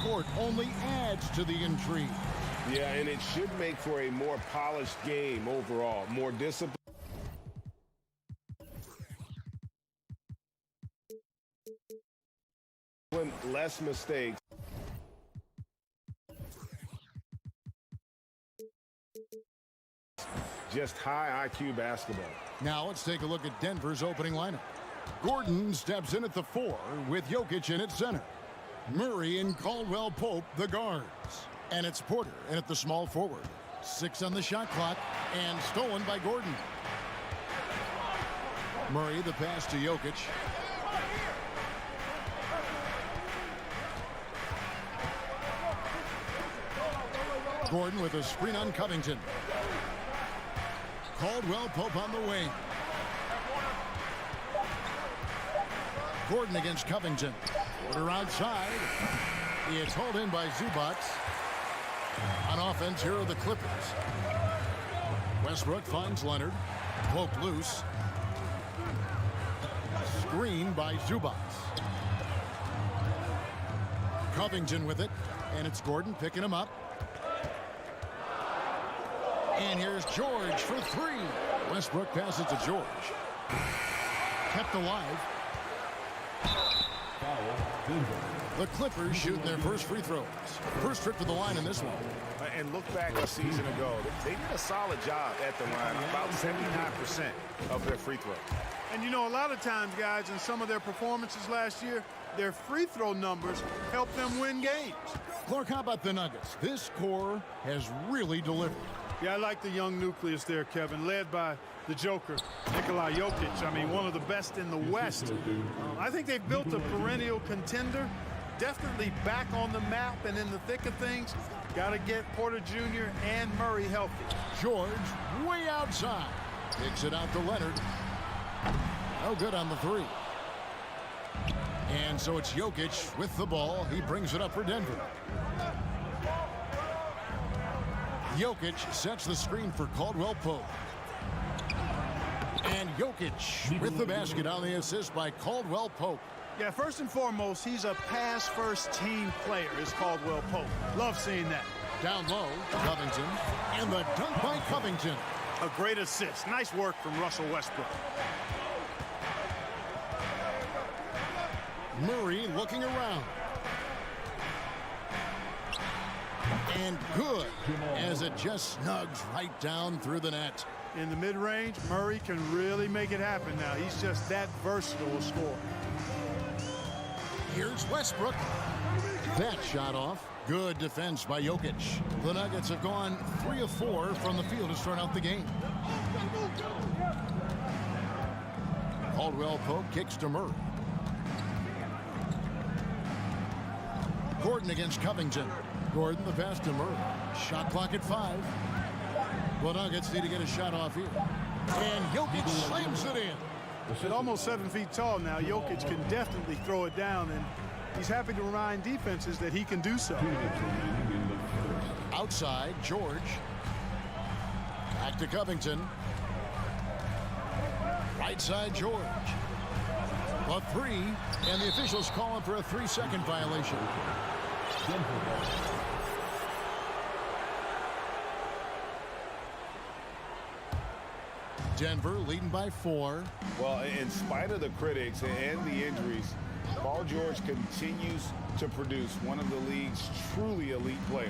court only adds to the intrigue. Yeah, and it should make for a more polished game overall, more disciplined. Less mistakes. Just high IQ basketball. Now let's take a look at Denver's opening lineup. Gordon steps in at the 4 with Jokic in at center. Murray and Caldwell Pope the guards. And it's Porter in at the small forward. 6 on the shot clock and stolen by Gordon. Murray the pass to Jokic. Gordon with a screen on Covington. Caldwell Pope on the wing. Gordon against Covington. Porter outside. It's hauled in by Zubac. On offense, here are the Clippers. Westbrook finds Leonard. Pope loose. Screen by Zubac. Covington with it. And it's Gordon picking him up. And here's George for 3. Westbrook passes to George. Kept alive. The Clippers shooting their first free throws. First trip to the line in this one. And look back a season ago. They did a solid job at the line. About 79% of their free throws. And you know, a lot of times, guys, in some of their performances last year, their free throw numbers helped them win games. Clark, how about the Nuggets? This core has really delivered. Yeah, I like the young nucleus there, Kevin, led by the Joker, Nikola Jokic. I mean, one of the best in the West. I think they've built a perennial contender, definitely back on the map and in the thick of things. Got to get Porter Jr. and Murray healthy. George way outside. Kicks it out to Leonard. No good on the 3. And so it's Jokic with the ball. He brings it up for Denver. Jokic sets the screen for Caldwell Pope. And Jokic with the basket on the assist by Caldwell Pope. Yeah, first and foremost, he's a pass-first team player, is Caldwell Pope. Love seeing that. Down low, Covington. And the dunk by Covington. A great assist. Nice work from Russell Westbrook. Murray looking around. And good, as it just snugs right down through the net. In the mid-range, Murray can really make it happen now. He's just that versatile a scorer. Here's Westbrook. That shot off. Good defense by Jokic. The Nuggets have gone 3 of 4 from the field to start out the game. Caldwell Pope kicks to Murray. Gordon against Covington. Gordon the pass to Murray. Shot clock at 5. The Nuggets need to get a shot off here. And Jokic slams it in. At almost 7 feet tall now, Jokic can definitely throw it down, and he's happy to remind defenses that he can do so. Outside, George. Back to Covington. Right side, George. A 3, and the officials calling for a 3-second violation. Denver leading by 4. Well, in spite of the critics and the injuries, Paul George continues to produce one of the league's truly elite players.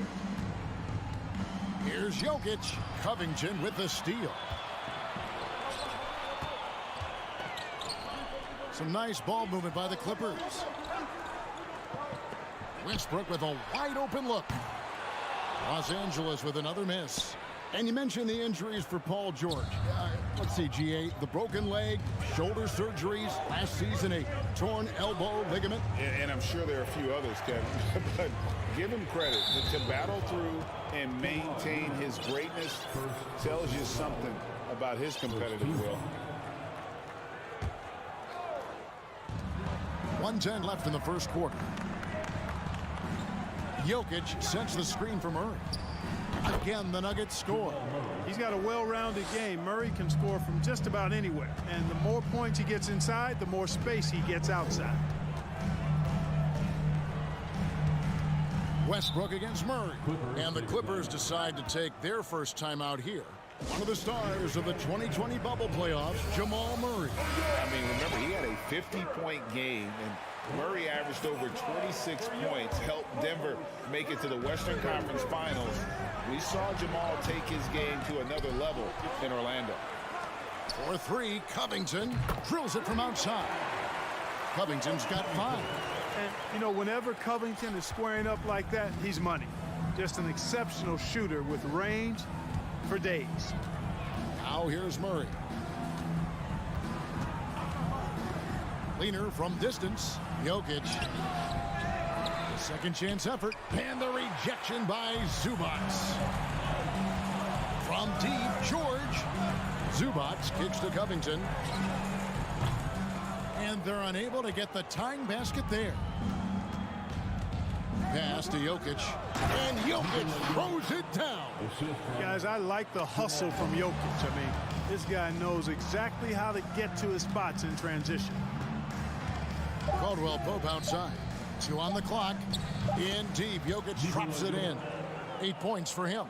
Here's Jokic. Covington with the steal. Some nice ball movement by the Clippers. Westbrook with a wide open look. Los Angeles with another miss. And you mentioned the injuries for Paul George. Let's see, GA, the broken leg, shoulder surgeries, last season a torn elbow ligament. And I'm sure there are a few others, Kevin. But give him credit. To battle through and maintain his greatness tells you something about his competitive will. 1:10 left in the first quarter. Jokic sets the screen for Murray. Again, the Nuggets score. He's got a well-rounded game. Murray can score from just about anywhere. And the more points he gets inside, the more space he gets outside. Westbrook against Murray. And the Clippers decide to take their first time out here. One of the stars of the 2020 bubble playoffs, Jamal Murray. I mean, remember, he had a 50-point game, and Murray averaged over 26 points, helped Denver make it to the Western Conference Finals. We saw Jamal take his game to another level in Orlando. For three, Covington drills it from outside. Covington's got 5. And, you know, whenever Covington is squaring up like that, he's money. Just an exceptional shooter with range for days. Now here's Murray. Leaner from distance. Jokic. Second chance effort. And the rejection by Zubac. From deep, George. Zubac kicks to Covington. And they're unable to get the tying basket there. Pass to Jokic. And Jokic throws it down. Guys, I like the hustle from Jokic. I mean, this guy knows exactly how to get to his spots in transition. Caldwell Pope outside. 2 on the clock. In deep. Jokic drops it in. 8 points for him.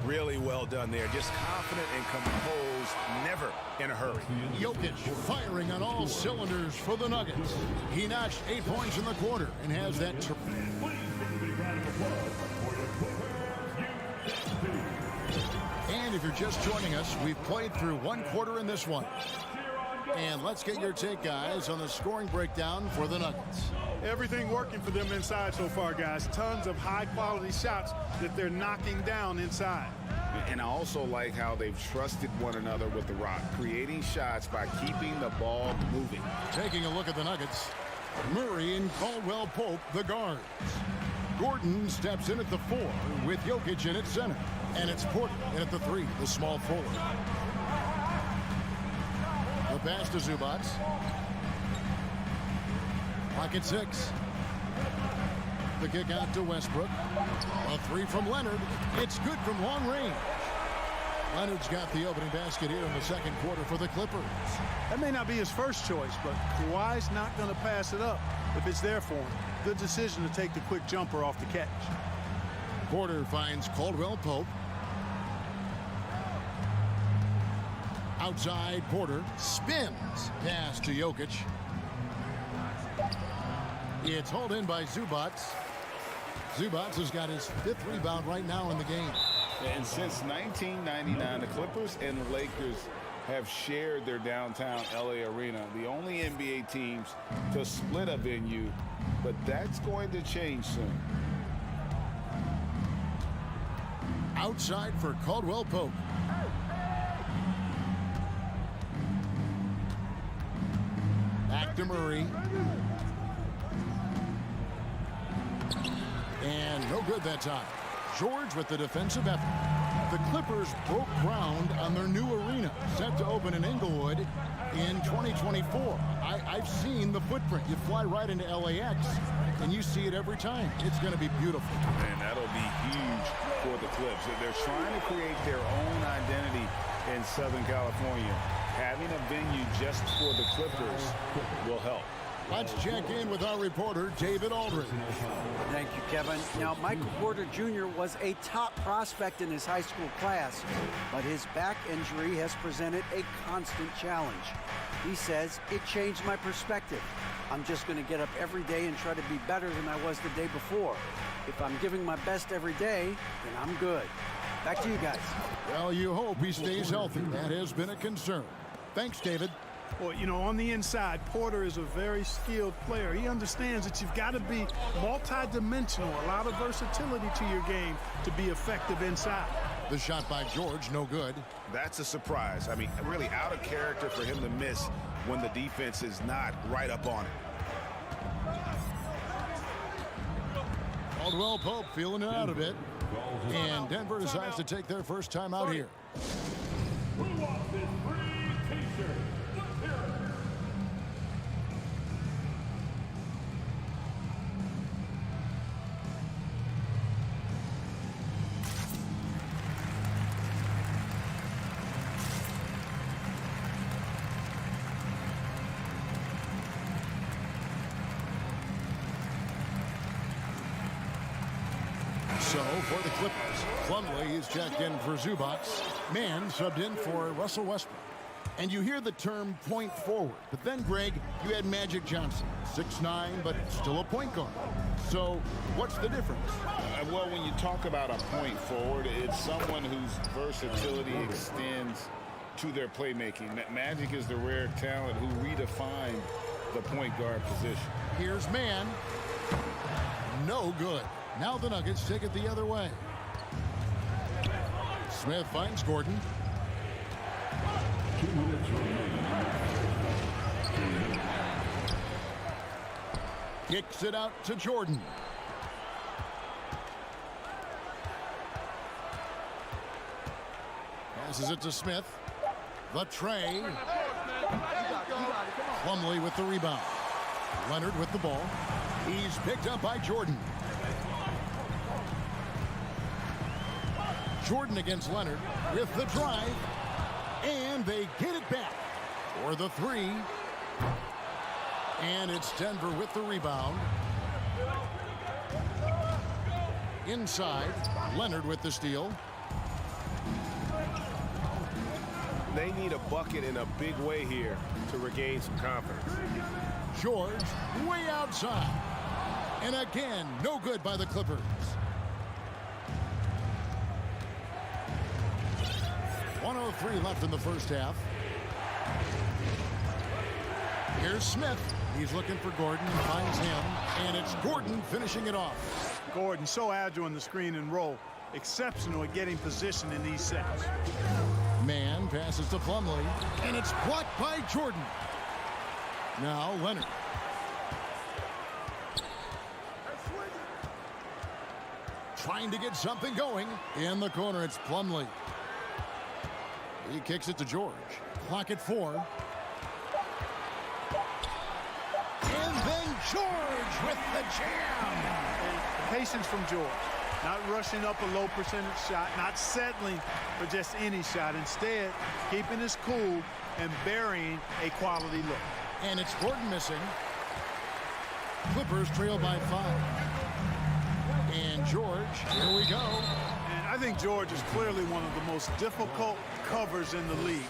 Really well done there. Just confident and composed, never in a hurry. Jokic firing on all cylinders for the Nuggets. He notched 8 points in the quarter and has that. And if you're just joining us, we've played through 1 quarter in this one. And let's get your take, guys, on the scoring breakdown for the Nuggets. Everything working for them inside so far, guys. Tons of high-quality shots that they're knocking down inside. And I also like how they've trusted one another with the rock, creating shots by keeping the ball moving. Taking a look at the Nuggets, Murray and Caldwell Pope, the guards. Gordon steps in at the 4 with Jokic in at center. And it's Porter in at the 3, the small forward. The pass to Zubac. Pocket 6. The kick out to Westbrook. A 3 from Leonard. It's good from long range. Leonard's got the opening basket here in the second quarter for the Clippers. That may not be his first choice, but Kawhi's not going to pass it up if it's there for him. Good decision to take the quick jumper off the catch. Porter finds Caldwell Pope. Outside, Porter spins. Pass to Jokic. It's hauled in by Zubac. Zubac has got his 5th rebound right now in the game. And since 1999, the Clippers and the Lakers have shared their downtown LA arena, the only NBA teams to split a venue, but that's going to change soon. Outside for Caldwell Pope. Back to Murray. And no good that time. George with the defensive effort. The Clippers broke ground on their new arena, set to open in Inglewood in 2024. I've seen the footprint. You fly right into LAX, and you see it every time. It's going to be beautiful. And that'll be huge for the Clips. They're trying to create their own identity in Southern California. Having a venue just for the Clippers will help. Let's check in with our reporter, David Aldridge. Thank you, Kevin. Now, Michael Porter Jr. was a top prospect in his high school class, but his back injury has presented a constant challenge. He says, it changed my perspective. I'm just going to get up every day and try to be better than I was the day before. If I'm giving my best every day, then I'm good. Back to you guys. Well, you hope he stays healthy. That has been a concern. Thanks, David. Well, you know, on the inside, Porter is a very skilled player. He understands that you've got to be multi-dimensional, a lot of versatility to your game to be effective inside. The shot by George, no good. That's a surprise. I mean, really out of character for him to miss when the defense is not right up on it. Caldwell Pope feeling it out a bit. And Denver decides to take their first time out here. for the Clippers. Plumlee is checked in for Zubac. Mann subbed in for Russell Westbrook. And you hear the term point forward. But then, Greg, you had Magic Johnson, 6'9", but still a point guard. So what's the difference? Well, when you talk about a point forward, it's someone whose versatility extends to their playmaking. Magic is the rare talent who redefined the point guard position. Here's Mann. No good. Now the Nuggets take it the other way. Smith finds Gordon. 2 minutes remaining. Kicks it out to Jordan. Passes it to Smith. The tray. Plumlee with the rebound. Leonard with the ball. He's picked up by Jordan. Jordan against Leonard with the drive. And they get it back for the three. And it's Denver with the rebound. Inside, Leonard with the steal. They need a bucket in a big way here to regain some confidence. George way outside. And again, no good by the Clippers. .103 left in the first half. Here's Smith. He's looking for Gordon, finds him, and it's Gordon finishing it off. Gordon, so agile in the screen and roll. Exceptional at getting position in these sets. Mann passes to Plumlee, and it's blocked by Jordan. Now Leonard. Trying to get something going. In the corner, it's Plumlee. He kicks it to George. Clock at 4. And then George with the jam. And patience from George. Not rushing up a low percentage shot, not settling for just any shot. Instead, keeping his cool and burying a quality look. And it's Gordon missing. Clippers trail by 5. And George, here we go. And I think George is clearly one of the most difficult covers in the league.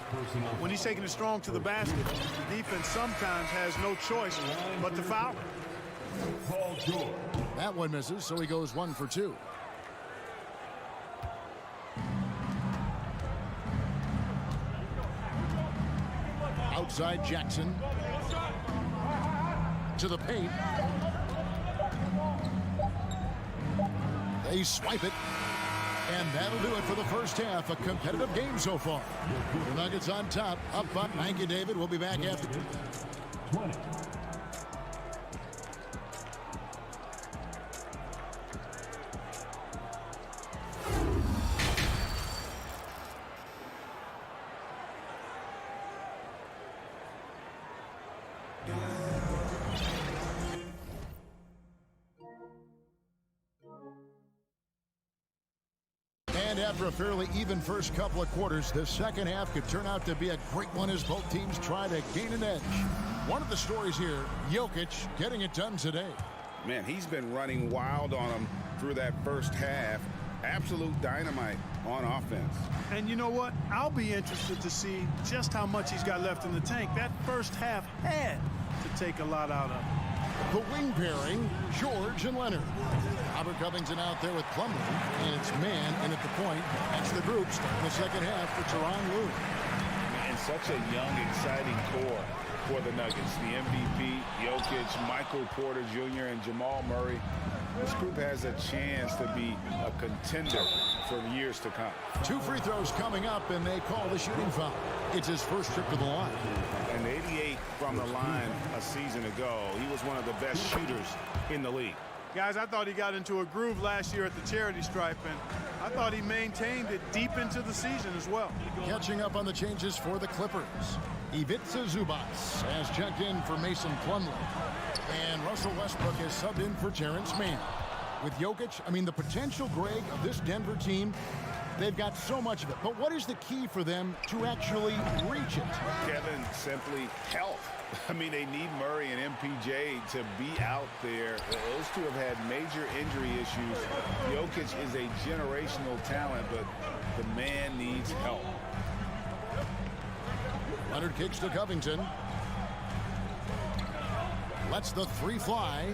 When he's taking it strong to the basket, the defense sometimes has no choice but to foul. That one misses, so he goes 1 for 2. Outside Jackson. To the paint. They swipe it. And that'll do it for the first half. A competitive game so far. The Nuggets on top. Up. Thank you, David. We'll be back after. 20. And after a fairly even first couple of quarters, the second half could turn out to be a great one as both teams try to gain an edge. One of the stories here, Jokic getting it done today. Man, he's been running wild on him through that first half. Absolute dynamite on offense. And you know what? I'll be interested to see just how much he's got left in the tank. That first half had to take a lot out of him. The wing pairing, George and Leonard. Robert Covington out there with Plumlee, and it's Mann in at the point. That's the group starting the second half for Tyronn Lue. And such a young, exciting core for the Nuggets. The MVP, Jokic, Michael Porter Jr., and Jamal Murray. This group has a chance to be a contender for years to come. 2 free throws coming up, and they call the shooting foul. It's his first trip to the line. And 88 from the line a season ago. He was one of the best shooters in the league. Guys, I thought he got into a groove last year at the charity stripe, and I thought he maintained it deep into the season as well. Catching up on the changes for the Clippers. Ivica Zubac has checked in for Mason Plumlee. And Russell Westbrook has subbed in for Terrence Mann. With Jokic, the potential, Greg, of this Denver team They've got so much of it, but what is the key for them to actually reach it? Kevin, simply health. I mean, they need Murray and MPJ to be out there. Those two have had major injury issues. Jokic is a generational talent, but the man needs help. Leonard kicks to Covington. Lets the three fly.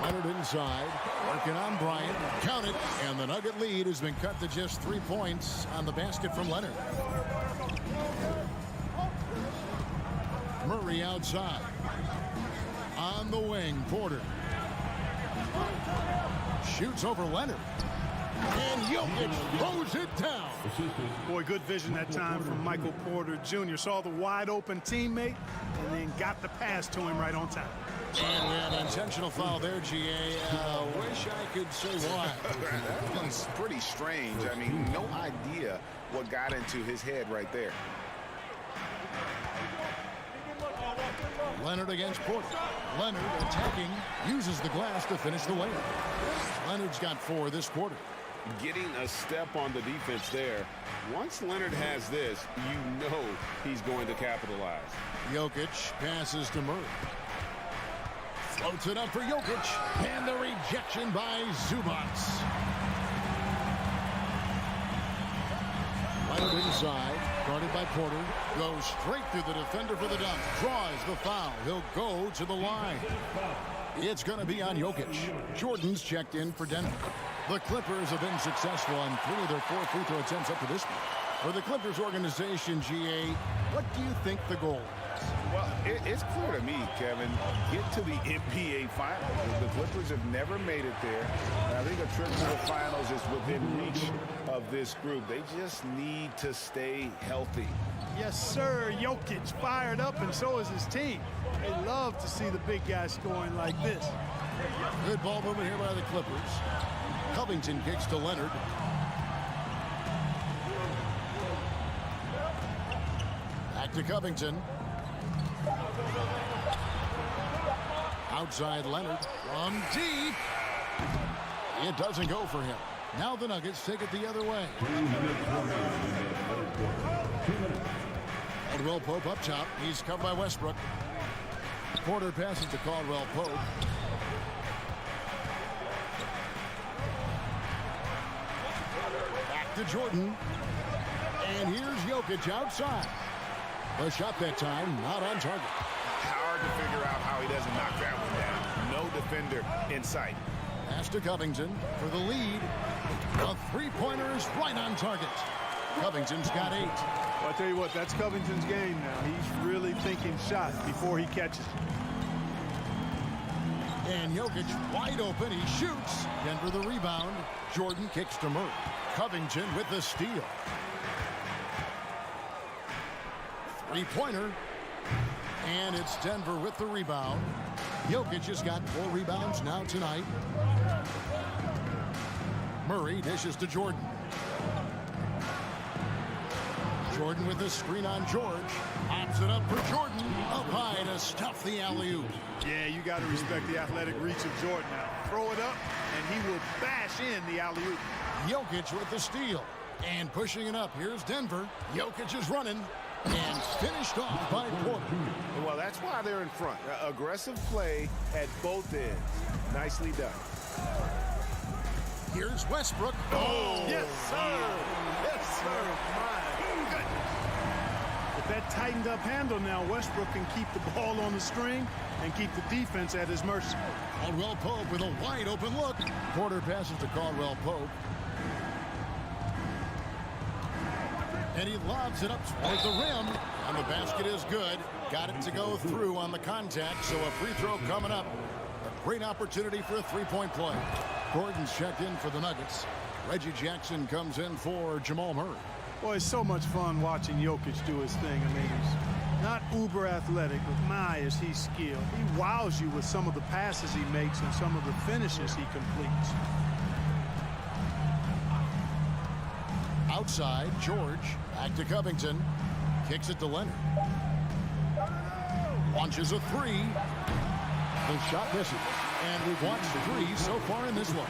Leonard inside, working on Bryant. Count it, and the Nugget lead has been cut to just 3 points on the basket from Leonard. Murray outside. On the wing, Porter. Shoots over Leonard. And Jokic throws it down. Boy, good vision that time from Michael Porter Jr. Saw the wide open teammate and then got the pass to him right on time. And we had an intentional foul there, GA. Wish I could say why. That one's pretty strange. I mean, no idea what got into his head right there. Leonard against Porter. Leonard attacking, uses the glass to finish the layup. Leonard's got 4 this quarter. Getting a step on the defense there. Once Leonard has this, you know he's going to capitalize. Jokic passes to Murray. Floats it up for Jokic. And the rejection by Zubac. Leonard inside, guarded by Porter. Goes straight through the defender for the dunk. Draws the foul. He'll go to the line. It's going to be on Jokic. Jordan's checked in for Denver. The Clippers have been successful on 3 of their 4 free throw attempts up to this point. For the Clippers organization, GA, what do you think the goal is? Well, it's clear to me, Kevin, get to the NBA Finals. The Clippers have never made it there. And I think a trip to the Finals is within reach of this group. They just need to stay healthy. Yes, sir. Jokic fired up, and so is his team. They love to see the big guy scoring like this. Good ball movement here by the Clippers. Covington kicks to Leonard. Back to Covington. Outside Leonard from deep. It doesn't go for him. Now the Nuggets take it the other way. Caldwell Pope up top. He's covered by Westbrook. Porter passes to Caldwell Pope. Back to Jordan. And here's Jokic outside. The shot that time not on target. Hard to figure out how he doesn't knock that one down. No defender in sight. Pass to Covington for the lead. The three-pointer is right on target. Covington's got 8. Well, I'll tell you what, that's Covington's game now. He's really thinking shot before he catches it. And Jokic wide open. He shoots. Denver the rebound. Jordan kicks to Murray. Covington with the steal. Three-pointer. And it's Denver with the rebound. Jokic has got 4 rebounds now tonight. Murray dishes to Jordan. Jordan with the screen on George. Pops it up for Jordan. Up high to stuff the alley-oop. Yeah, you got to respect the athletic reach of Jordan now. Throw it up, and he will bash in the alley-oop. Jokic with the steal. And pushing it up. Here's Denver. Jokic is running. And finished off by Porter. Well, that's why they're in front. Aggressive play at both ends. Nicely done. Here's Westbrook. Oh, yes, sir. Yes, sir. My goodness. With that tightened up handle now, Westbrook can keep the ball on the string and keep the defense at his mercy. Caldwell Pope with a wide open look. Porter passes to Caldwell Pope. And he lobs it up towards the rim. And the basket is good. Got it to go through on the contact. So a free throw coming up. A great opportunity for a three-point play. Gordon's checked in for the Nuggets. Reggie Jackson comes in for Jamal Murray. Boy, it's so much fun watching Jokic do his thing. I mean, he's not uber athletic, but my, is he skilled. He wows you with some of the passes he makes and some of the finishes he completes. Outside, George. Back to Covington. Kicks it to Leonard. Launches a 3. The shot misses. And we've watched 3 so far in this one.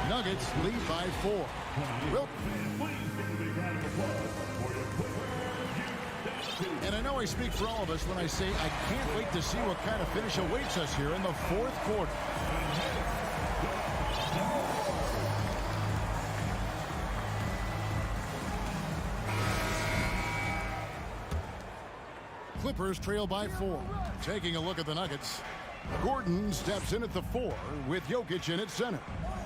Nuggets lead by 4. Wilt. And I know I speak for all of us when I say I can't wait to see what kind of finish awaits us here in the 4th quarter. Clippers trail by 4. Taking a look at the Nuggets. Gordon steps in at the 4 with Jokic in at center.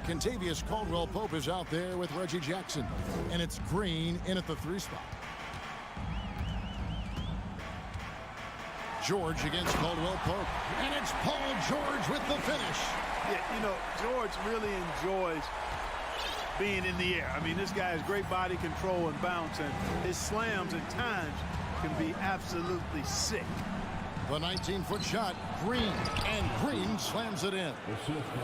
Kentavious Caldwell-Pope is out there with Reggie Jackson. And it's Green in at the 3 spot. George against Caldwell-Pope. And it's Paul George with the finish. Yeah, you know, George really enjoys being in the air. I mean, this guy has great body control and bounce, and his slams at times can be absolutely sick. The 19-foot shot, Green, and Green slams it in.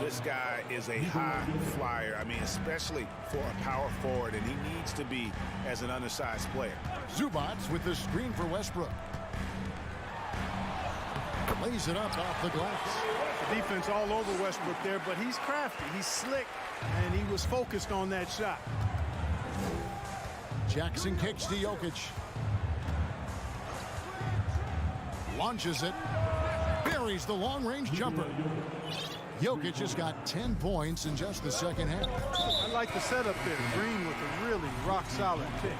This guy is a high flyer. I mean, especially for a power forward, and he needs to be as an undersized player. Zubats with the screen for Westbrook. Lays it up off the glass. Defense all over Westbrook there, but he's crafty, he's slick, and he was focused on that shot. Jackson kicks to Jokic. Launches it. Buries the long-range jumper. Jokic has got 10 points in just the second half. I like the setup there. Green with a really rock-solid kick.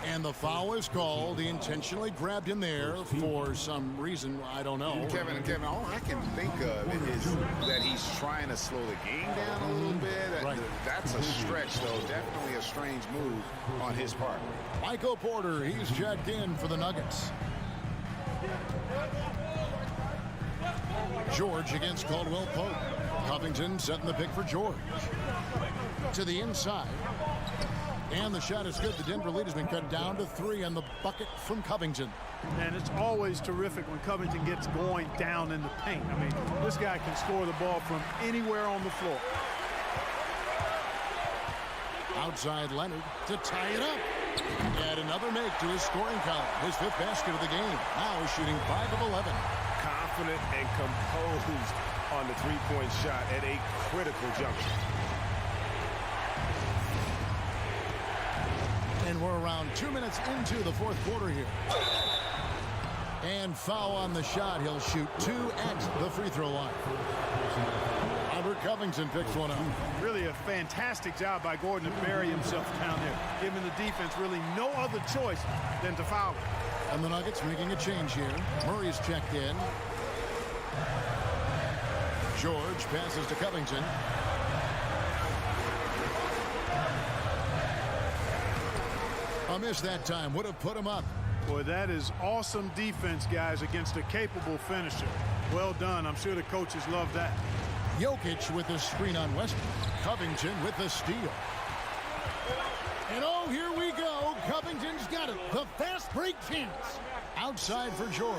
And the foul is called. He intentionally grabbed him there for some reason. I don't know. Kevin, all I can think of is that he's trying to slow the game down a little bit. Right. That's a stretch, though. Definitely a strange move on his part. Michael Porter, he's checked in for the Nuggets. George against Caldwell-Pope. Covington setting the pick for George. To the inside. And the shot is good. The Denver lead has been cut down to 3 on the bucket from Covington. And it's always terrific when Covington gets going down in the paint. I mean, this guy can score the ball from anywhere on the floor. Outside Leonard to tie it up. Add another make to his scoring column. His 5th basket of the game. Now shooting 5 of 11. Confident and composed on the three-point shot at a critical juncture. And we're around 2 minutes into the 4th quarter here. And foul on the shot. He'll shoot 2 at the free throw line. Robert Covington picks one up. Really a fantastic job by Gordon to bury himself down there, giving the defense really no other choice than to foul him. And the Nuggets making a change here. Murray's checked in. George passes to Covington. A miss that time would have put him up. Boy, that is awesome defense, guys, against a capable finisher. Well done. I'm sure the coaches love that. Jokic with the screen on Westbrook. Covington with the steal. And oh, here we go. Covington's got it. The fast break chance. Outside for George.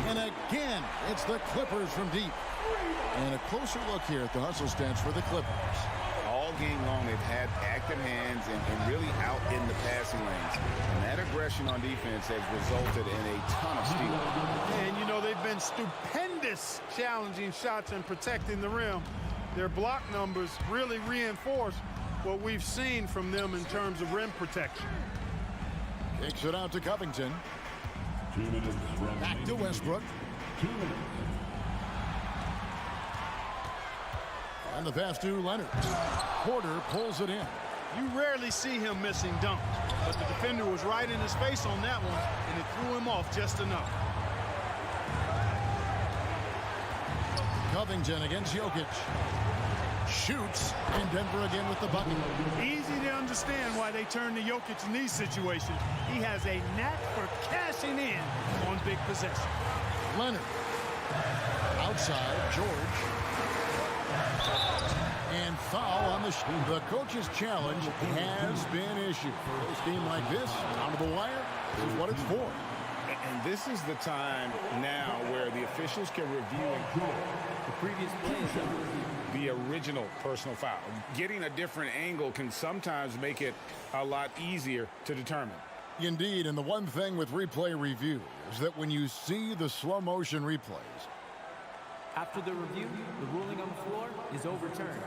And again, it's the Clippers from deep. And a closer look here at the hustle stats for the Clippers. All game long, they've had active hands and really out in the passing lanes. And that aggression on defense has resulted in a ton of steals. And, you know, they've been stupendous challenging shots and protecting the rim. Their block numbers really reinforce what we've seen from them in terms of rim protection. Kicks it out to Covington. 2 minutes remaining. Back to Westbrook. 2 minutes. And the pass to Leonard. Porter pulls it in. You rarely see him missing dunks, but the defender was right in his face on that one, and it threw him off just enough. Covington against Jokic. Shoots, and Denver again with the bucket. Easy to understand why they turn to Jokic in these situations. He has a knack for cashing in on big possessions. Leonard. Outside, George. And foul on the The coach's challenge has been issued. For a game like this, down to the wire, this is what it's for. And this is the time now where the officials can review the previous play, the original personal foul. Getting a different angle can sometimes make it a lot easier to determine. Indeed, and the one thing with replay review is that when you see the slow motion replays, After the review, the ruling on the floor is overturned.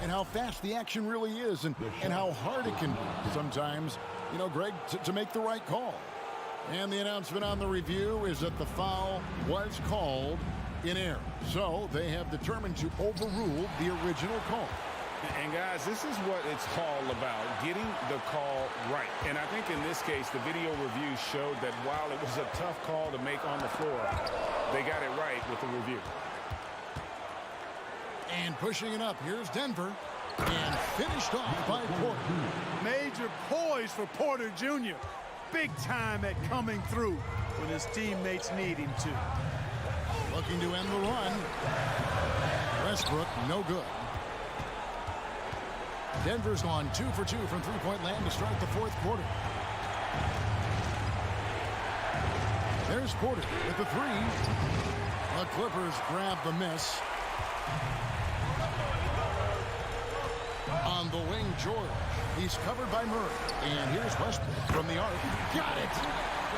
And how fast the action really is, and how hard it can be sometimes, you know, Greg, to make the right call. And the announcement on the review is that the foul was called in error. So they have determined to overrule the original call. And guys, this is what it's all about, getting the call right. And I think in this case, the video review showed that while it was a tough call to make on the floor, they got it right with the review. And pushing it up, here's Denver. And finished off by Porter. Major poise for Porter Jr. Big time at coming through when his teammates need him to. Looking to end the run. Westbrook, no good. Denver's gone 2 for 2 from three-point land to start the fourth quarter. There's Porter with the three. The Clippers grab the miss. On the wing, George. He's covered by Murray. And here's Westbrook from the arc. Got it!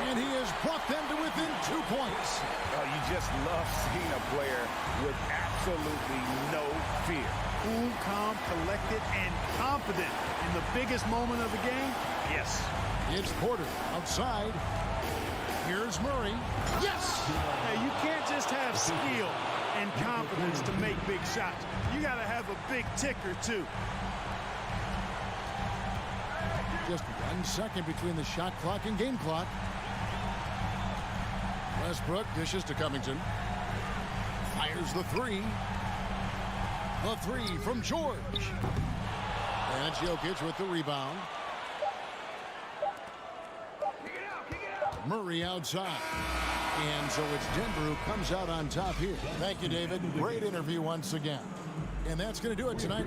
And he has brought them to within 2 points. You just love seeing a player with absolutely no fear. Cool, calm, collected, and confident in the biggest moment of the game. Yes. It's Porter outside. Here's Murray. Yes! Hey, you can't just have skill and confidence to make big shots. You got to have a big ticker, too. Just 1 second between the shot clock and game clock. Westbrook dishes to Covington. Fires the three. The three from George. And it's Jokic with the rebound. Murray outside. And so it's Denver who comes out on top here. Thank you, David. Great interview once again. And that's going to do it tonight.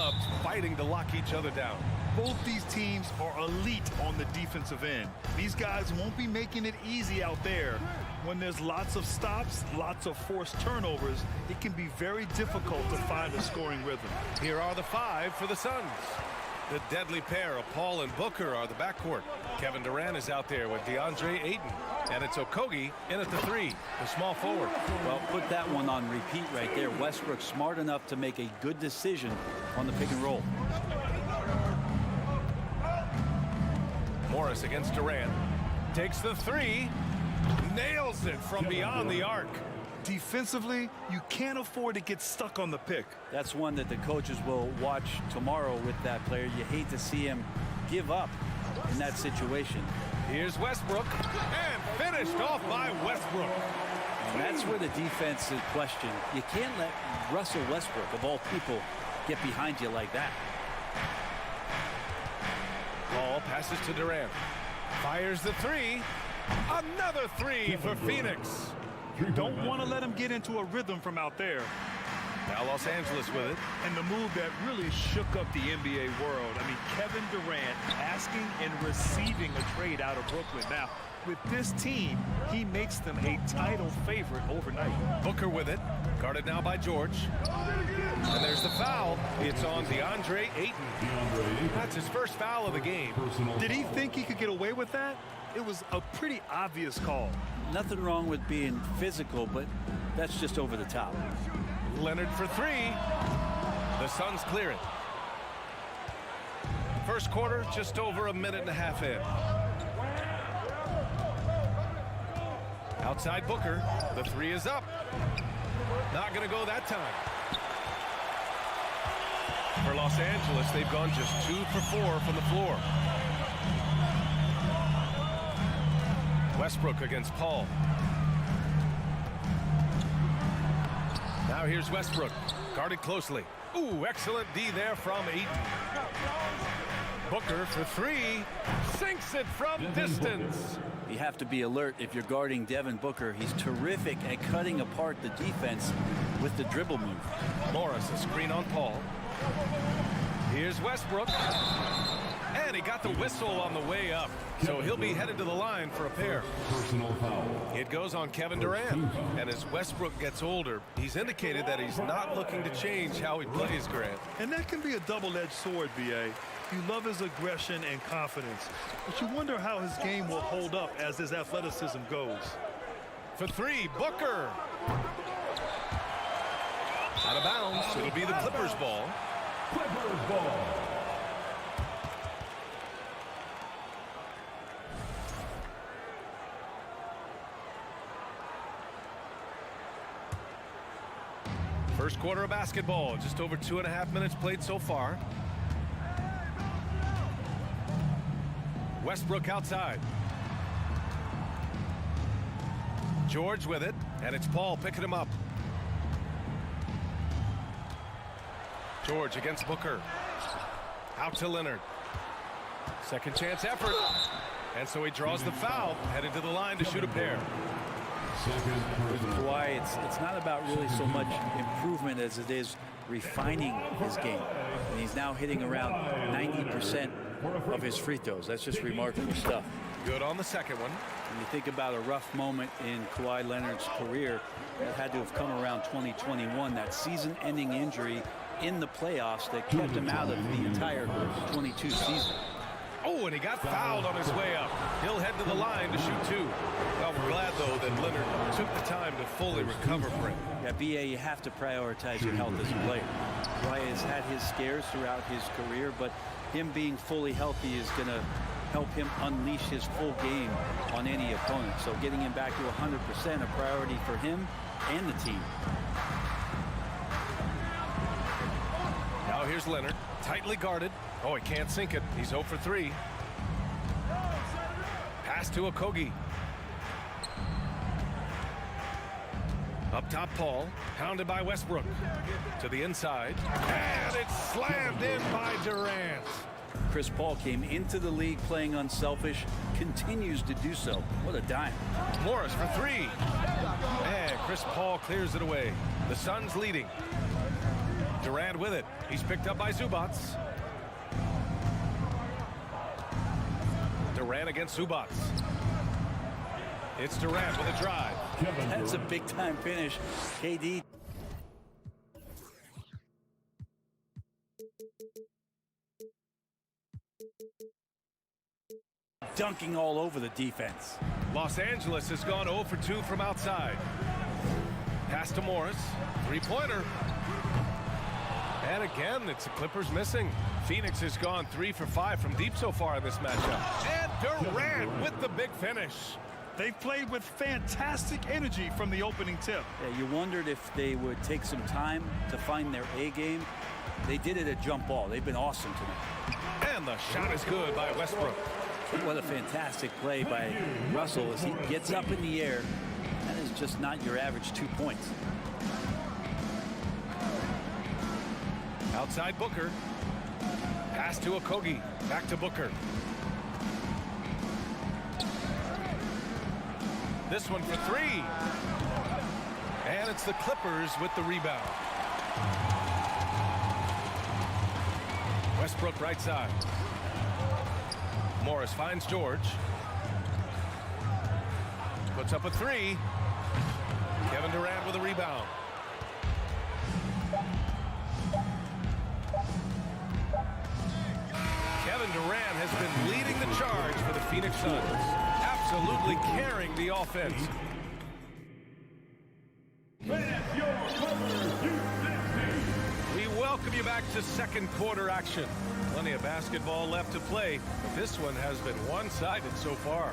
clubs fighting to lock each other down. Both these teams are elite on the defensive end. These guys won't be making it easy out there. When there's lots of stops, lots of forced turnovers, it can be very difficult to find a scoring rhythm. Here are the 5 for the Suns. The deadly pair of Paul and Booker are the backcourt. Kevin Durant is out there with DeAndre Ayton. And it's Okogie in at the 3, the small forward. Well, put that one on repeat right there. Westbrook smart enough to make a good decision on the pick and roll. Morris against Durant. Takes the 3. Nails it from beyond the arc. Defensively, you can't afford to get stuck on the pick. That's one that the coaches will watch tomorrow with that player. You hate to see him give up in that situation. Here's Westbrook, and finished off by Westbrook. And that's where the defense is questioned. You can't let Russell Westbrook, of all people, get behind you like that. Ball passes to Durant. Fires the 3. Another 3 for Phoenix. You don't want to let him get into a rhythm from out there. Now Los Angeles with it. And the move that really shook up the NBA world. I mean, Kevin Durant asking and receiving a trade out of Brooklyn. Now, with this team, he makes them a title favorite overnight. Booker with it. Guarded now by George. And there's the foul. It's on DeAndre Ayton. That's his first foul of the game. Did he think he could get away with that? It was a pretty obvious call. Nothing wrong with being physical, but that's just over the top. Leonard for 3. The Suns clear it. First quarter, just over a minute and a half in. Outside Booker. The 3 is up. Not going to go that time. For Los Angeles, they've gone just 2 for 4 from the floor. Westbrook against Paul. Now here's Westbrook, guarded closely. Ooh, excellent D there from Ayton. Booker for 3, sinks it from distance. You have to be alert if you're guarding Devin Booker. He's terrific at cutting apart the defense with the dribble move. Morris, a screen on Paul. Here's Westbrook. And he got the whistle on the way up. So he'll be headed to the line for a pair. Personal foul. It goes on Kevin Durant. And as Westbrook gets older, he's indicated that he's not looking to change how he plays, Grant. And that can be a double-edged sword, B.A. You love his aggression and confidence, but you wonder how his game will hold up as his athleticism goes. For 3, Booker. Out of bounds. It'll be the Clippers ball. Clippers ball. First quarter of basketball, just over 2.5 minutes played so far. Westbrook outside. George with it, and it's Paul picking him up. George against Booker. Out to Leonard. Second chance effort. And so he draws the foul, headed to the line to shoot a pair. With Kawhi, it's not about really so much improvement as it is refining his game. And he's now hitting around 90% of his free throws. That's just remarkable stuff. Good on the second one. When you think about a rough moment in Kawhi Leonard's career, that had to have come around 2021, that season-ending injury in the playoffs that kept him out of the entire 22 season. Oh, and he got fouled on his way up. He'll head to the line to shoot 2. Well, we're glad, though, that Leonard took the time to fully recover from it. Yeah, B.A., you have to prioritize your health as a player. Kawhi has had his scares throughout his career, but him being fully healthy is going to help him unleash his full game on any opponent. So getting him back to 100% a priority for him and the team. Now here's Leonard, tightly guarded. Oh, he can't sink it. He's 0 for 3. Pass to Okogie. Up top, Paul, pounded by Westbrook. To the inside, and it's slammed in by Durant. Chris Paul came into the league playing unselfish, continues to do so. What a dime. Morris for 3. And Chris Paul clears it away. The Suns leading. Durant with it. He's picked up by Zubac. Durant against Zubac. It's Durant with a drive. That's a big-time finish. KD. Dunking all over the defense. Los Angeles has gone 0 for 2 from outside. Pass to Morris. Three-pointer. And again, it's the Clippers missing. Phoenix has gone 3 for 5 from deep so far in this matchup. And Durant with the big finish. They've played with fantastic energy from the opening tip. Yeah, you wondered if they would take some time to find their A game. They did it at jump ball. They've been awesome tonight. And the shot is good by Westbrook. What a fantastic play by Russell as he gets up in the air. That is just not your average 2 points. Outside Booker. Pass to Okogie. Back to Booker. This one for 3. And it's the Clippers with the rebound. Westbrook right side. Morris finds George. Puts up a 3. Kevin Durant with a rebound. Kevin Durant has been leading the charge for the Phoenix Suns. Absolutely carrying the offense. We welcome you back to second quarter action. Plenty of basketball left to play, but this one has been one-sided so far.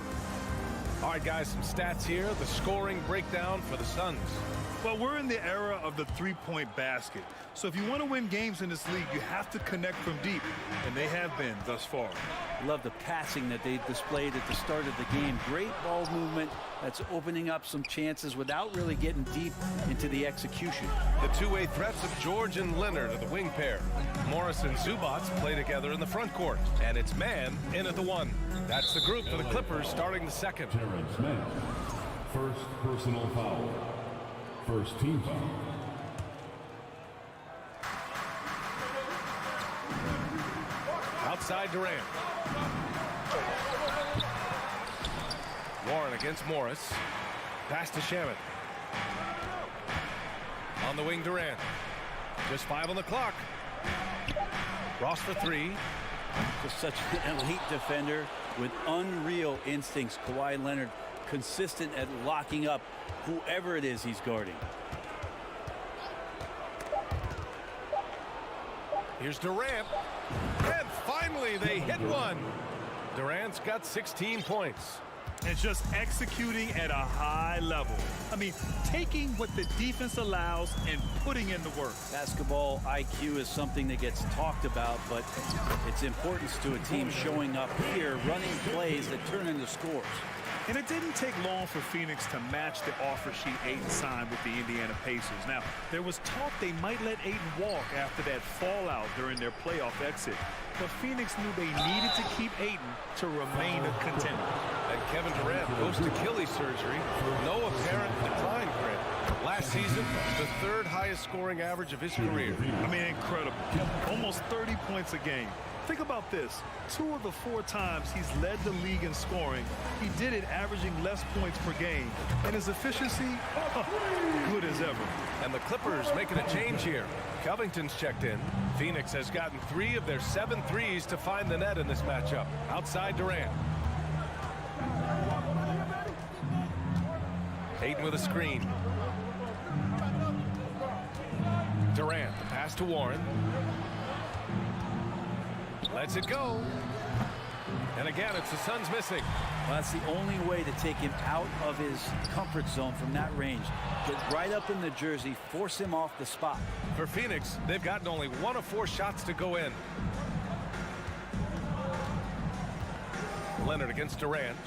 All right, guys, some stats here. The scoring breakdown for the Suns. Well, we're in the era of the three-point basket. So if you want to win games in this league, you have to connect from deep, and they have been thus far. Love the passing that they displayed at the start of the game. Great ball movement that's opening up some chances without really getting deep into the execution. The two-way threats of George and Leonard are the wing pair. Morris and Zubac play together in the front court, and it's Man in at the 1. That's the group for the Clippers starting the second. Terrence Mann. First personal foul. First team foul. Outside Durant. Warren against Morris. Pass to Shaman. On the wing, Durant. Just 5 on the clock. Ross for 3. Just such an elite defender with unreal instincts. Kawhi Leonard consistent at locking up whoever it is he's guarding. Here's Durant. And finally they hit one. Durant's got 16 points. And just executing at a high level. I mean, taking what the defense allows and putting in the work. Basketball IQ is something that gets talked about, but its importance to a team showing up here, running plays that turn into scores. And it didn't take long for Phoenix to match the offer sheet Ayton signed with the Indiana Pacers. Now, there was talk they might let Ayton walk after that fallout during their playoff exit. But Phoenix knew they needed to keep Ayton to remain a contender. And Kevin Durant post Achilles surgery. No apparent decline for him. Last season, the 3rd highest scoring average of his career. I mean, incredible. Almost 30 points a game. Think about this. 2 of the 4 times he's led the league in scoring, he did it averaging less points per game. And his efficiency, good as ever. And the Clippers making a change here. Covington's checked in. Phoenix has gotten 3 of their 7 threes to find the net in this matchup. Outside Durant. Ayton with a screen. Durant, the pass to Warren. Lets it go. And again, it's the Suns missing. Well, that's the only way to take him out of his comfort zone from that range. Get right up in the jersey, force him off the spot. For Phoenix, they've gotten only 1 of 4 shots to go in. Leonard against Durant.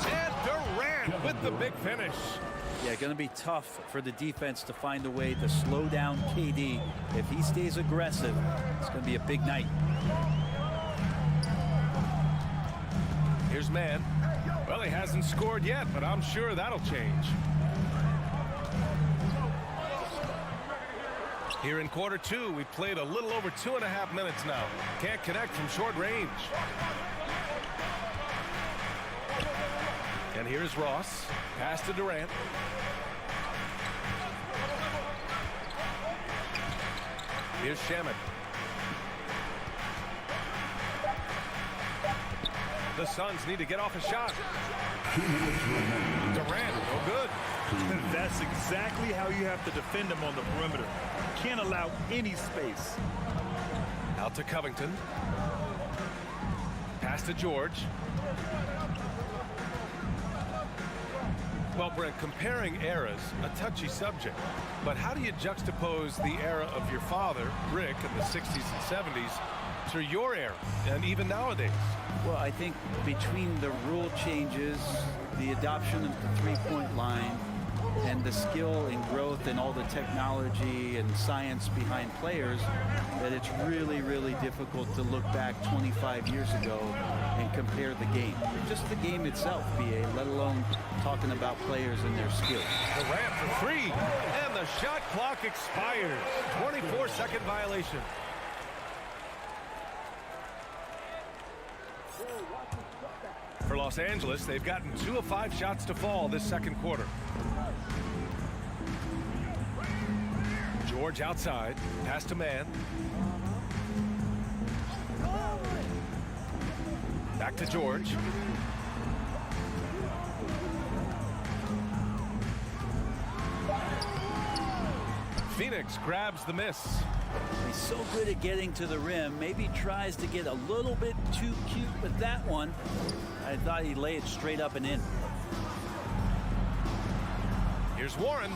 And Durant with the big finish. Yeah, going to be tough for the defense to find a way to slow down KD. If he stays aggressive, it's going to be a big night. Here's Man. Well, he hasn't scored yet, but I'm sure that'll change. Here in quarter two, we've played a little over 2.5 minutes now. Can't connect from short range. And here's Ross. Pass to Durant. Here's Shamet. The Suns need to get off a shot. Durant, no good. That's exactly how you have to defend him on the perimeter. Can't allow any space. Out to Covington. Pass to George. Well, Brent, comparing eras, a touchy subject. But how do you juxtapose the era of your father, Rick, in the 60s and 70s, to your era, and even nowadays? Well, I think between the rule changes, the adoption of the three-point line, and the skill and growth and all the technology and science behind players, that it's really, really difficult to look back 25 years ago and compare the game. Just the game itself, BA, let alone talking about players and their skills. Durant for three, and the shot clock expires. 24-second violation. For Los Angeles, they've gotten 2 of 5 shots to fall this second quarter. George outside, pass to man. Back to George. Phoenix grabs the miss. He's so good at getting to the rim. Maybe tries to get a little bit too cute with that one. I thought he'd lay it straight up and in. Here's Warren.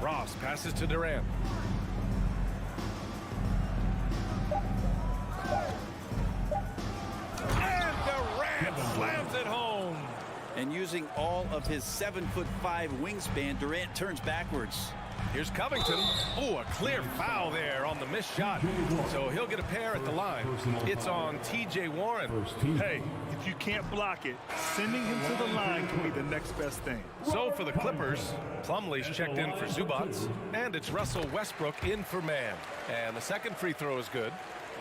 Ross passes to Durant. And Durant slams it home. And using all of his 7'5" wingspan, Durant turns backwards. Here's Covington. Oh, a clear foul there on the missed shot. So he'll get a pair at the line. It's on TJ Warren. Hey, if you can't block it, sending him to the line can be the next best thing. So for the Clippers, Plumlee's checked in for Zubats, and it's Russell Westbrook in for man. And the second free throw is good.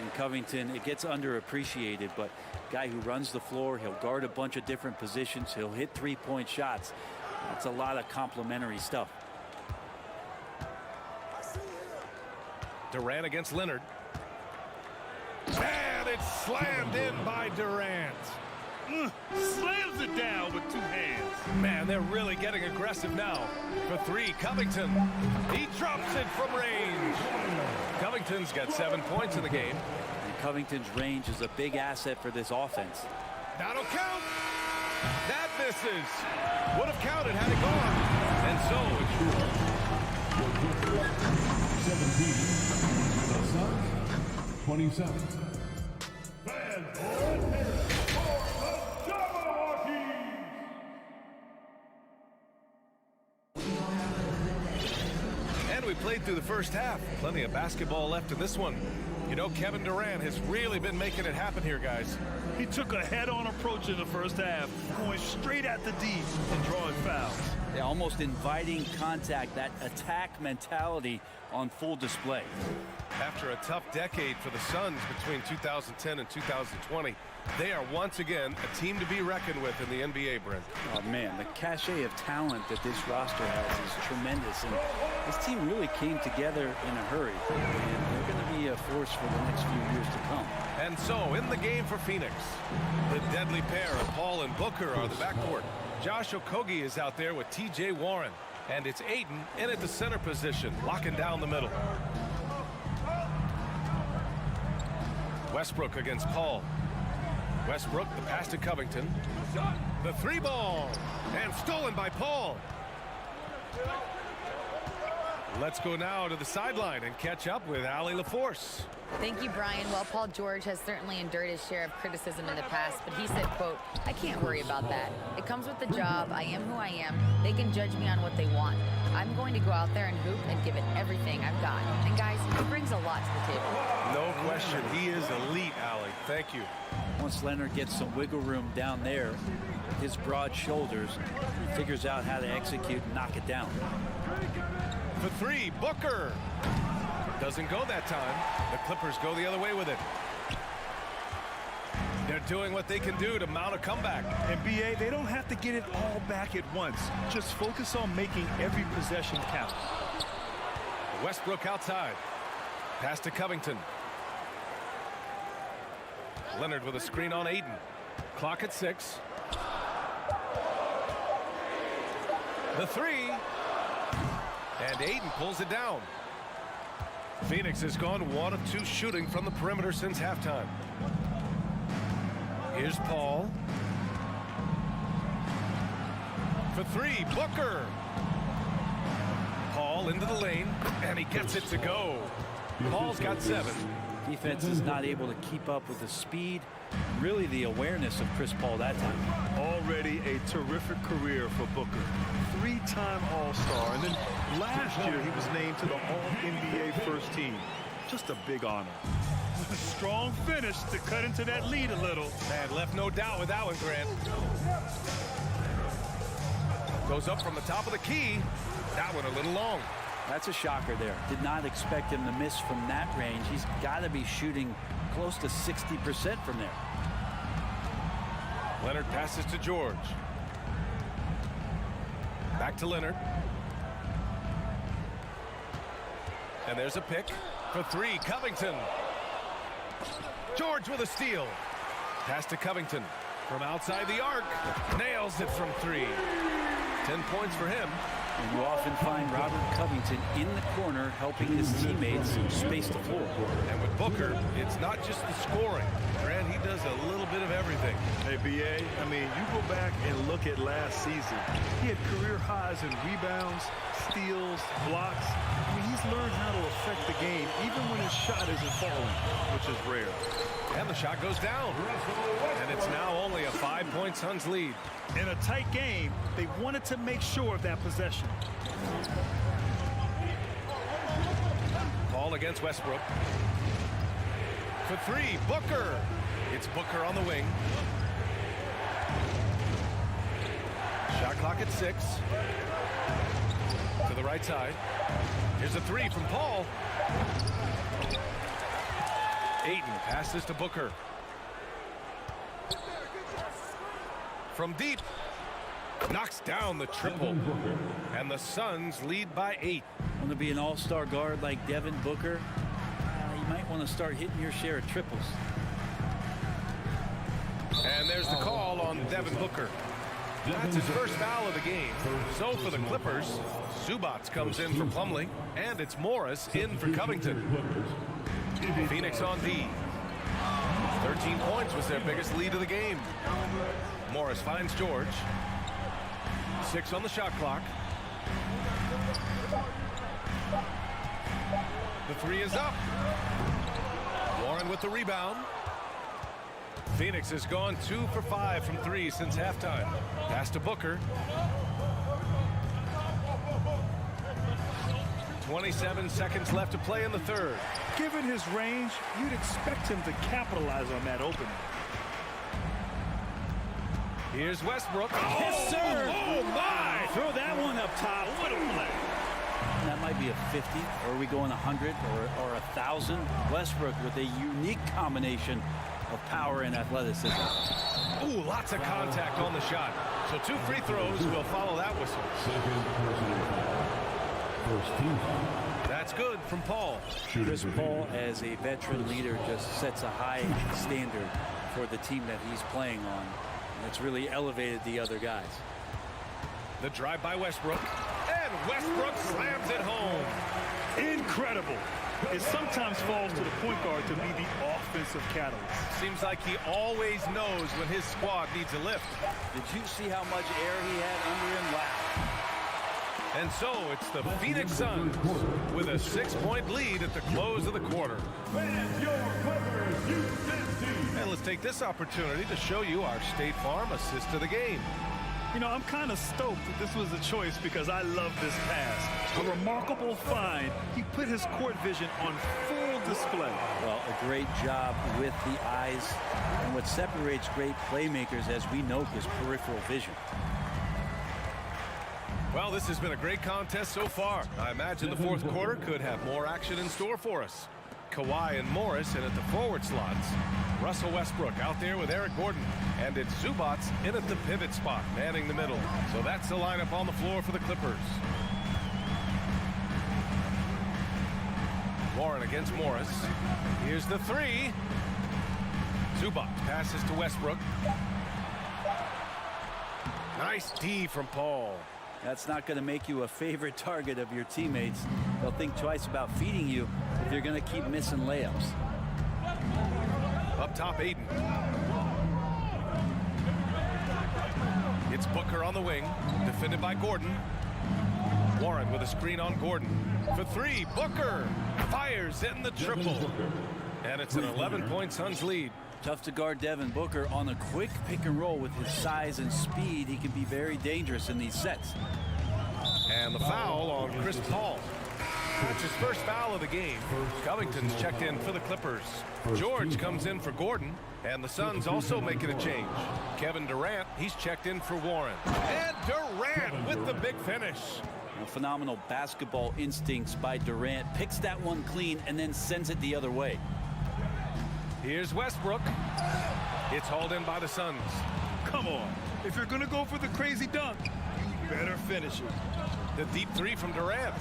And Covington, it gets underappreciated, but guy who runs the floor, he'll guard a bunch of different positions, he'll hit three-point shots. That's a lot of complimentary stuff. Durant against Leonard. And it's slammed in by Durant. Slams it down with 2 hands. Man, they're really getting aggressive now. For three, Covington. He drops it from range. Covington's got 7 points in the game. And Covington's range is a big asset for this offense. That'll count. That misses. Would have counted had it gone. And so it's 17. The Suns, 27. And we played through the first half. Plenty of basketball left in this one. You know, Kevin Durant has really been making it happen here, guys. He took a head-on approach in the first half, going straight at the D and drawing fouls. Yeah, almost inviting contact, that attack mentality on full display. After a tough decade for the Suns between 2010 and 2020, they are once again a team to be reckoned with in the NBA, Brent. Oh, man, the cachet of talent that this roster has is tremendous. And this team really came together in a hurry. And they're going to be a force for the next few years to come. And so, in the game for Phoenix, the deadly pair of Paul and Booker are the backcourt. Josh Okogie is out there with TJ Warren. And it's Ayton in at the center position, locking down the middle. Westbrook against Paul. Westbrook, the pass to Covington. The three ball, and stolen by Paul. Let's go now to the sideline and catch up with Allie LaForce. Thank you, Brian. Well, Paul George has certainly endured his share of criticism in the past, but he said, quote, "I can't worry about that. It comes with the job. I am who I am. They can judge me on what they want. I'm going to go out there and hoop and give it everything I've got." And guys, he brings a lot to the table. No question. He is elite, Allie. Thank you. Once Leonard gets some wiggle room down there, his broad shoulders, he figures out how to execute and knock it down. For three, Booker. Doesn't go that time. The Clippers go the other way with it. They're doing what they can do to mount a comeback. And BA, they don't have to get it all back at once. Just focus on making every possession count. Westbrook outside. Pass to Covington. Leonard with a screen on Ayton. Clock at 6. The three. And Ayton pulls it down. Phoenix has gone 1 of 2 shooting from the perimeter since halftime. Here's Paul. For three, Booker. Paul into the lane, and he gets it to go. Paul's got 7. Defense is not able to keep up with the speed, really the awareness of Chris Paul that time. Already a terrific career for Booker. 3-time All-Star, and then last year he was named to the All-NBA first team. Just a big honor. Strong finish to cut into that lead a little. Man, left no doubt with that one, Grant. Goes up from the top of the key. That one a little long. That's a shocker there. Did not expect him to miss from that range. He's got to be shooting close to 60% from there. Leonard passes to George. Back to Leonard. And there's a pick for three, Covington. George with a steal. Pass to Covington from outside the arc. Nails it from 3. 10 points for him. And you often find Robert Covington in the corner helping his teammates space the floor. And with Booker, it's not just the scoring. Grant, he does a little bit of everything. Hey, BA, I mean, you go back and look at last season. He had career highs in rebounds, steals, blocks. I mean, he's learned how to affect the game, even when his shot isn't falling, which is rare. And the shot goes down. And it's now only a 5-point Suns lead. In a tight game, they wanted to make sure of that possession. Paul against Westbrook. For three, Booker. It's Booker on the wing. Shot clock at 6. To the right side. Here's a 3 from Paul. Ayton passes to Booker. From deep. Knocks down the triple. And the Suns lead by 8. Want to be an all-star guard like Devin Booker? You might want to start hitting your share of triples. And there's the call on Devin Booker. That's his first foul of the game. So for the Clippers, Zubats comes in for Plumlee, and it's Morris in for Covington. Phoenix on D. 13 points was their biggest lead of the game. Morris finds George. 6 on the shot clock. The 3 is up. Warren with the rebound. Phoenix has gone 2 for 5 from 3 since halftime. Pass to Booker. 27 seconds left to play in the third. Given his range, you'd expect him to capitalize on that opening. Here's Westbrook. Yes, sir. Oh, my. Throw that one up top. What a play. That might be a 50, or are we going 100 or 1,000? Westbrook with a unique combination of power and athleticism. Ooh, lots of contact on the shot. So 2 free throws will follow that whistle. First team. That's good from Paul. Chris Paul, as a veteran leader, just sets a high standard for the team that he's playing on. And it's really elevated the other guys. The drive by Westbrook. And Westbrook slams it home. Incredible. It sometimes falls to the point guard to be the offensive catalyst. Seems like he always knows when his squad needs a lift. Did you see how much air he had under him? Wow. And so it's the Phoenix Suns with a 6-point lead at the close of the quarter. And let's take this opportunity to show you our State Farm assist of the game. You know, I'm kind of stoked that this was a choice because I love this pass. A remarkable find. He put his court vision on full display. Well, a great job with the eyes. And what separates great playmakers, as we know, is peripheral vision. Well, this has been a great contest so far. I imagine the fourth quarter could have more action in store for us. Kawhi and Morris in at the forward slots. Russell Westbrook out there with Eric Gordon. And it's Zubac in at the pivot spot, manning the middle. So that's the lineup on the floor for the Clippers. Warren against Morris. Here's the three. Zubac passes to Westbrook. Nice D from Paul. That's not going to make you a favorite target of your teammates. They'll think twice about feeding you if you're going to keep missing layups. Up top, Aiden. It's Booker on the wing, defended by Gordon. Warren with a screen on Gordon. For three, Booker fires in the triple. And it's an 11-point Suns lead. Tough to guard Devin Booker on a quick pick and roll. With his size and speed, he can be very dangerous in these sets. And the foul on Chris Paul. It's his first foul of the game. Covington's checked in for the Clippers. George comes in for Gordon. And the Suns also making a change. Kevin Durant, he's checked in for Warren. And Durant with the big finish. Phenomenal basketball instincts by Durant. Picks that one clean and then sends it the other way. Here's Westbrook. It's hauled in by the Suns. Come on. If you're going to go for the crazy dunk, you better finish it. The deep three from Durant.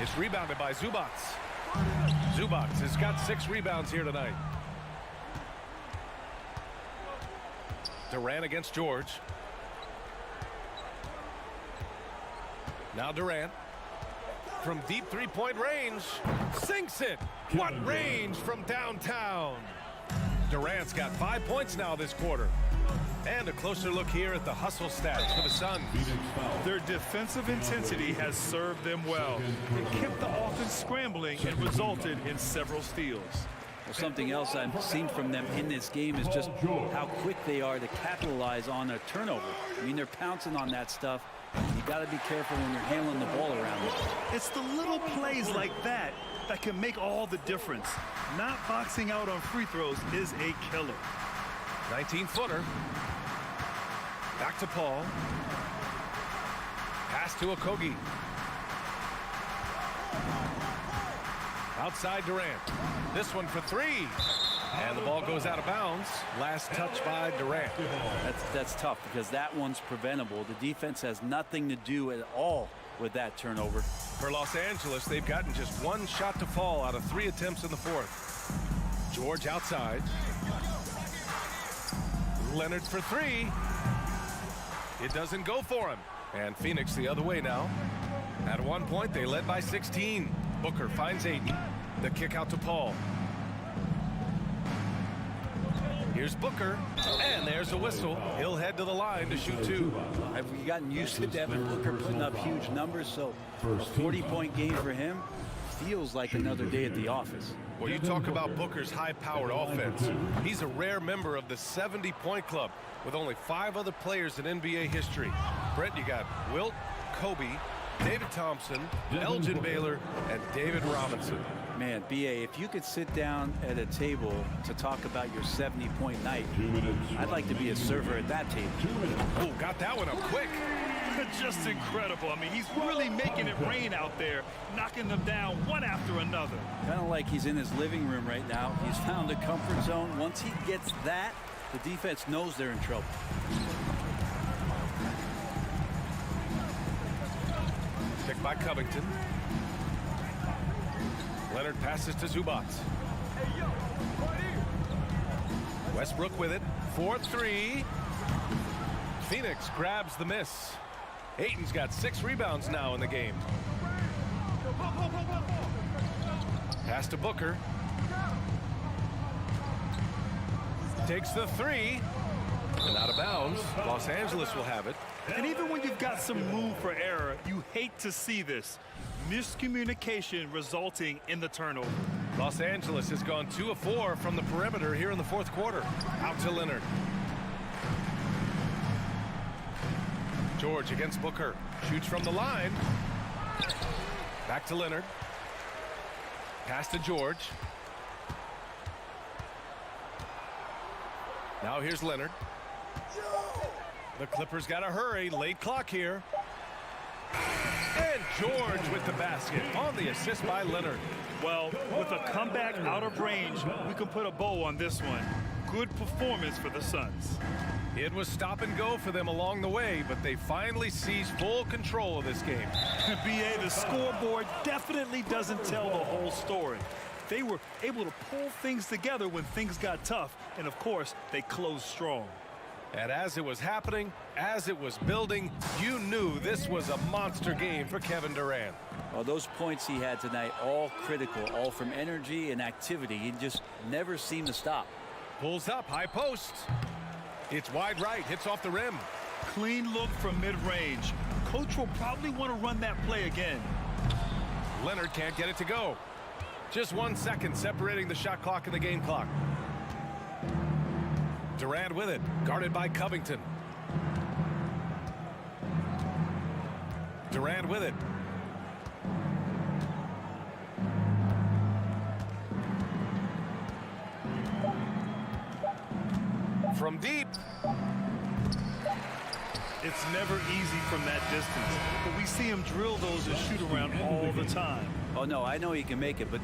It's rebounded by Zubac. Zubac has got 6 rebounds here tonight. Durant against George. Now Durant. From deep three-point range. Sinks it. What range from downtown. Durant's got 5 points now this quarter. And a closer look here at the hustle stats for the Suns. Their defensive intensity has served them well. It kept the offense scrambling and resulted in several steals. Well, something else I've seen from them in this game is just how quick they are to capitalize on a turnover. I mean, they're pouncing on that stuff. You got to be careful when you're handling the ball around them. It's the little plays like that that can make all the difference. Not boxing out on free throws is a killer. 19-footer. Back to Paul. Pass to Okogie. Outside Durant. This one for three. And the ball goes out of bounds. Last touch by Durant. That's tough because that one's preventable. The defense has nothing to do at all with that turnover. For Los Angeles, they've gotten just 1 shot to fall out of 3 attempts in the fourth. George outside. Leonard for 3. It doesn't go for him. And Phoenix the other way now. At one point, they led by 16. Booker finds Aiden. The kick out to Paul. Here's Booker, and there's a whistle. He'll head to the line to shoot 2. Have we gotten used to Devin Booker putting up huge numbers? So a 40-point game for him feels like another day at the office. Well, you talk about Booker's high-powered offense. He's a rare member of the 70-point club with only 5 other players in NBA history. Brent, you got Wilt, Kobe, David Thompson, Elgin Baylor, and David Robinson. Man, B.A., if you could sit down at a table to talk about your 70-point night, I'd like to be a server at that table. Oh, got that one up quick. Just incredible. I mean, he's really making it rain out there, knocking them down one after another. Kind of like he's in his living room right now. He's found a comfort zone. Once he gets that, the defense knows they're in trouble. Picked by Covington. Leonard passes to Zubac. Westbrook with it. 4-3. Phoenix grabs the miss. Ayton's got 6 rebounds now in the game. Pass to Booker. Takes the 3. And out of bounds. Los Angeles will have it. And even when you've got some room for error, you hate to see this. Miscommunication resulting in the turnover. Los Angeles has gone 2 of 4 from the perimeter here in the fourth quarter. Out to Leonard. George against Booker. Shoots from the line. Back to Leonard. Pass to George. Now here's Leonard. The Clippers got to hurry. Late clock here. And George with the basket on the assist by Leonard. Well, with a comeback out of range, we can put a bow on this one. Good performance for the Suns. It was stop and go for them along the way, but they finally seized full control of this game. BA, the scoreboard definitely doesn't tell the whole story. They were able to pull things together when things got tough, and of course, they closed strong. And as it was happening, as it was building, you knew this was a monster game for Kevin Durant. Well, those points he had tonight, all critical, all from energy and activity. He just never seemed to stop. Pulls up, high post. It's wide right, hits off the rim. Clean look from mid-range. Coach will probably want to run that play again. Leonard can't get it to go. Just 1 second separating the shot clock and the game clock. Durant with it, guarded by Covington. Durant with it. From deep. It's never easy from that distance, but we see him drill those and shoot around all the time. Oh, no, I know he can make it, but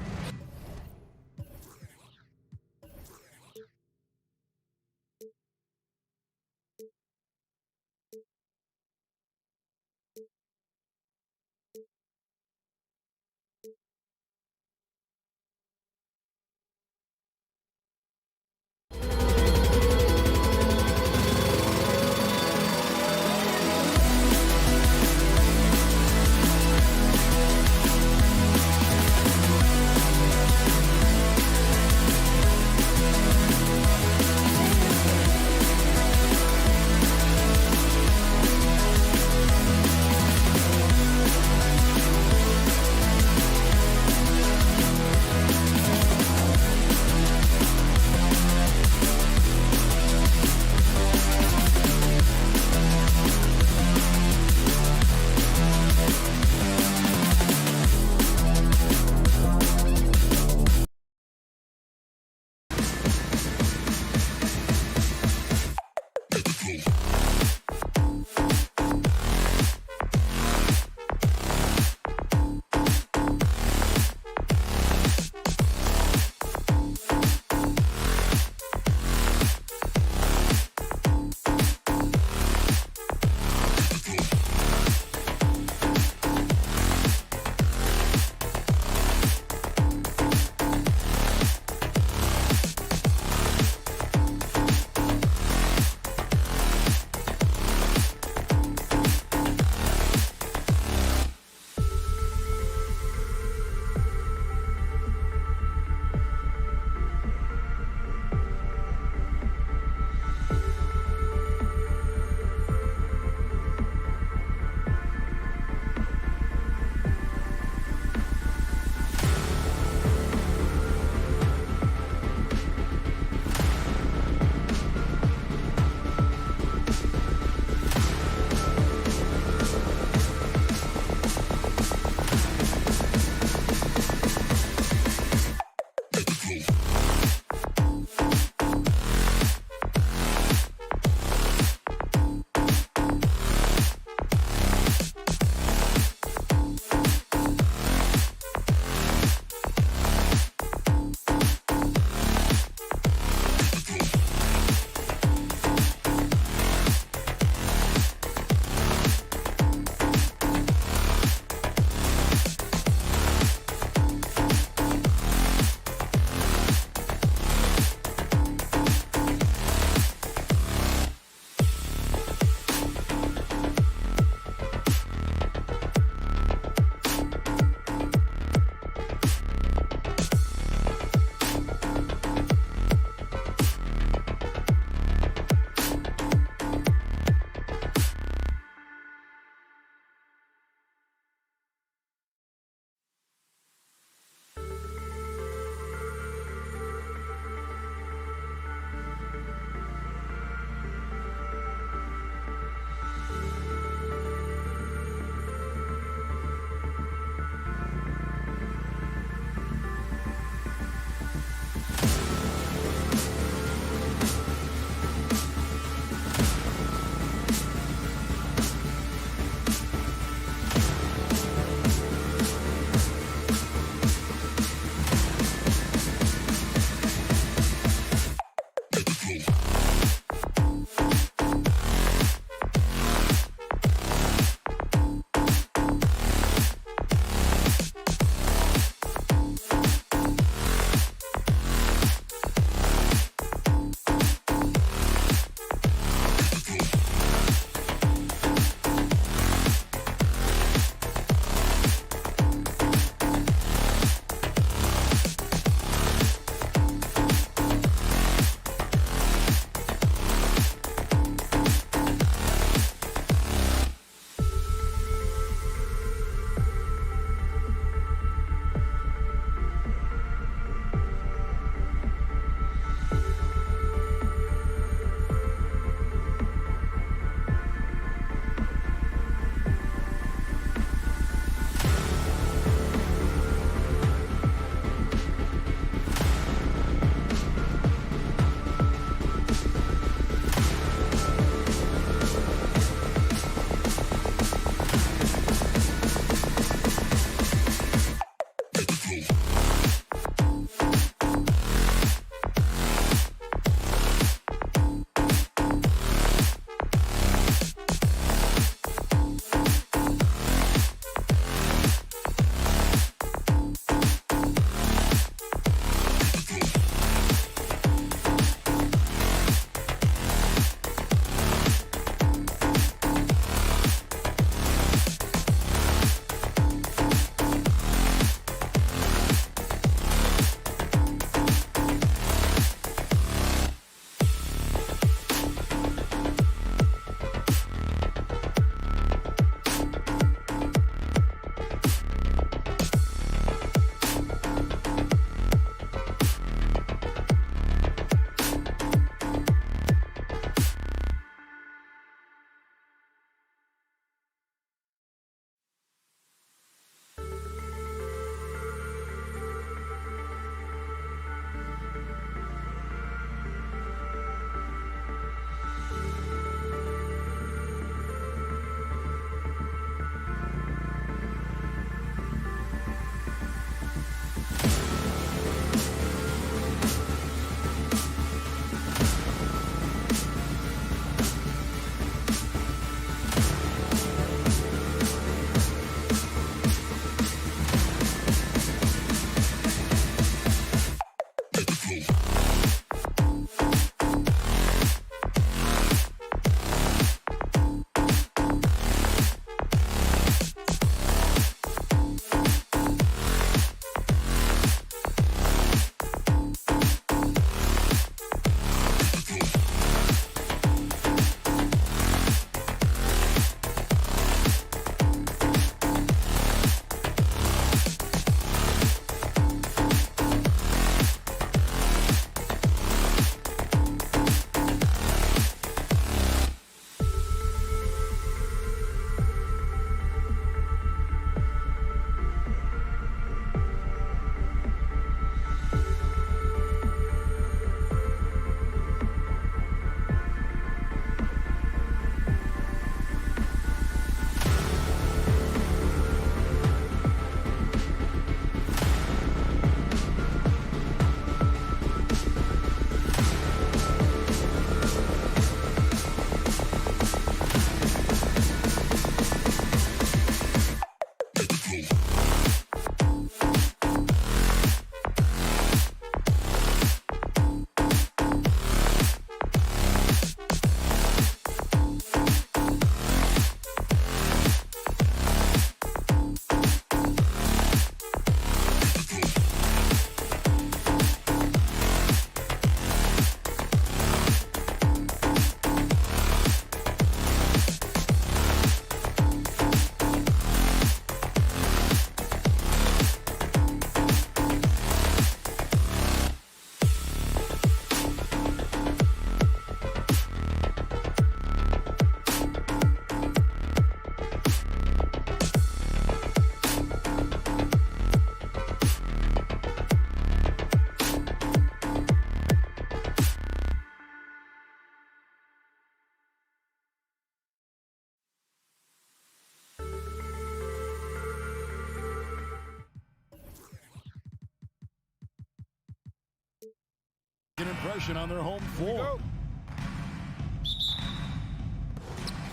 impression on their home floor.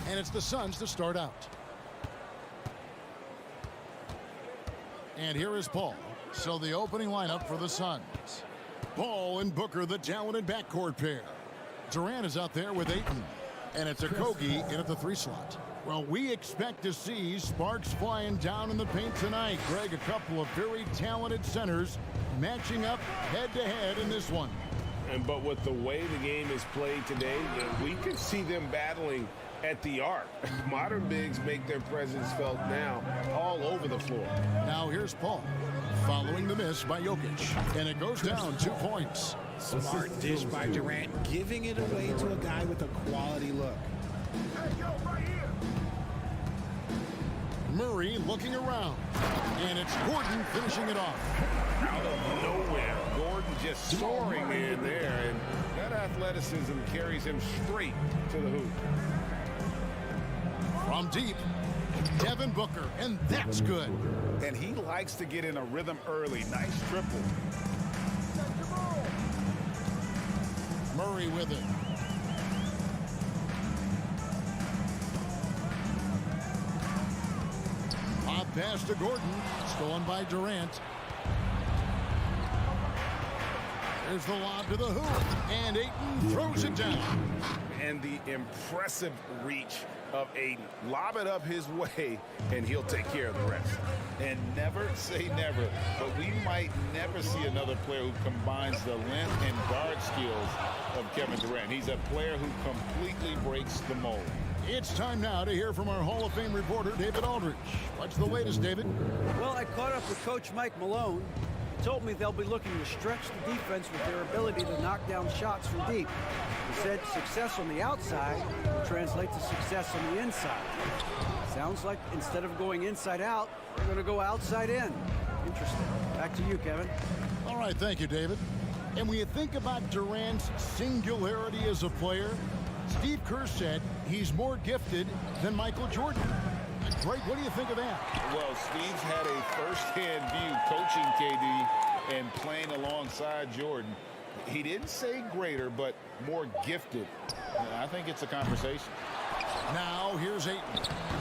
And it's the Suns to start out. And here is Paul. So the opening lineup for the Suns. Paul and Booker, the talented backcourt pair. Durant is out there with Ayton. And it's Okogie in at the 3 slot. Well, we expect to see sparks flying down in the paint tonight. Greg, a couple of very talented centers matching up head-to-head in this one. But with the way the game is played today, we could see them battling at the arc. Modern bigs make their presence felt now all over the floor. Now here's Paul, following the miss by Jokic. And it goes down 2 points. Smart dish by Durant, giving it away to a guy with a quality look. Murray looking around. And it's Gordon finishing it off. Out of nowhere, Gordon just soaring in there, and that athleticism carries him straight to the hoop. From deep, Devin Booker, and that's good. And he likes to get in a rhythm early. Nice triple. Murray with it. Hot pass to Gordon, stolen by Durant. There's the lob to the hoop, and Ayton throws it down. And the impressive reach of Ayton. Lob it up his way, and he'll take care of the rest. And never say never, but we might never see another player who combines the length and guard skills of Kevin Durant. He's a player who completely breaks the mold. It's time now to hear from our Hall of Fame reporter, David Aldridge. What's the latest, David? Well, I caught up with Coach Mike Malone. He told me they'll be looking to stretch the defense with their ability to knock down shots from deep. He said success on the outside will translate to success on the inside. Sounds like instead of going inside out, they're going to go outside in. Interesting. Back to you, Kevin. All right, thank you, David. And when you think about Durant's singularity as a player, Steve Kerr said he's more gifted than Michael Jordan. Greg, what do you think of that? Well, Steve's had a first-hand view coaching KD and playing alongside Jordan. He didn't say greater, but more gifted. I think it's a conversation. Now here's Ayton,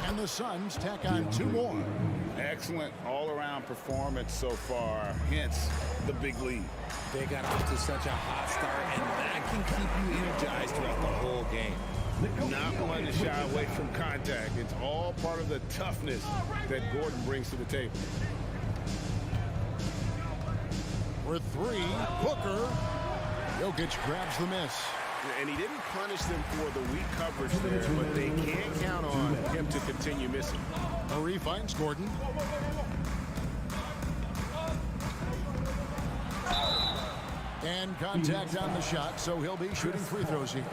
and the Suns tack on 2 more. Excellent all-around performance so far, hence the big lead. They got off to such a hot start, and that can keep you energized throughout the whole game. Not one to shy away from contact. It's all part of the toughness that Gordon brings to the table. For 3, Booker. Jokic grabs the miss. And he didn't punish them for the weak coverage there, but they can't count on him to continue missing. Murray finds Gordon. And contact on the shot, so he'll be shooting free throws here.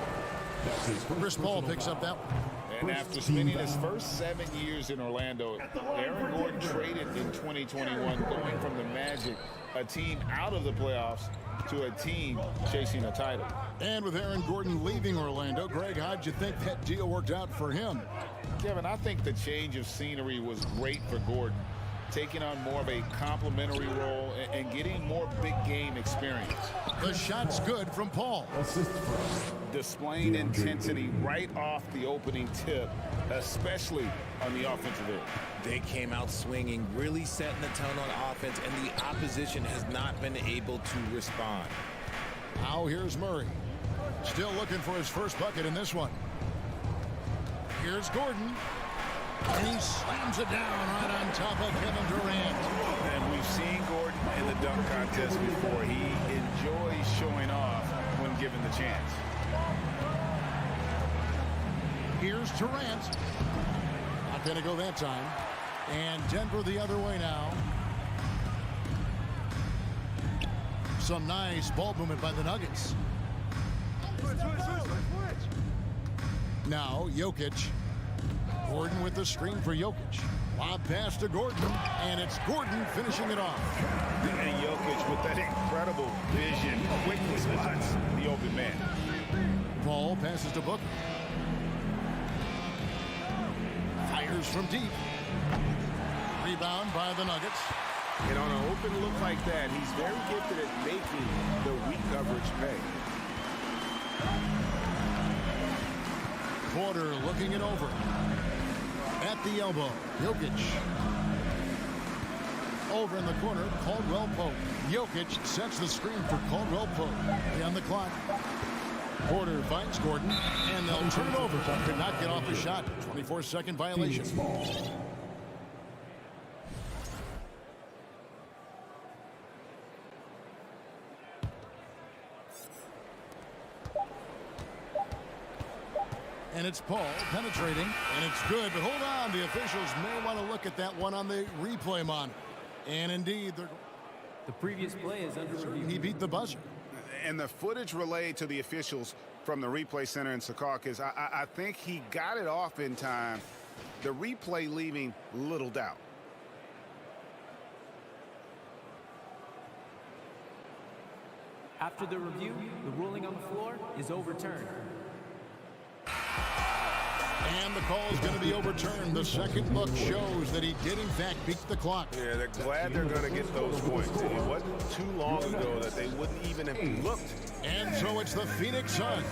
Chris Paul picks up that one. And after spending his first 7 years in Orlando, Aaron Gordon traded in 2021, going from the Magic, a team out of the playoffs, to a team chasing a title. And with Aaron Gordon leaving Orlando, Greg, how'd you think that deal worked out for him? Kevin, I think the change of scenery was great for Gordon, taking on more of a complimentary role and getting more big game experience. The shot's good from Paul. Displaying intensity right off the opening tip, especially on the offensive end. They came out swinging, really setting the tone on offense, and the opposition has not been able to respond. Now here's Murray. Still looking for his first bucket in this one. Here's Gordon. And he slams it down right on top of Kevin Durant. And we've seen Gordon in the dunk contest before. He enjoys showing off when given the chance. Here's Durant. Not going to go that time. And Denver the other way now. Some nice ball movement by the Nuggets. Now Jokic. Gordon with the screen for Jokic. Lob pass to Gordon, and it's Gordon finishing it off. And Jokic with that incredible vision, quickly spots the open man. Paul passes to Booker. Fires from deep. Rebound by the Nuggets. And on an open look like that, he's very gifted at making the weak coverage pay. Porter looking it over. At the elbow, Jokic. Over in the corner, Caldwell Pope. Jokic sets the screen for Caldwell Pope. On the clock. Porter finds Gordon, and they'll turn it over. Could not get off the shot. 24-second violation. And it's Paul penetrating, and it's good. But hold on, the officials may want to look at that one on the replay monitor. And indeed, the previous play is under review. He beat the buzzer. And the footage relayed to the officials from the replay center in Secaucus, I think he got it off in time. The replay leaving little doubt. After the review, the ruling on the floor is overturned. And the call is going to be overturned. The second look shows that he did, in fact, beat the clock. Yeah, they're glad they're going to get those points. It wasn't too long ago that they wouldn't even have looked. And so it's the Phoenix Suns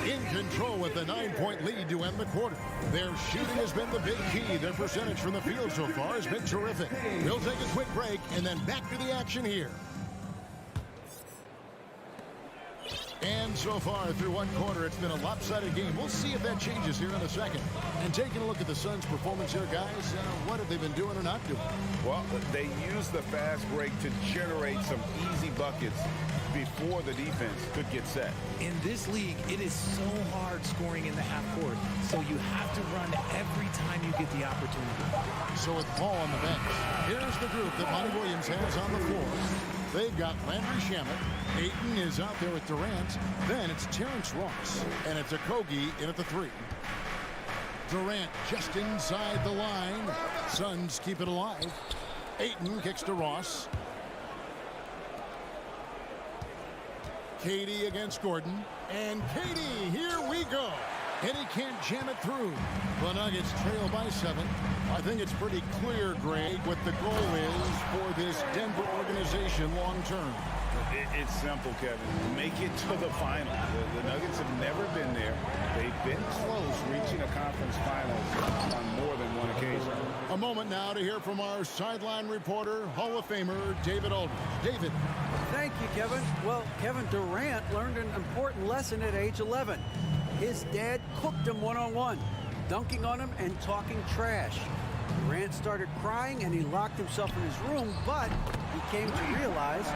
in control with the 9-point lead to end the quarter. Their shooting has been the big key. Their percentage from the field so far has been terrific. We'll take a quick break and then back to the action here. And so far through one quarter, it's been a lopsided game. We'll see if that changes here in a second. And taking a look at the Suns' performance here, guys, what have they been doing or not doing? Well, they used the fast break to generate some easy buckets before the defense could get set. In this league, it is so hard scoring in the half court, so you have to run every time you get the opportunity. So with Paul on the bench, here's the group that Monty Williams has on the floor. They've got Landry Shamet. Ayton is out there with Durant. Then it's Terrence Ross. And it's Okogie in at the 3. Durant just inside the line. Suns keep it alive. Ayton kicks to Ross. Katie against Gordon. And Katie, here we go. And he can't jam it through. The Nuggets trail by 7. I think it's pretty clear, Greg, what the goal is for this Denver organization long term. It's simple, Kevin. Make it to the final. The Nuggets have never been there. They've been close reaching a conference finals on more than one occasion. A moment now to hear from our sideline reporter, Hall of Famer David Aldridge. David. Thank you, Kevin. Well, Kevin Durant learned an important lesson at age 11. His dad cooked him one-on-one, dunking on him and talking trash. Durant started crying and he locked himself in his room, but he came to realize,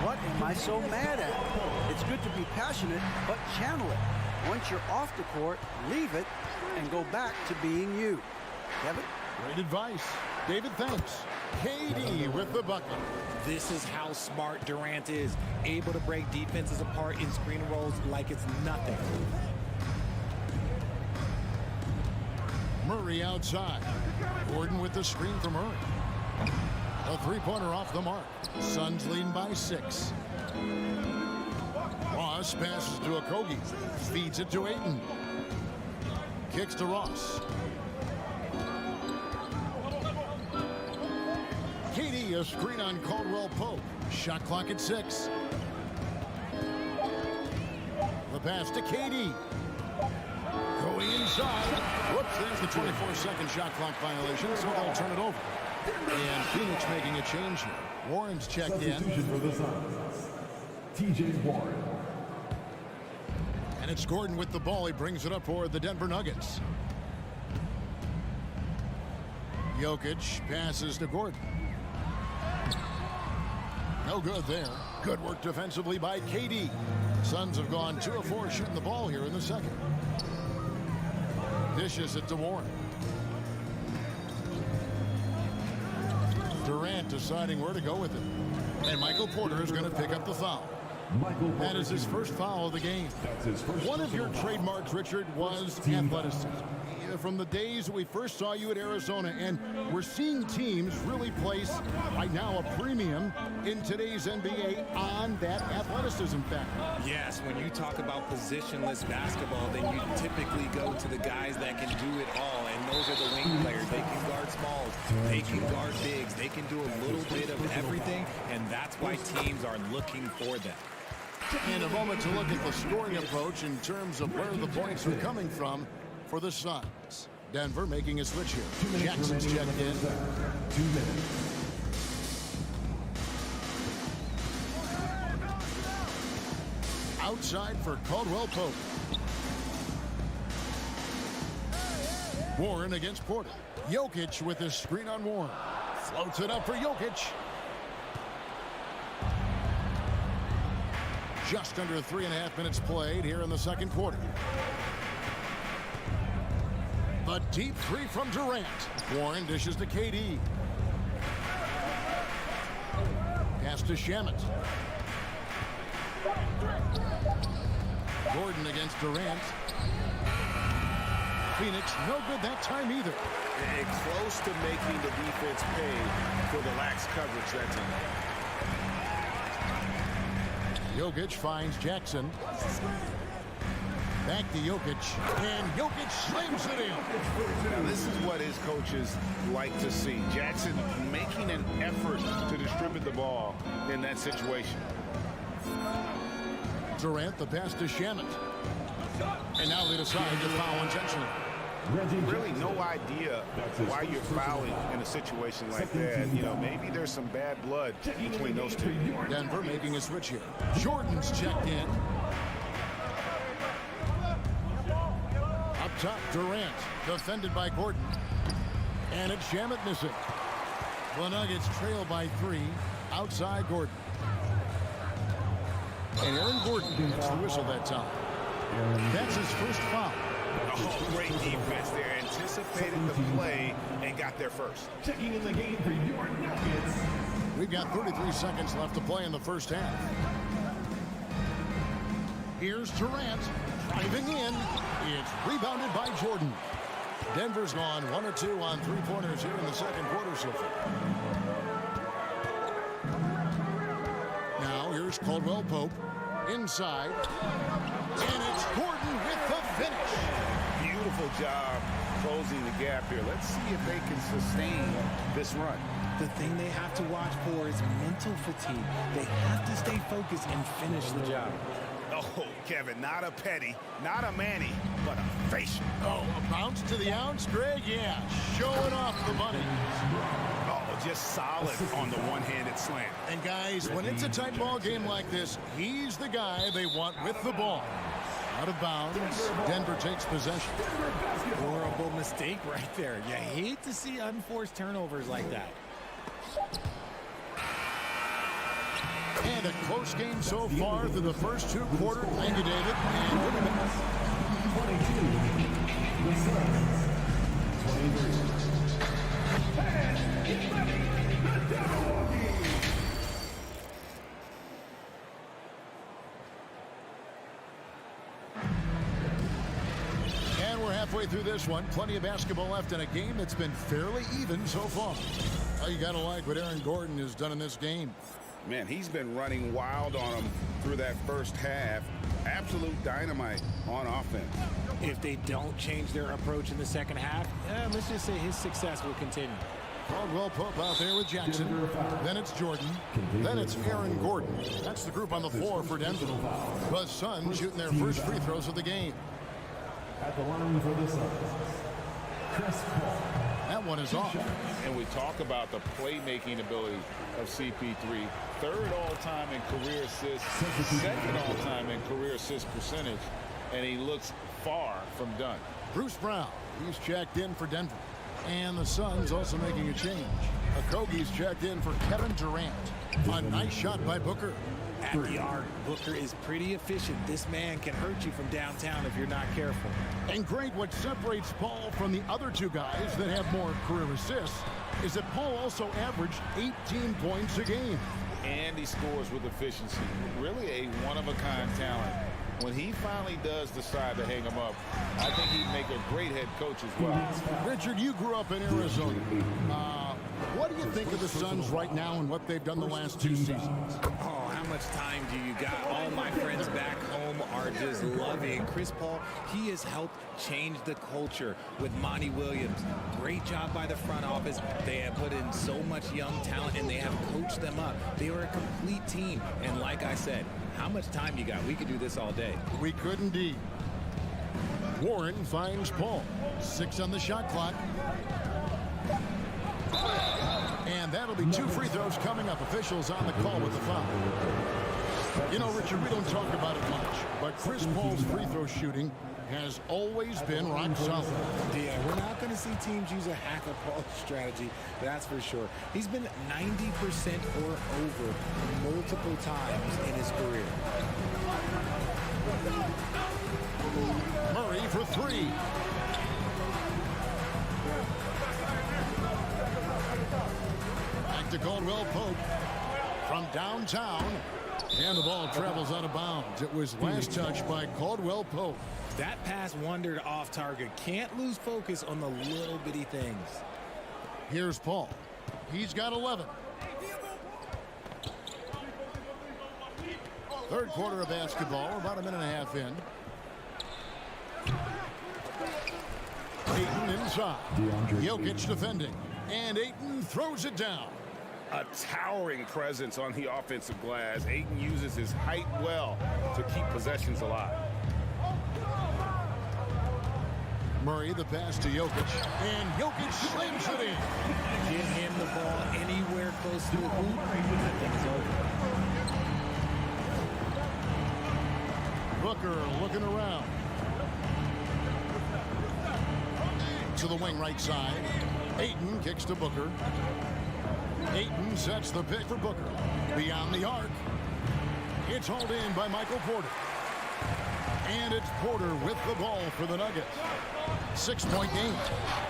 what am I so mad at? It's good to be passionate, but channel it. Once you're off the court, leave it and go back to being you. Kevin? Great advice. David, thanks. KD with the bucket. This is how smart Durant is, able to break defenses apart in screen rolls like it's nothing. Murray outside. Gordon with the screen from Murray. A three-pointer off the mark. Suns leading by 6. Ross passes to Okogie. Feeds it to Ayton. Kicks to Ross. Katie, a screen on Caldwell Pope. Shot clock at 6. The pass to Katie. Going inside. Whoops, there's the 24-second shot clock violation, so they'll turn it over. And Phoenix making a change here. Warren's checked in. For the Suns, T.J. Warren. And it's Gordon with the ball. He brings it up for the Denver Nuggets. Jokic passes to Gordon. No good there. Good work defensively by KD. Suns have gone 2 of 4 shooting the ball here in the second. Dishes it to Warren. Durant deciding where to go with it. And Michael Porter is going to pick up the foul. That is his first foul of the game. One of your trademarks, Richard, was athleticism. From the days that we first saw you at Arizona, and we're seeing teams really place right now a premium in today's NBA on that athleticism factor. Yes, when you talk about positionless basketball, then you typically go to the guys that can do it all, and those are the wing players. They can guard smalls, they can guard bigs, they can do a little bit of everything, and that's why teams are looking for them. And a moment to look at the scoring approach in terms of where the points are coming from for the Suns. Denver making a switch here. Jackson's checked in. 2 minutes. Outside for Caldwell Pope. Warren against Porter. Jokic with his screen on Warren. Floats it up for Jokic. Just under 3.5 minutes played here in the second quarter. A deep three from Durant. Warren dishes to KD. Pass to Shamet. Gordon against Durant. Phoenix no good that time either. And close to making the defense pay for the lax coverage that time. Jokic finds Jackson. Back to Jokic, and Jokic slams it in. Now this is what his coaches like to see. Jackson making an effort to distribute the ball in that situation. Durant, the pass to Shamet. And now they decide to foul intentionally. Really no idea why you're fouling in a situation like that. You know, maybe there's some bad blood between those two. Denver making a switch here. Jordan's checked in. Up top, Durant, defended by Gordon. And it's Shamet missing. The Nuggets trail by 3. Outside Gordon. And Aaron Gordon gets the whistle that time. That's his first foul. Oh, great defense there. Anticipated the play and got there first. Checking in the game for your Nuggets. We've got 33 seconds left to play in the first half. Here's Durant driving in. It's rebounded by Jordan. Denver's gone 1 or 2 on 3-pointers here in the second quarter so far. Now here's Caldwell Pope inside. And it's Gordon with the finish. Beautiful job closing the gap here. Let's see if they can sustain this run. The thing they have to watch for is mental fatigue. They have to stay focused and finish the job. Oh, Kevin, not a petty, not a Manny, but a facial. Oh, a bounce to the ounce, Greg? Yeah, showing off the money. Oh, just solid on the one-handed slam. And guys, when it's a tight ball game like this, he's the guy they want with the ball. Out of bounds, Denver takes possession. Horrible mistake right there. You hate to see unforced turnovers like that. And a close game so far through the first 2 quarters. Thank you, David. And 22. The Suns. 23. And get ready. The Devil. And we're halfway through this one. Plenty of basketball left in a game that's been fairly even so far. Well, you got to like what Aaron Gordon has done in this game. Man, he's been running wild on them through that first half. Absolute dynamite on offense. If they don't change their approach in the second half, let's just say his success will continue. Caldwell Pope out there with Jackson. Then it's Jordan. Then it's Aaron Gordon. That's the group on the floor for Denver. The Suns shooting their first free throws of the game. At the line for the Suns, Chris Paul. That one is off. And we talk about the playmaking ability of CP3. 3rd all-time in career assists, 2nd all-time in career assist percentage, and he looks far from done. Bruce Brown, he's checked in for Denver. And the Suns also making a change. Okogie's checked in for Kevin Durant. A nice shot by Booker. At the arc, Booker is pretty efficient. This man can hurt you from downtown if you're not careful. And Greg, what separates Paul from the other 2 guys that have more career assists is that Paul also averaged 18 points a game. And he scores with efficiency. Really a one-of-a-kind talent. When he finally does decide to hang him up, I think he'd make a great head coach as well. Richard, you grew up in Arizona. What do you think of the Suns right now and what they've done the last 2 seasons? Oh, how much time do you got? All my friends back home are just loving Chris Paul. He has helped change the culture with Monty Williams. Great job by the front office. They have put in so much young talent and they have coached them up. They are a complete team. And like I said, how much time you got? We could do this all day. We could indeed. Warren finds Paul. 6 on the shot clock. And that'll be 2 free throws coming up. Officials on the call with the foul. You know, Richard, we don't talk about it much, but Chris Paul's free throw shooting has always been rock solid. Yeah, we're not going to see teams use a hack-a-Paul strategy, that's for sure. He's been 90% or over multiple times in his career. Murray for 3. Back to Caldwell Pope from downtown. And the ball travels out of bounds. It was last touched by Caldwell Pope. That pass wandered off target. Can't lose focus on the little bitty things. Here's Paul. He's got 11. Third quarter of basketball, about a minute and a half in. Ayton inside. Jokic defending. And Ayton throws it down. A towering presence on the offensive glass. Ayton uses his height well to keep possessions alive. Murray, the pass to Jokic. And Jokic slams it in. Get him the ball anywhere close to the hoop. That thing is over. Booker looking around. To the wing right side. Ayton kicks to Booker. Ayton sets the pick for Booker. Beyond the arc. It's hauled in by Michael Porter. And it's Porter with the ball for the Nuggets. 6-point game.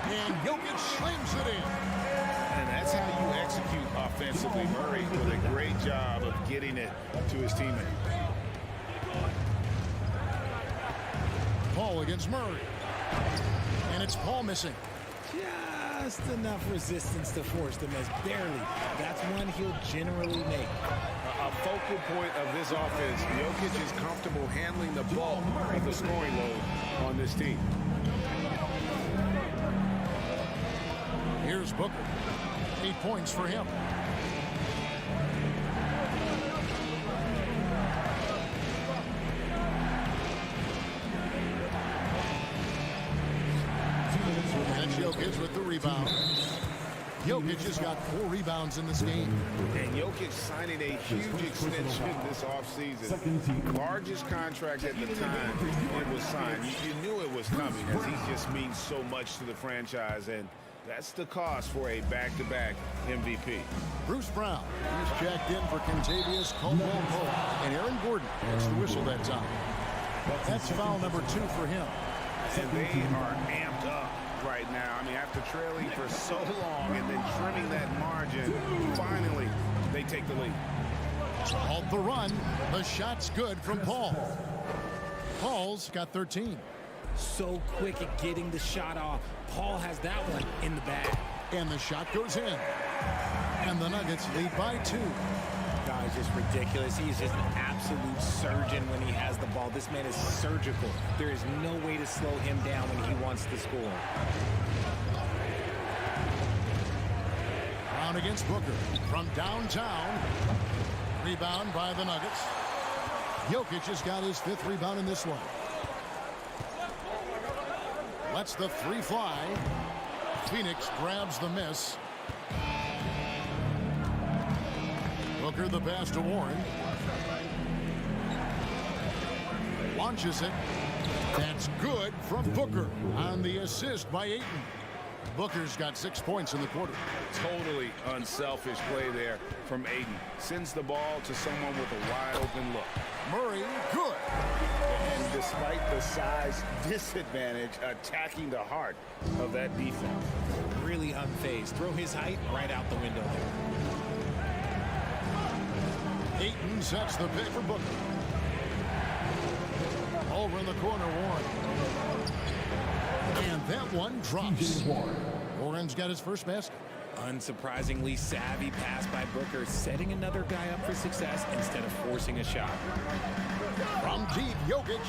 And Jokic slams it in. And that's how you execute offensively. Murray with a great job of getting it to his teammate. Paul against Murray. And it's Paul missing. Just enough resistance to force the miss. Barely. That's one he'll generally make. A focal point of this offense. Jokic is comfortable handling the bulk of the scoring load on this team. Here's Booker. 8 points for him. And Jokic with the rebound. Jokic has got 4 rebounds in this game. And Jokic signing a huge extension this offseason. Largest contract at the time it was signed. You knew it was coming as he just means so much to the franchise, and that's the cost for a back-to-back MVP. Bruce Brown, he's checked in for Kentavious Caldwell-Pope. And Aaron Gordon gets the whistle that time. That's foul number 2 for him. And they are amped up right now. I mean, after trailing for so long and then trimming that margin, finally they take the lead. Off the run, the shot's good from Paul. Paul's got 13. So quick at getting the shot off. Paul has that one in the bag. And the shot goes in. And the Nuggets lead by 2. Guy's just ridiculous. He's just an absolute surgeon when he has the ball. This man is surgical. There is no way to slow him down when he wants to score. Brown against Booker from downtown. Rebound by the Nuggets. Jokic has got his 5th rebound in this one. Lets the 3 fly. Phoenix grabs the miss. Booker the pass to Warren. Launches it. That's good from Booker on the assist by Ayton. Booker's got 6 points in the quarter. Totally unselfish play there from Ayton. Sends the ball to someone with a wide open look. Murray, good. And despite the size disadvantage, attacking the heart of that defense. Really unfazed. Throw his height right out the window there. Ayton sets the pick for Booker. Over in the corner, Warren. And that one drops. Warren's got his first basket. Unsurprisingly savvy pass by Booker, setting another guy up for success instead of forcing a shot. From deep, Jokic.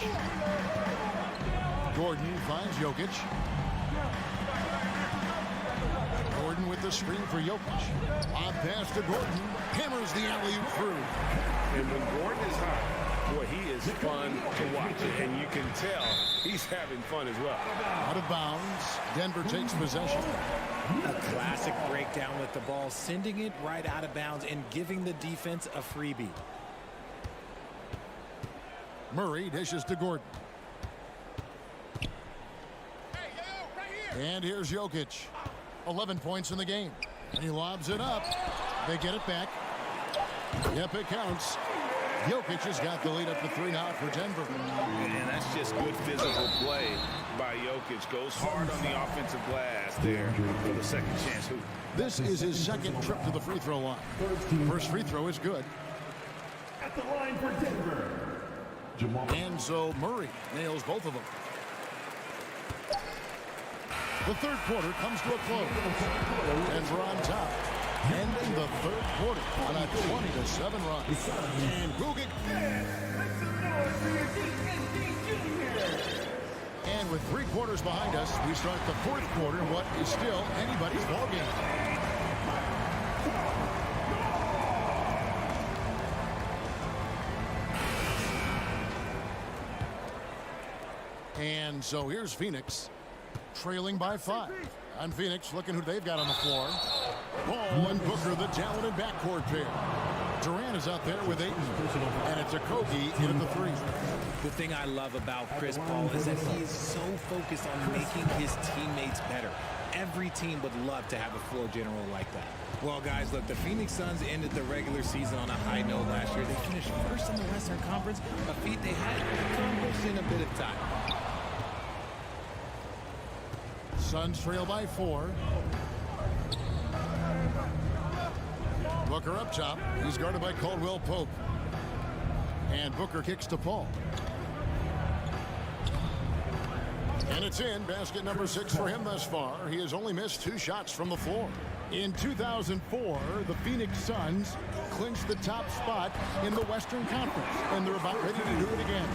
Gordon finds Jokic. Gordon with the screen for Jokic. Lob pass to Gordon. Hammers the alley-oop through. And when Gordon is hot, Boy, he is fun to watch, and you can tell he's having fun as well. Out of bounds. Denver takes possession. A classic breakdown with the ball, sending it right out of bounds and giving the defense a freebie. Murray dishes to Gordon. And here's Jokic. 11 points in the game. And he lobs it up. They get it back. Yep, it counts. Jokic has got the lead up to 3 now for Denver. And that's just good physical play by Jokic. Goes hard on the offensive glass there for the second chance hoop. This is his second trip to the free throw line. First free throw is good. At the line for Denver, Jamal. And so Murray nails both of them. The third quarter comes to a close. Denver on top. Ending the third quarter on a 20-7 run. And Bogut. And with 3 quarters behind us, we start the fourth quarter in what is still anybody's ballgame. And so here's Phoenix, trailing by 5. On Phoenix, looking who they've got on the floor. Paul and Booker, the talented backcourt pair. Durant is out there with 8. And it's Okogie in at the 3. The thing I love about Chris Paul is that he is so focused on making his teammates better. Every team would love to have a floor general like that. Well, guys, look, the Phoenix Suns ended the regular season on a high note last year. They finished first in the Western Conference, a feat they had accomplished in a bit of time. Suns trail by 4. Booker up top. He's guarded by Caldwell Pope. And Booker kicks to Paul. And it's in. Basket number 6 for him thus far. He has only missed 2 shots from the floor. In 2004, the Phoenix Suns clinched the top spot in the Western Conference. And they're about ready to do it again.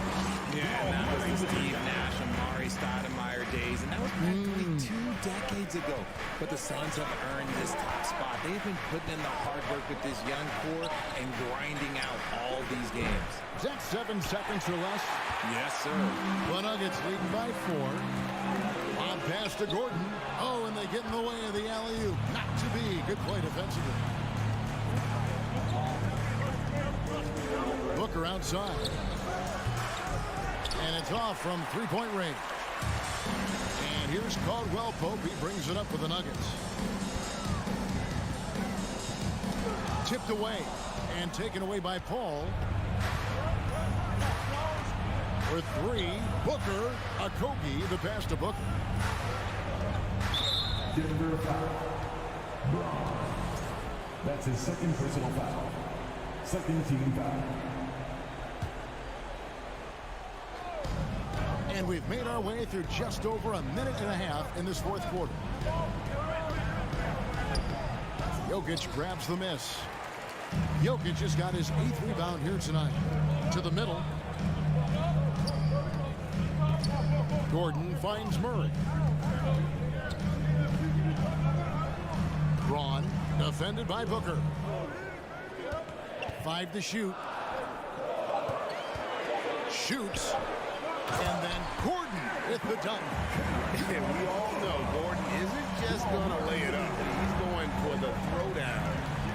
Yeah, and that was the Steve Nash, Amari Stoudemire days. And that was practically 2 decades ago. But the Suns have earned this top spot. They've been putting in the hard work with this young core and grinding out all these games. Is that 7 seconds or less? Yes, sir. The Nuggets leading by 4. On pass to Gordon. Oh, and they get in the way of the alley-oop. Not to be. Good play defensively. Booker outside. And it's off from 3-point range. And here's Caldwell Pope. He brings it up with the Nuggets. Tipped away and taken away by Paul. For 3, Booker, Okogie, the pass to Booker. Denver foul. Braun. That's his second personal foul. Second team foul. And we've made our way through just over a minute and a half in this fourth quarter. Jokic grabs the miss. Jokic has got his 8th rebound here tonight. To the middle. Gordon finds Murray. Braun defended by Booker. 5 to shoot. Shoots. And then Gordon with the dunk. And we all know Gordon isn't just going to lay it up. He's going for the throwdown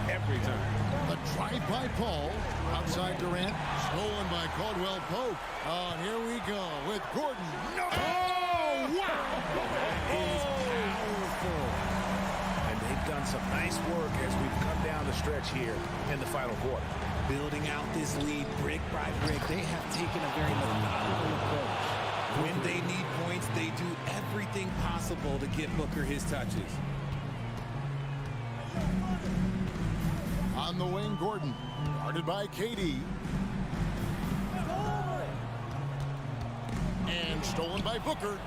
every time. The drive by Paul. Outside Durant. Stolen by Caldwell Pope. Oh, and here we go with Gordon. No! Oh, wow! That is powerful. And they've done some nice work as we've come down the stretch here in the final quarter. Building out this lead brick by brick, they have taken a very methodical approach. When they need points, they do everything possible to get Booker his touches. On the wing, Gordon. Guarded by KD. And stolen by Booker.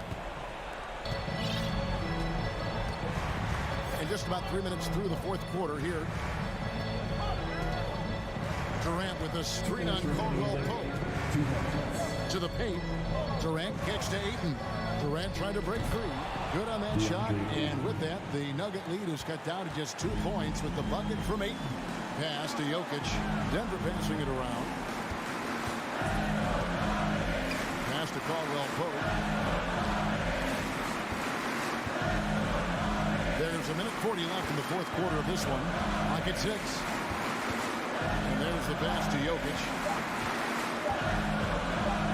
And just about 3 minutes through the fourth quarter here. Durant with a screen on Caldwell Pope. To the paint. Durant kicks to Ayton. Durant trying to break free. Good on that shot. And with that, the Nugget lead is cut down to just 2 points with the bucket from Ayton. Pass to Jokic. Denver passing it around. Caldwell Pope. There's 1:40 left in the fourth quarter of this one. Like at 6. And there's the pass to Jokic.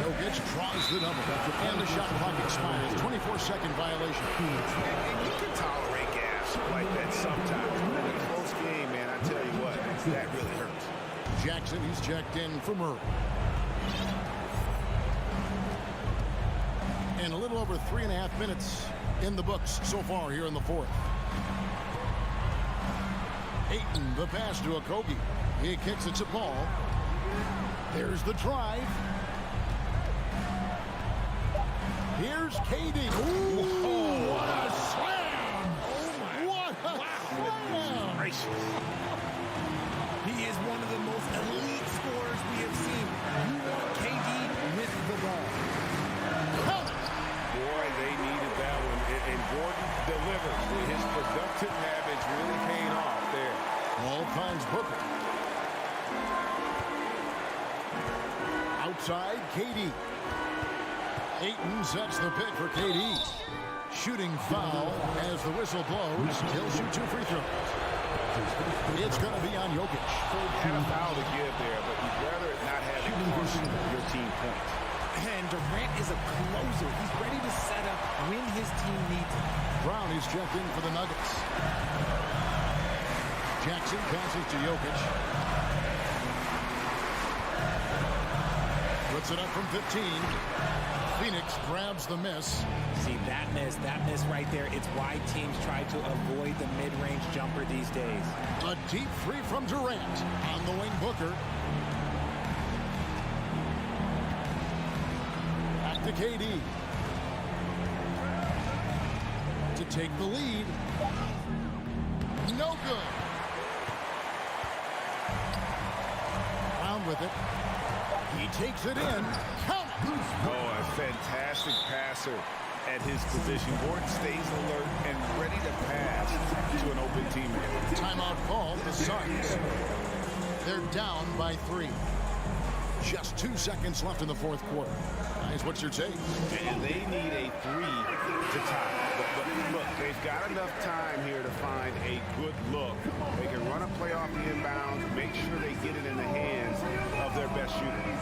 Jokic draws the double. And the shot clock expires. 24-second violation. And you can tolerate gas like that sometimes. But in a close game, man, I tell you what, that really hurts. Jackson, he's checked in for Murray. And a little over 3.5 minutes in the books so far here in the fourth. Ayton, the pass to Okogie. He kicks it to Paul. There's the drive. Here's KD. Ooh, what a slam! What a slam! Gracious. He is one of the most elite scorers we have seen. You want KD with the ball. Boy, they needed that one. And Gordon delivers. His productive habits really paying off there. All finds Booker. Outside, KD. Ayton sets the pick for KD. Shooting foul as the whistle blows. He'll shoot 2 free throws. It's going to be on Jokic. Had a foul to give there, but you'd rather it not have it cost your team points. And Durant is a closer. He's ready to set up when his team needs him. Brown is checked in for the Nuggets. Jackson passes to Jokic. Puts it up from 15. Phoenix grabs the miss. See, that miss right there, it's why teams try to avoid the mid-range jumper these days. A deep three from Durant. On the wing, Booker. Back to KD. To take the lead. No good. Brown with it. He takes it in. Count it. Oh, a fantastic passer at his position. Gordon stays alert and ready to pass to an open teammate. Timeout called the Suns. They're down by 3. Just 2 seconds left in the fourth quarter. Guys, what's your take? And they need a 3 to tie. But look, they've got enough time here to find a good look. They can run a play off the inbound, make sure they get it in the hands of their best shooter.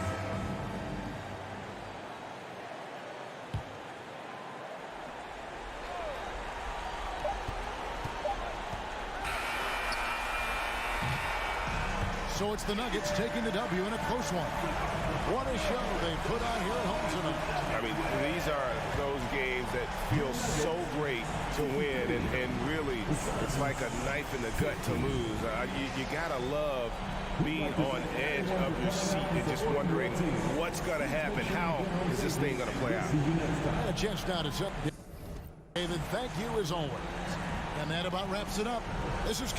So it's the Nuggets taking the W in a close one. What a show they put on here at home tonight. I mean, these are those games that feel so great to win, and really, it's like a knife in the gut to lose. You gotta love being on edge of your seat and just wondering what's gonna happen. How is this thing gonna play out? And a chance now to set. David, thank you as always. And that about wraps it up. This is.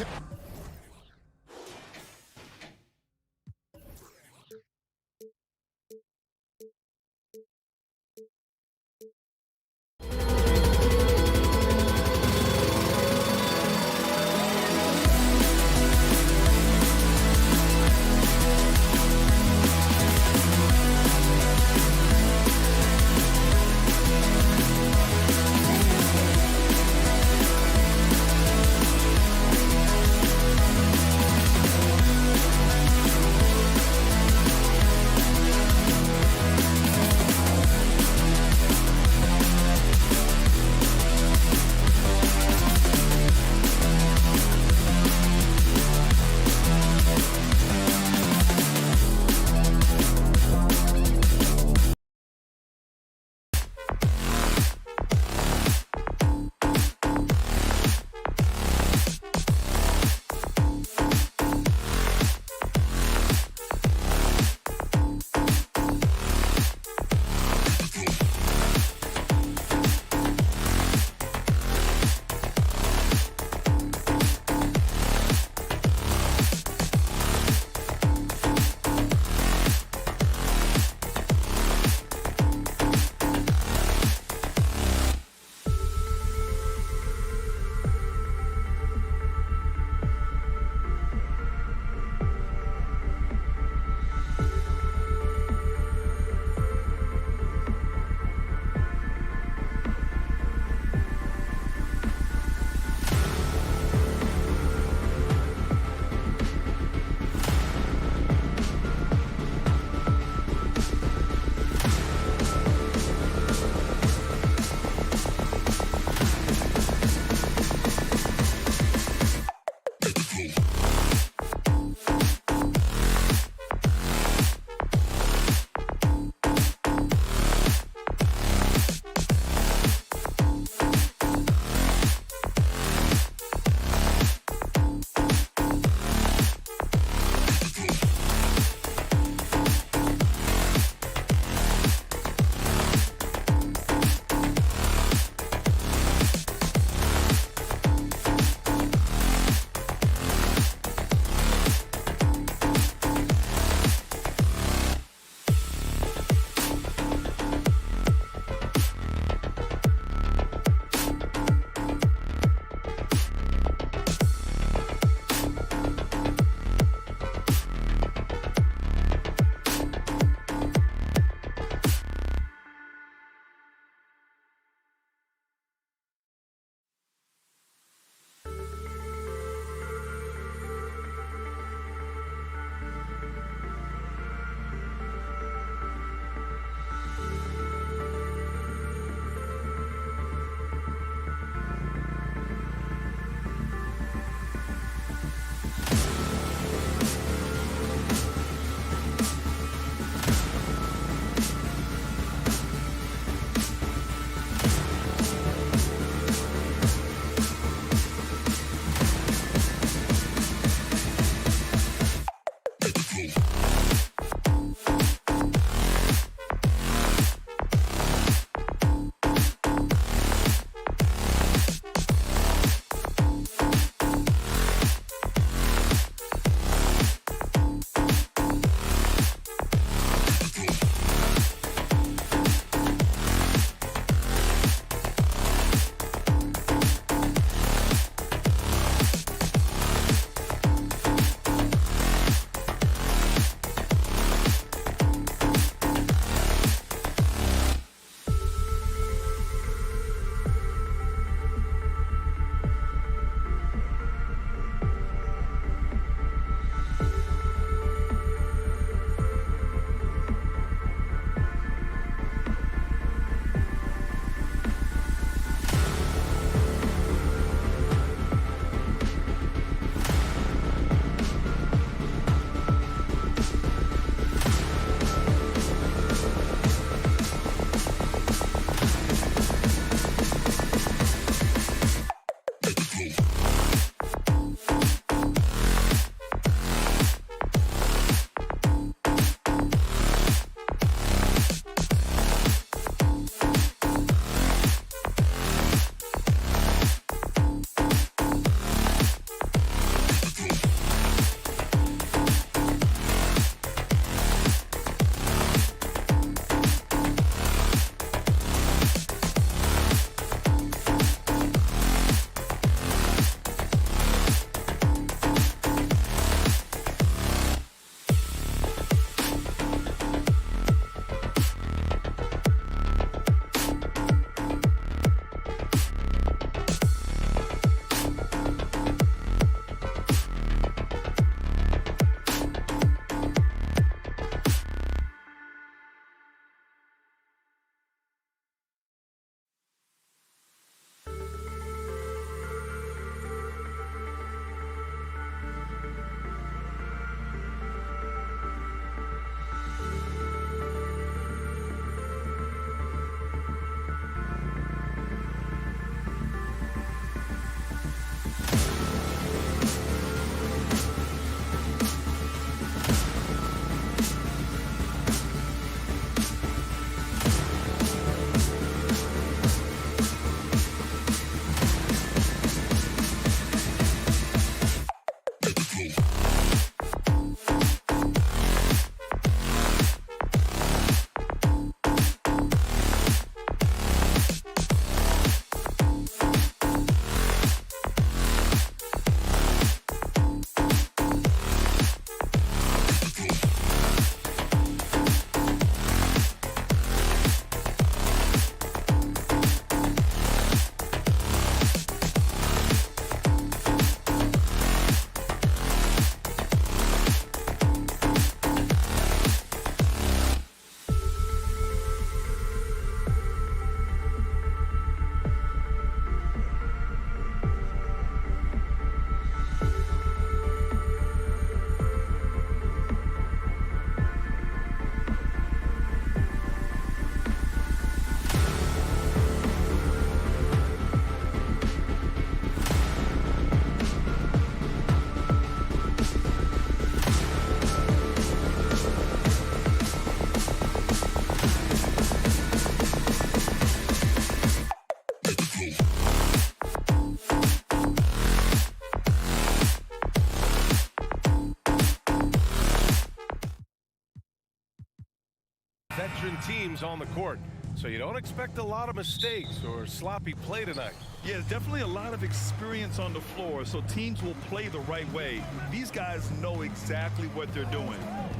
opposing teams on the court, so you don't expect a lot of mistakes or sloppy play tonight. Yeah, definitely a lot of experience on the floor, so teams will play the right way. These guys know exactly what they're doing.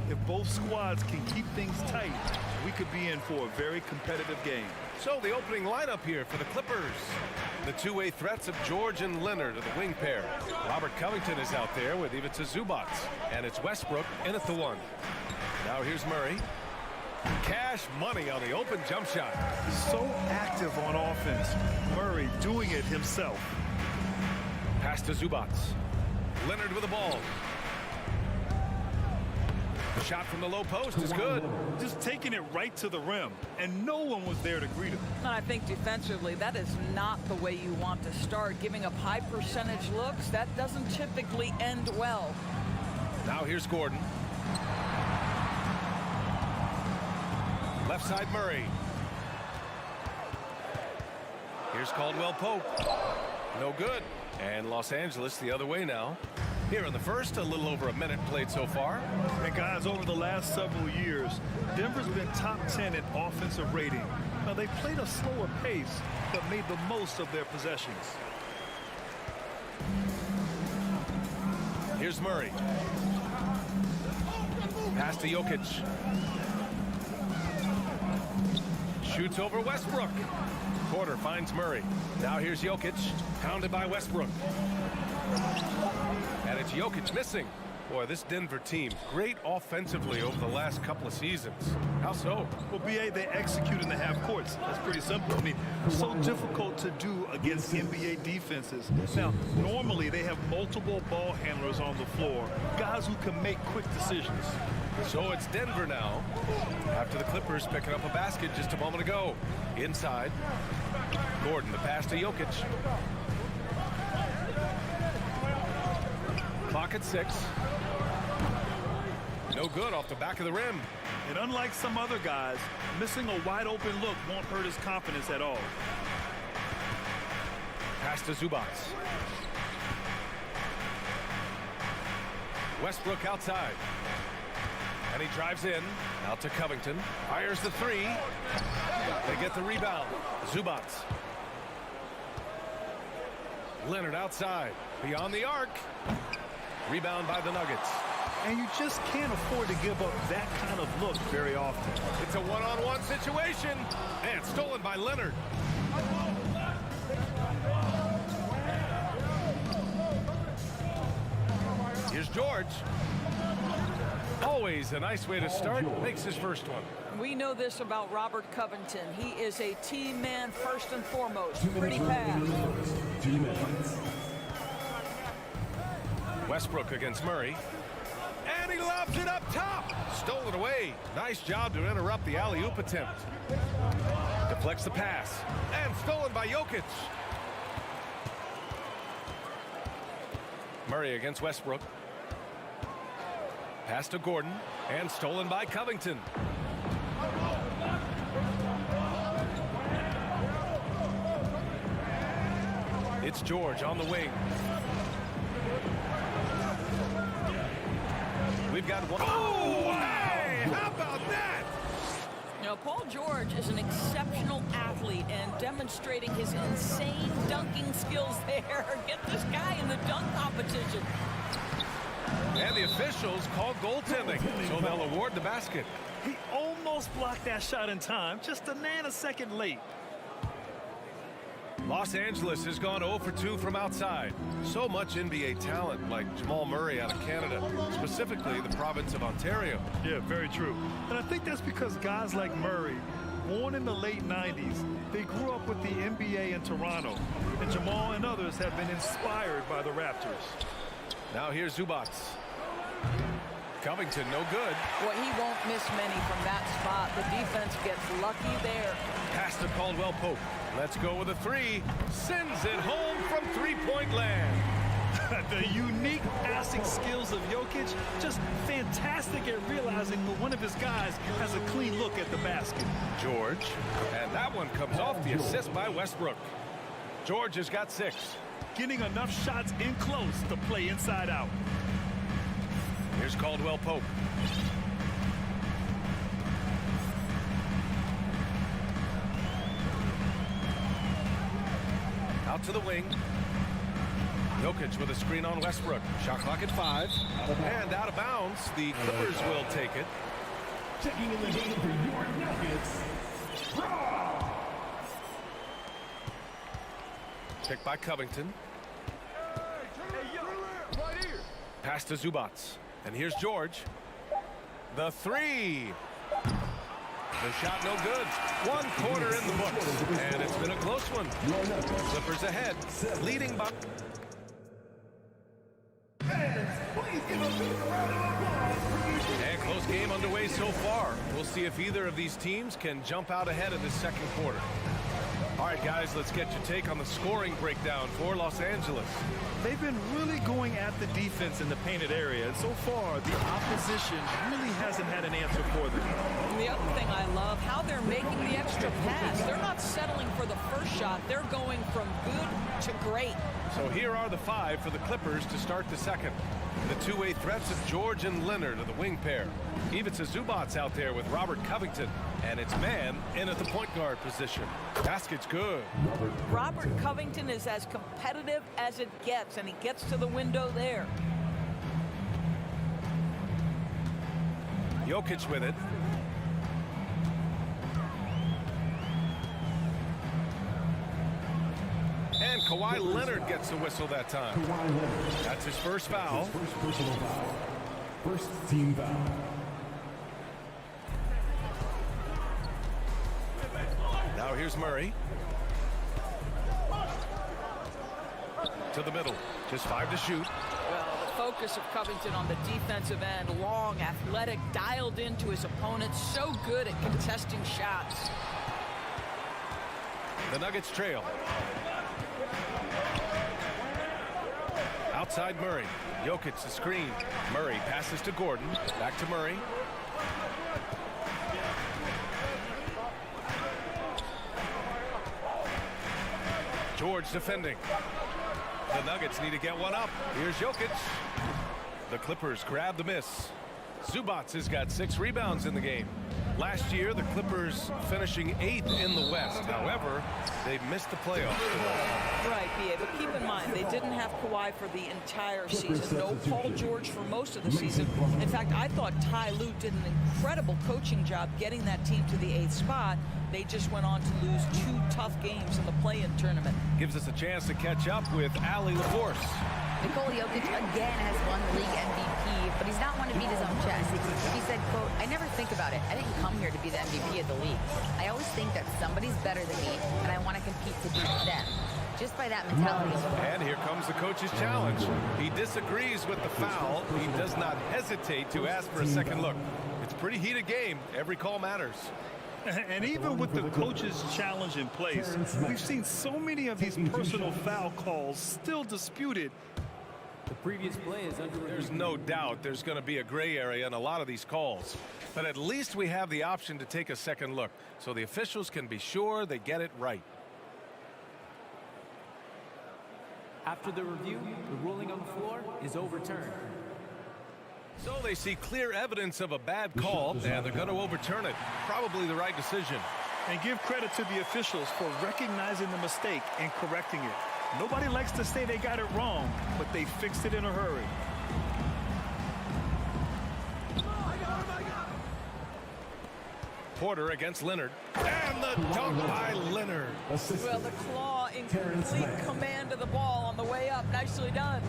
If both squads can keep things tight, we could be in for a very competitive game. So the opening lineup here for the Clippers. The two-way threats of George and Leonard are the wing pair. Robert Covington is out there with Ivica Zubac. And it's Westbrook in at the one. Now here's Murray. Cash money on the open jump shot. So active on offense. Murray doing it himself. Pass to Zubac. Leonard with the ball. The shot from the low post is good. Just taking it right to the rim, and no one was there to greet him. And I think defensively, that is not the way you want to start. Giving up high percentage looks, that doesn't typically end well. Now here's Gordon. Left side Murray. Here's Caldwell Pope. No good. And Los Angeles the other way now. Here in the first, a little over a minute played so far. And guys, over the last several years, Denver's been top 10 in offensive rating. Now, they played a slower pace, but made the most of their possessions. Here's Murray. Pass to Jokic. Shoots over Westbrook. Porter finds Murray. Now here's Jokic. Pounded by Westbrook. And it's Jokic missing. Boy, this Denver team, great offensively over the last couple of seasons. How so? Well, BA, they execute in the half courts. That's pretty simple. I mean, so difficult to do against NBA defenses. Now, normally they have multiple ball handlers on the floor, guys who can make quick decisions. So it's Denver now, after the Clippers picking up a basket just a moment ago. Inside, Gordon, the pass to Jokic. Clock at 6. No good off the back of the rim. And unlike some other guys, missing a wide open look won't hurt his confidence at all. Pass to Zubac. Westbrook outside. And he drives in. Out to Covington. Fires the three. They get the rebound. Zubac. Leonard outside. Beyond the arc. Rebound by the Nuggets. And you just can't afford to give up that kind of look very often. It's a one-on-one situation. And stolen by Leonard. Here's George. Always a nice way to start. Makes his first one. We know this about Robert Covington. He is a team man first and foremost. Pretty pass. 2 minutes. Westbrook against Murray. And he lobs it up top. Stolen away. Nice job to interrupt the alley-oop attempt. Deflects the pass. And stolen by Jokic. Murray against Westbrook. Pass to Gordon. And stolen by Covington. It's George on the wing. We've got one. Oh, hey, how about that? Now, Paul George is an exceptional athlete and demonstrating his insane dunking skills there. Get this guy in the dunk competition. And the officials call goaltending, so they'll award the basket. He almost blocked that shot in time, just a nanosecond late. Los Angeles has gone 0 for 2 from outside. So much NBA talent like Jamal Murray out of Canada, specifically the province of Ontario. Yeah, very true. And I think that's because guys like Murray, born in the late 90s, they grew up with the NBA in Toronto. And Jamal and others have been inspired by the Raptors. Now here's Zubac. Covington, no good. Well, he won't miss many from that spot. The defense gets lucky there. Pass to Caldwell Pope. Let's go with a three. Sends it home from three-point land. The unique passing skills of Jokic, just fantastic at realizing when one of his guys has a clean look at the basket. George, and that one comes off the assist by Westbrook. George has got 6. Getting enough shots in close to play inside out. Here's Caldwell Pope. Out to the wing. Jokic with a screen on Westbrook. Shot clock at 5. And out of bounds. The Clippers will take it. Checking in the game for your Nuggets. Picked by Covington. Pass to Zubats. And here's George. The 3. The shot no good. 1 quarter in the books. And it's been a close one. Clippers ahead. Leading by... And close game underway so far. We'll see if either of these teams can jump out ahead of this second quarter. All right, guys, let's get your take on the scoring breakdown for Los Angeles. They've been really going at the defense in the painted area, and so far the opposition really hasn't had an answer for them. And the other thing I love, how they're making the extra pass. They're not settling for the first shot. They're going from good to great. So here are the 5 for the Clippers to start the second. The two-way threats of George and Leonard are the wing pair. Ivica Zubats out there with Robert Covington. And it's man in at the point guard position. Basket's good. Robert Covington is as competitive as it gets, and he gets to the window there. Jokic with it. And Kawhi Leonard gets the whistle that time. That's his first foul. First personal foul. First team foul. Now here's Murray. To the middle. Just 5 to shoot. Well, the focus of Covington on the defensive end. Long, athletic, dialed into his opponent. So good at contesting shots. The Nuggets trail. Outside Murray. Jokic the screen. Murray passes to Gordon. Back to Murray. George defending. The Nuggets need to get one up. Here's Jokic. The Clippers grab the miss. Zubats has got 6 rebounds in the game. Last year, the Clippers finishing 8th in the West. However, they missed the playoffs. Right, B.A., but keep in mind, they didn't have Kawhi for the entire season. No Paul George for most of the season. In fact, I thought Ty Lue did an incredible coaching job getting that team to the 8th spot. They just went on to lose 2 tough games in the play-in tournament. Gives us a chance to catch up with Allie LaForce. Nikola Jokic again has won the league MVP, but he's not one to beat his own chest. He said, quote, "I never think about it. I didn't come here to be the MVP of the league. I always think that somebody's better than me, and I want to compete to beat them." Just by that mentality. And here comes the coach's challenge. He disagrees with the foul. He does not hesitate to ask for a second look. It's a pretty heated game. Every call matters. And even with the coach's challenge in place, we've seen so many of these personal foul calls still disputed. The previous play is under review. There's no doubt there's going to be a gray area in a lot of these calls. But at least we have the option to take a second look, so the officials can be sure they get it right. After the review, the ruling on the floor is overturned. So they see clear evidence of a bad call, and they're going to overturn it. Probably the right decision. And give credit to the officials for recognizing the mistake and correcting it. Nobody likes to say they got it wrong, but they fixed it in a hurry. Porter against Leonard. And the dunk by Leonard. Well, the claw in complete command of the ball on the way up. Nicely done.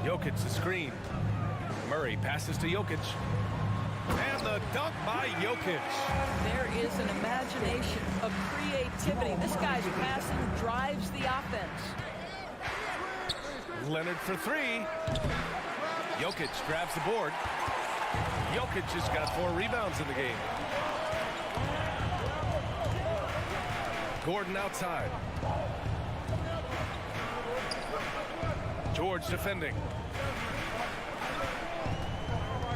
Jokic the screen. Murray passes to Jokic. And the dunk by Jokic. There is an imagination, a creativity. This guy's passing drives the offense. Leonard for 3. Jokic grabs the board. Jokic has got 4 rebounds in the game. Gordon outside. George defending.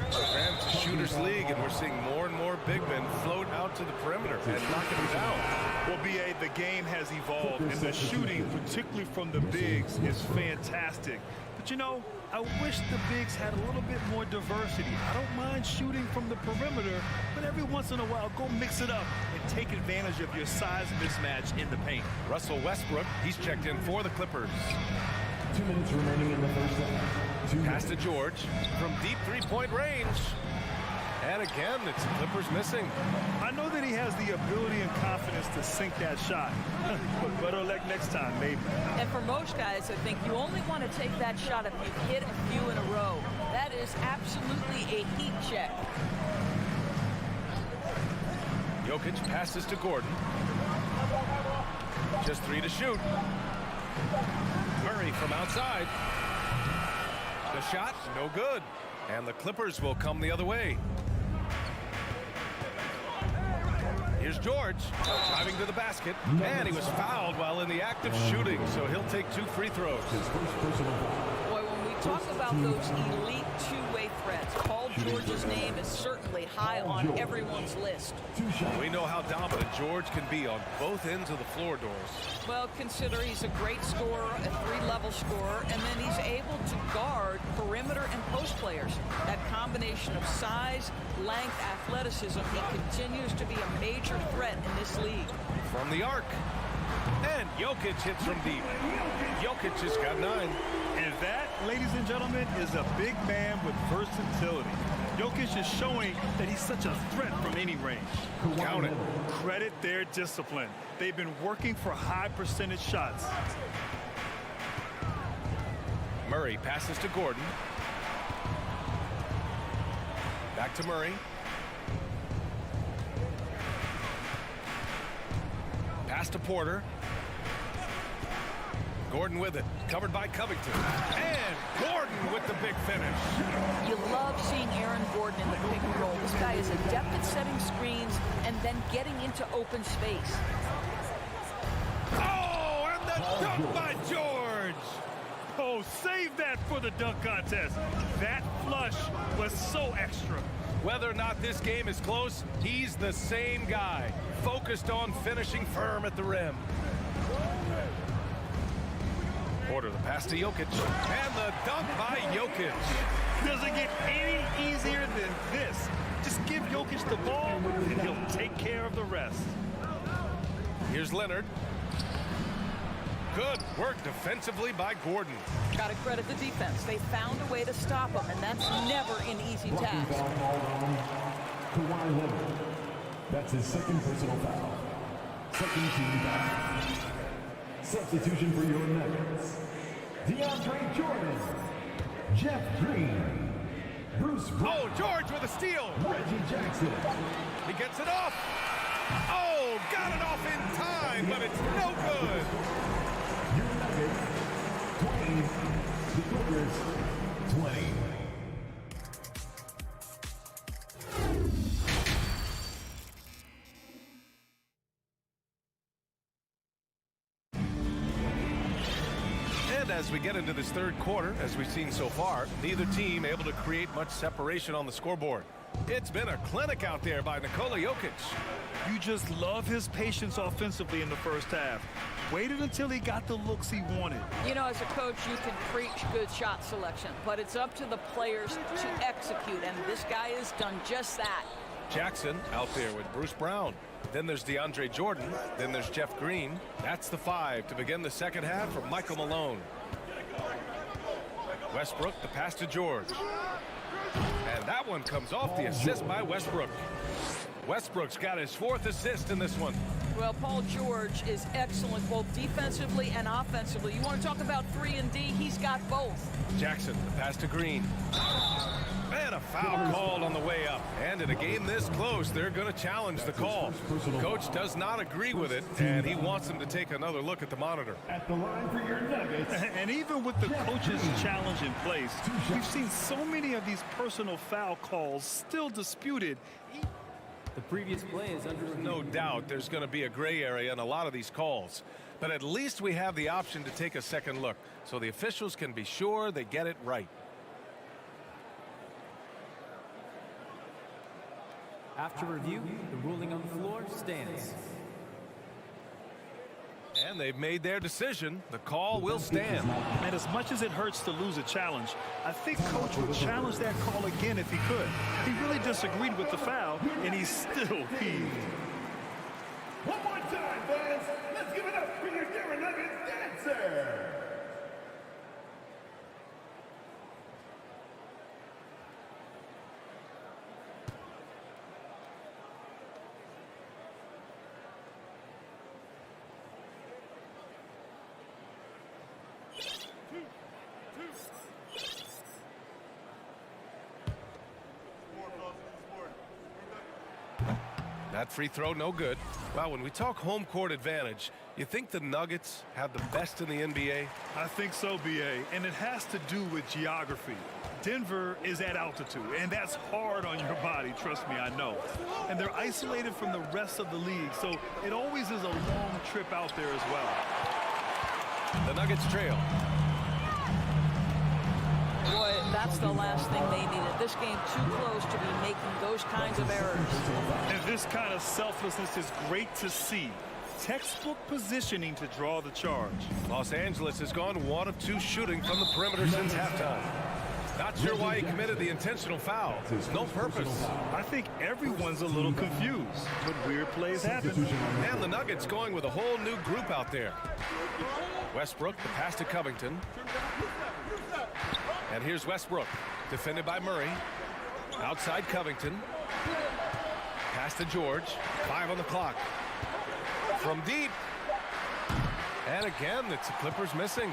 It's a shooter's league, and we're seeing more and more big men float out to the perimeter and knocking them down. Well, B.A., the game has evolved, and the shooting, particularly from the bigs, is fantastic. But, you know, I wish the bigs had a little bit more diversity. I don't mind shooting from the perimeter, but every once in a while, go mix it up and take advantage of your size mismatch in the paint. Russell Westbrook, he's checked in for the Clippers. 2 minutes remaining in the first half. Pass to George from deep three-point range. And again, it's Clippers missing. I know that he has the ability and confidence to sink that shot, but better luck next time, maybe. And for most guys, I think you only want to take that shot if you've hit a few in a row. That is absolutely a heat check. Jokic passes to Gordon. Just 3 to shoot. Murray from outside. The shot, no good. And the Clippers will come the other way. Here's George, driving to the basket, and he was fouled while in the act of shooting, so he'll take 2 free throws. Boy, when we talk about those elite two-way threats, Paul George's name is certainly high on everyone's list. We know how dominant George can be on both ends of the floor, Doris. Well, consider he's a great scorer, a 3-level scorer, and then he's able to guard perimeter and post players. That combination of size, length, athleticism, he continues to be a major threat in this league. From the arc. And Jokic hits from deep. Jokic has got 9. And that, ladies and gentlemen, is a big man with versatility. Jokic is showing that he's such a threat from any range. Count it. Credit their discipline. They've been working for high percentage shots. Murray passes to Gordon. Back to Murray. Pass to Porter. Gordon with it, covered by Covington. And Gordon with the big finish. You love seeing Aaron Gordon in the pick and roll. This guy is adept at setting screens and then getting into open space. Oh, and the dunk by George. Oh, save that for the dunk contest. That flush was so extra. Whether or not this game is close, he's the same guy, focused on finishing firm at the rim. Porter, the pass to Jokic, and the dunk by Jokic. Doesn't get any easier than this. Just give Jokic the ball, and he'll take care of the rest. Here's Leonard. Good work defensively by Gordon. Got to credit the defense. They found a way to stop him, and that's never an easy task. Kawhi Leonard. That's his 2nd personal foul. 2nd team foul. Substitution for your Nuggets. DeAndre Jordan. Jeff Green. Bruce Brown. Oh, George with a steal. Reggie Jackson. He gets it off. Oh, got it off in time, but it's no good. Your Nuggets, 20. The Clippers, 20. And as we get into this 3rd quarter, as we've seen so far, neither team able to create much separation on the scoreboard. It's been a clinic out there by Nikola Jokic. You just love his patience offensively in the first half. Waited until he got the looks he wanted. You know, as a coach, you can preach good shot selection, but it's up to the players to execute, and this guy has done just that. Jackson out there with Bruce Brown. Then there's DeAndre Jordan. Then there's Jeff Green. That's the 5 to begin the 2nd half for Michael Malone. Westbrook, the pass to George. And that one comes off the assist by Westbrook. Westbrook's got his 4th assist in this one. Well, Paul George is excellent both defensively and offensively. You want to talk about 3 and D? He's got both. Jackson, the pass to Green. And a foul called on the way up. And in a game this close, they're going to challenge the call. Coach does not agree with it, and he wants them to take another look at the monitor. At the line for your Nuggets. And even with the coach's challenge in place, we've seen so many of these personal foul calls still disputed. The previous play is under review. No doubt there's going to be a gray area in a lot of these calls. But at least we have the option to take a second look, so the officials can be sure they get it right. After review, the ruling on the floor stands. And they've made their decision. The call will stand. And as much as it hurts to lose a challenge, I think Coach would challenge that call again if he could. He really disagreed with the foul, and he's still peeved. One more time, fans. Let's give it up for your Denver Nuggets dancer. That free throw, no good. Well, when we talk home court advantage, you think the Nuggets have the best in the NBA? I think so, B.A., and it has to do with geography. Denver is at altitude, and that's hard on your body, trust me, I know. And they're isolated from the rest of the league, so it always is a long trip out there as well. The Nuggets trail. Boy, that's the last thing they needed. This game too close to be making those kinds of errors. And this kind of selflessness is great to see. Textbook positioning to draw the charge. Los Angeles has gone 1 of 2 shooting from the perimeter since halftime. Not sure why he committed the intentional foul. No purpose. I think everyone's a little confused, but weird plays happen. And the Nuggets going with a whole new group out there. Westbrook, the pass to Covington. And here's Westbrook, defended by Murray. Outside Covington. Pass to George. 5 on the clock. From deep. And again, it's the Clippers missing.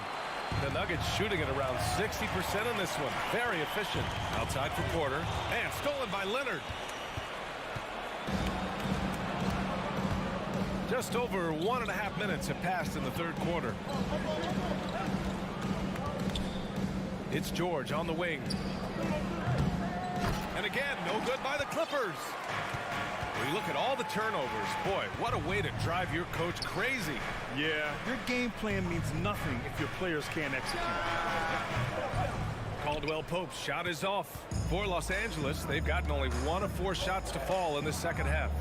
The Nuggets shooting at around 60% in this one. Very efficient. Outside for Porter. And stolen by Leonard. Just over 1.5 minutes have passed in the third quarter. It's George on the wing. And again, no good by the Clippers. We look at all the turnovers. Boy, what a way to drive your coach crazy. Yeah, your game plan means nothing if your players can't execute. Caldwell Pope's shot is off. For Los Angeles, they've gotten only 1 of 4 shots to fall in the second half.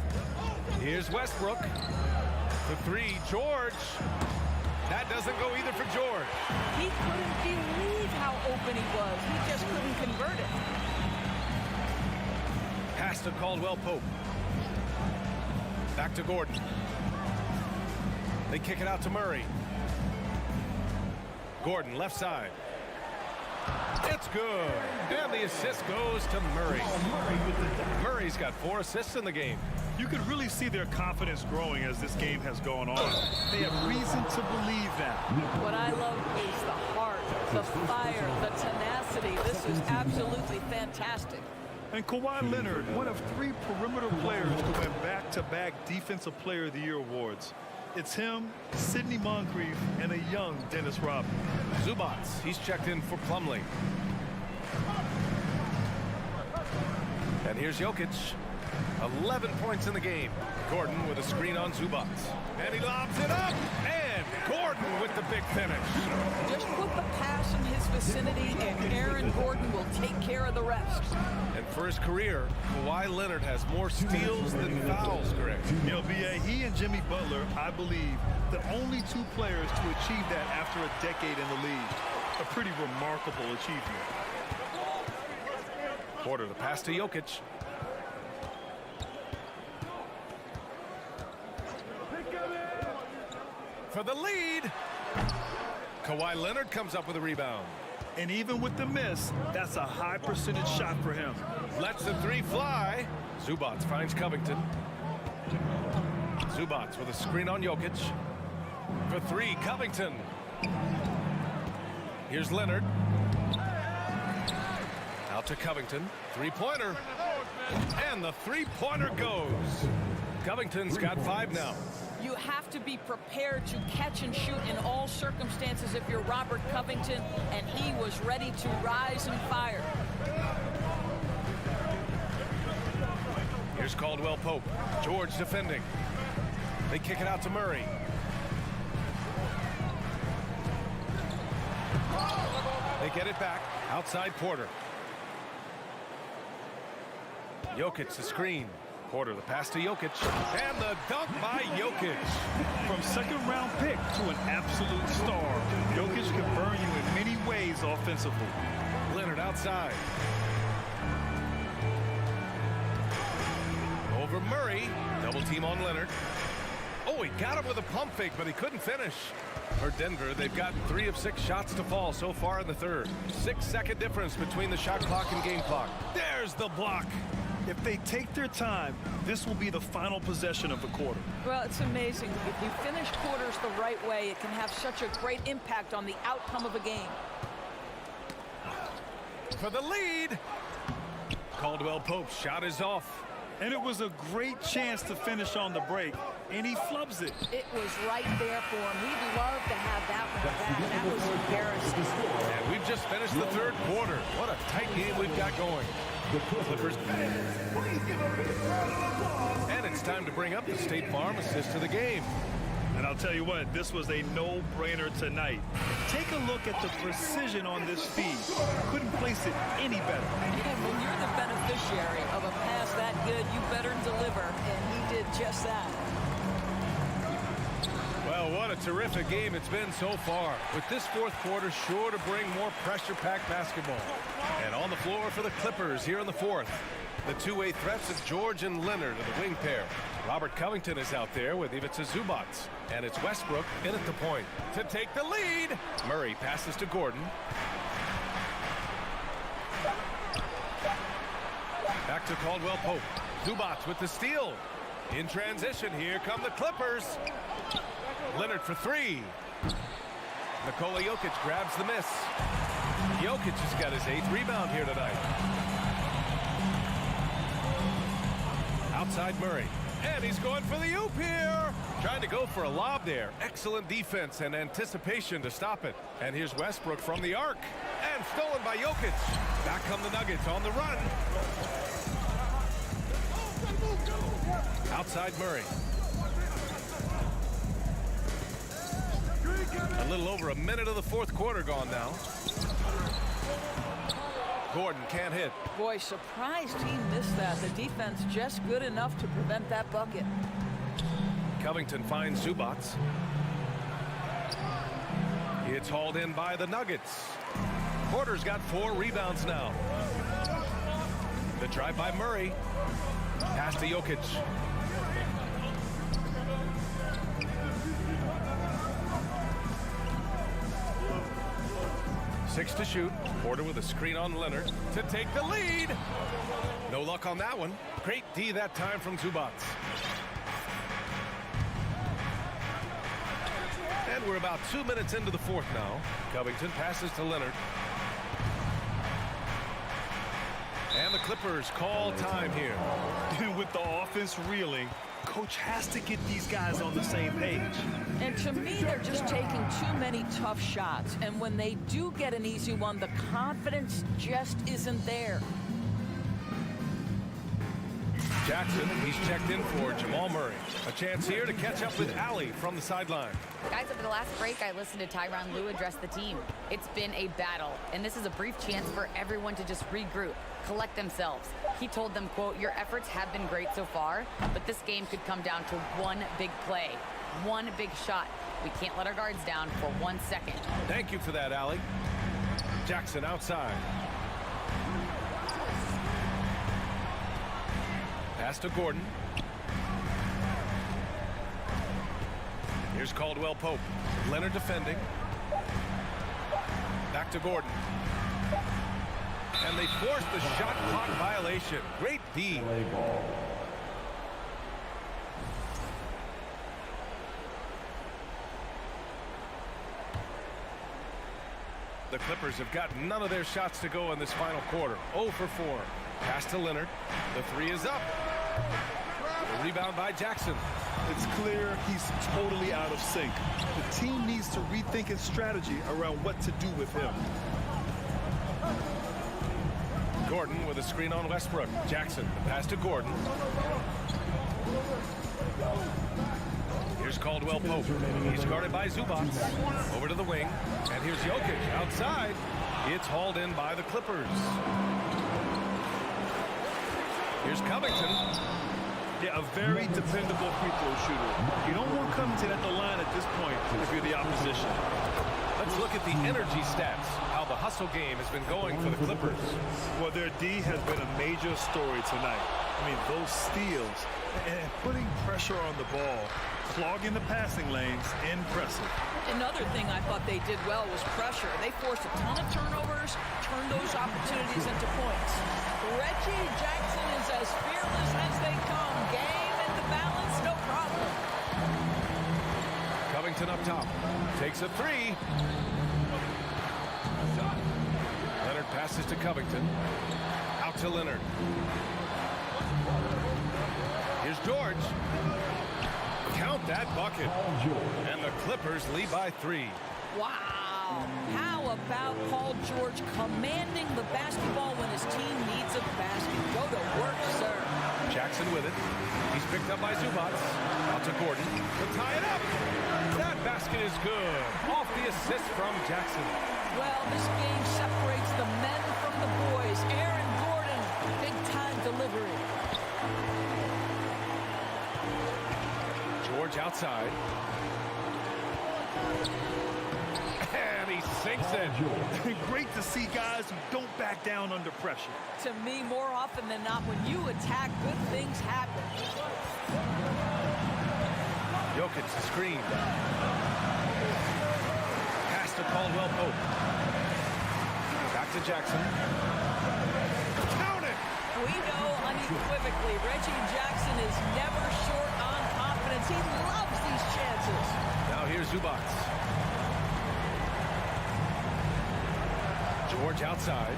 Here's Westbrook. The 3, George. That doesn't go either for George. He couldn't believe how open he was. He just couldn't convert it. Pass to Caldwell Pope. Back to Gordon. They kick it out to Murray. Gordon, left side. It's good. And the assist goes to Murray. Murray's got 4 assists in the game. You could really see their confidence growing as this game has gone on. They have reason to believe that. What I love is the heart, the fire, the tenacity. This is absolutely fantastic. And Kawhi Leonard, one of 3 perimeter players to win back-to-back Defensive Player of the Year awards. It's him, Sidney Moncrief, and a young Dennis Rodman. Zubats, he's checked in for Plumlee. And here's Jokic. 11 points in the game. Gordon with a screen on Zubats. And he lobs it up. And Gordon with the big finish. Just put the pass in his vicinity, and Aaron Gordon will take care of the rest. And for his career, Kawhi Leonard has more steals than fouls, Greg. You know, B.A., he and Jimmy Butler, I believe, the only 2 players to achieve that after a decade in the league. A pretty remarkable achievement. Porter, the pass to Jokic. For the lead. Kawhi Leonard comes up with a rebound. And even with the miss, that's a high percentage shot for him. Lets the 3 fly. Zubats finds Covington. Zubats with a screen on Jokic. For 3, Covington. Here's Leonard. Out to Covington. 3-pointer. And the 3-pointer goes. Covington's got 5 now. You have to be prepared to catch and shoot in all circumstances if you're Robert Covington, and he was ready to rise and fire. Here's Caldwell Pope. George defending. They kick it out to Murray. They get it back. Outside Porter. Jokic the screen. Porter, the pass to Jokic, and the dunk by Jokic. From second-round pick to an absolute star, Jokic can burn you in many ways offensively. Leonard outside. Over Murray. Double team on Leonard. Oh, he got him with a pump fake, but he couldn't finish. For Denver, they've gotten 3 of 6 shots to fall so far in the third. 6-second difference between the shot clock and game clock. There's the block. If they take their time, this will be the final possession of the quarter. Well, it's amazing. If you finish quarters the right way, it can have such a great impact on the outcome of a game. For the lead. Caldwell Pope's shot is off. And it was a great chance to finish on the break, and he flubs it. It was right there for him. We'd love to have that one back. That was embarrassing. And we've just finished the third quarter. What a tight game we've got going. The Clippers. And it's time to bring up the State Farm assist to the game. And I'll tell you what, this was a no-brainer tonight. Take a look at the precision on this feed. Couldn't place it any better. And when you're the beneficiary of a pass that good, you better deliver. And he did just that. Well, what a terrific game it's been so far. With this fourth quarter sure to bring more pressure-packed basketball. And on the floor for the Clippers here in the fourth. The two-way threats of George and Leonard are the wing pair. Robert Covington is out there with Ivica Zubac. And it's Westbrook in at the point to take the lead. Murray passes to Gordon. Back to Caldwell Pope. Zubac with the steal. In transition, here come the Clippers. Leonard for 3. Nikola Jokic grabs the miss. Jokic has got his 8th rebound here tonight. Outside Murray. And he's going for the oop here. Trying to go for a lob there. Excellent defense and anticipation to stop it. And here's Westbrook from the arc. And stolen by Jokic. Back come the Nuggets on the run. Outside Murray. A little over a minute of the fourth quarter gone now. Gordon can't hit. Boy, surprised he missed that. The defense just good enough to prevent that bucket. Covington finds Zubac. It's hauled in by the Nuggets. Porter's got 4 rebounds now. The drive by Murray. Pass to Jokic. Six to shoot. Porter with a screen on Leonard to take the lead. No luck on that one. Great D that time from Zubac. And we're about 2 minutes into the fourth now. Covington passes to Leonard. And the Clippers call time here. With the offense reeling, coach has to get these guys on the same page. And to me, they're just taking too many tough shots. And when they do get an easy one, the confidence just isn't there. Jackson, he's checked in for Jamal Murray. A chance here to catch up with Allie from the sideline. Guys, over the last break, I listened to Tyronn Lue address the team. It's been a battle, and this is a brief chance for everyone to just regroup, collect themselves. He told them, quote, "Your efforts have been great so far, but this game could come down to one big play, one big shot. We can't let our guards down for 1 second." Thank you for that, Allie. Jackson outside. Pass to Gordon. Here's Caldwell Pope. Leonard defending. Back to Gordon. And they forced the shot clock violation. Great D. The Clippers have got none of their shots to go in this final quarter. 0 for 4. Pass to Leonard. The 3 is up. The rebound by Jackson. It's clear he's totally out of sync. The team needs to rethink its strategy around what to do with him. Gordon with a screen on Westbrook. Jackson, the pass to Gordon. Here's Caldwell Pope. He's guarded by Zubac. Over to the wing. And here's Jokic outside. It's hauled in by the Clippers. Here's Covington. Yeah, a very dependable free throw shooter. You don't want Covington at the line at this point if you're the opposition. Let's look at the energy stats, how the hustle game has been going for the Clippers. Well, their D has been a major story tonight. I mean, those steals and putting pressure on the ball, clogging the passing lanes, impressive. Another thing I thought they did well was pressure. They forced a ton of turnovers, turned those opportunities into points. Reggie Jackson is as fearless as they come. Game and the balance, no problem. Covington up top, takes a three. Leonard passes to Covington, out to Leonard. Here's George. Count that bucket. And the Clippers lead by 3. Wow. How about Paul George commanding the basketball when his team needs a basket? Go to work, sir. Jackson with it. He's picked up by Zubats. Out to Gordon. To tie it up. That basket is good. Off the assist from Jackson. Well, this game separates the men from the boys. Aaron Gordon, big-time delivery. George outside. And he sinks it. Great to see guys who don't back down under pressure. To me, more often than not, when you attack, good things happen. Jokic the screen. Pass to Caldwell Pope. Back to Jackson. Count it! We know unequivocally Reggie Jackson is never short on confidence. He loves these chances. Now here's Zubats. George outside.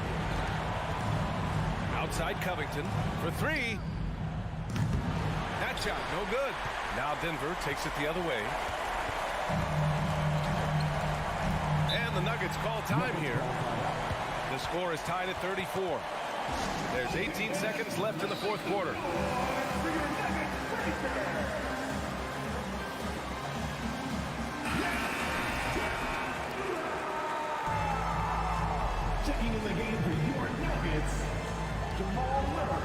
Outside Covington for 3. That shot, no good. Now Denver takes it the other way. And the Nuggets call time here. The score is tied at 34. There's 18 seconds left in the fourth quarter. Checking in the game for your Nuggets, JohnWick.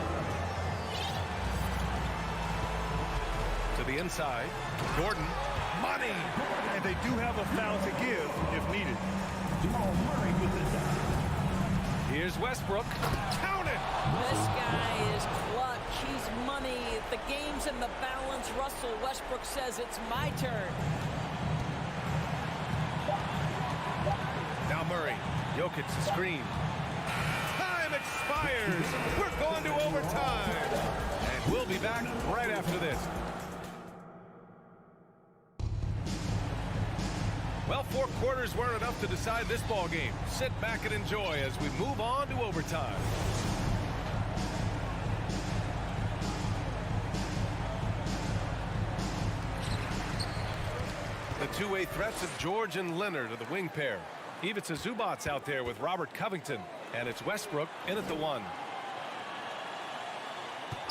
To the inside, Gordon, money! And they do have a foul to give if needed. Jamal Murray with the dunk. Here's Westbrook. Count it! This guy is clutch. He's money. The game's in the balance. Russell Westbrook says it's my turn. Now Murray. Jokic the screen. Time expires. We're going to overtime. And we'll be back right after this. Well, 4 quarters weren't enough to decide this ball game. Sit back and enjoy as we move on to overtime. The two-way threats of George and Leonard are the wing pair. Ivica Zubats out there with Robert Covington, and it's Westbrook in at the 1.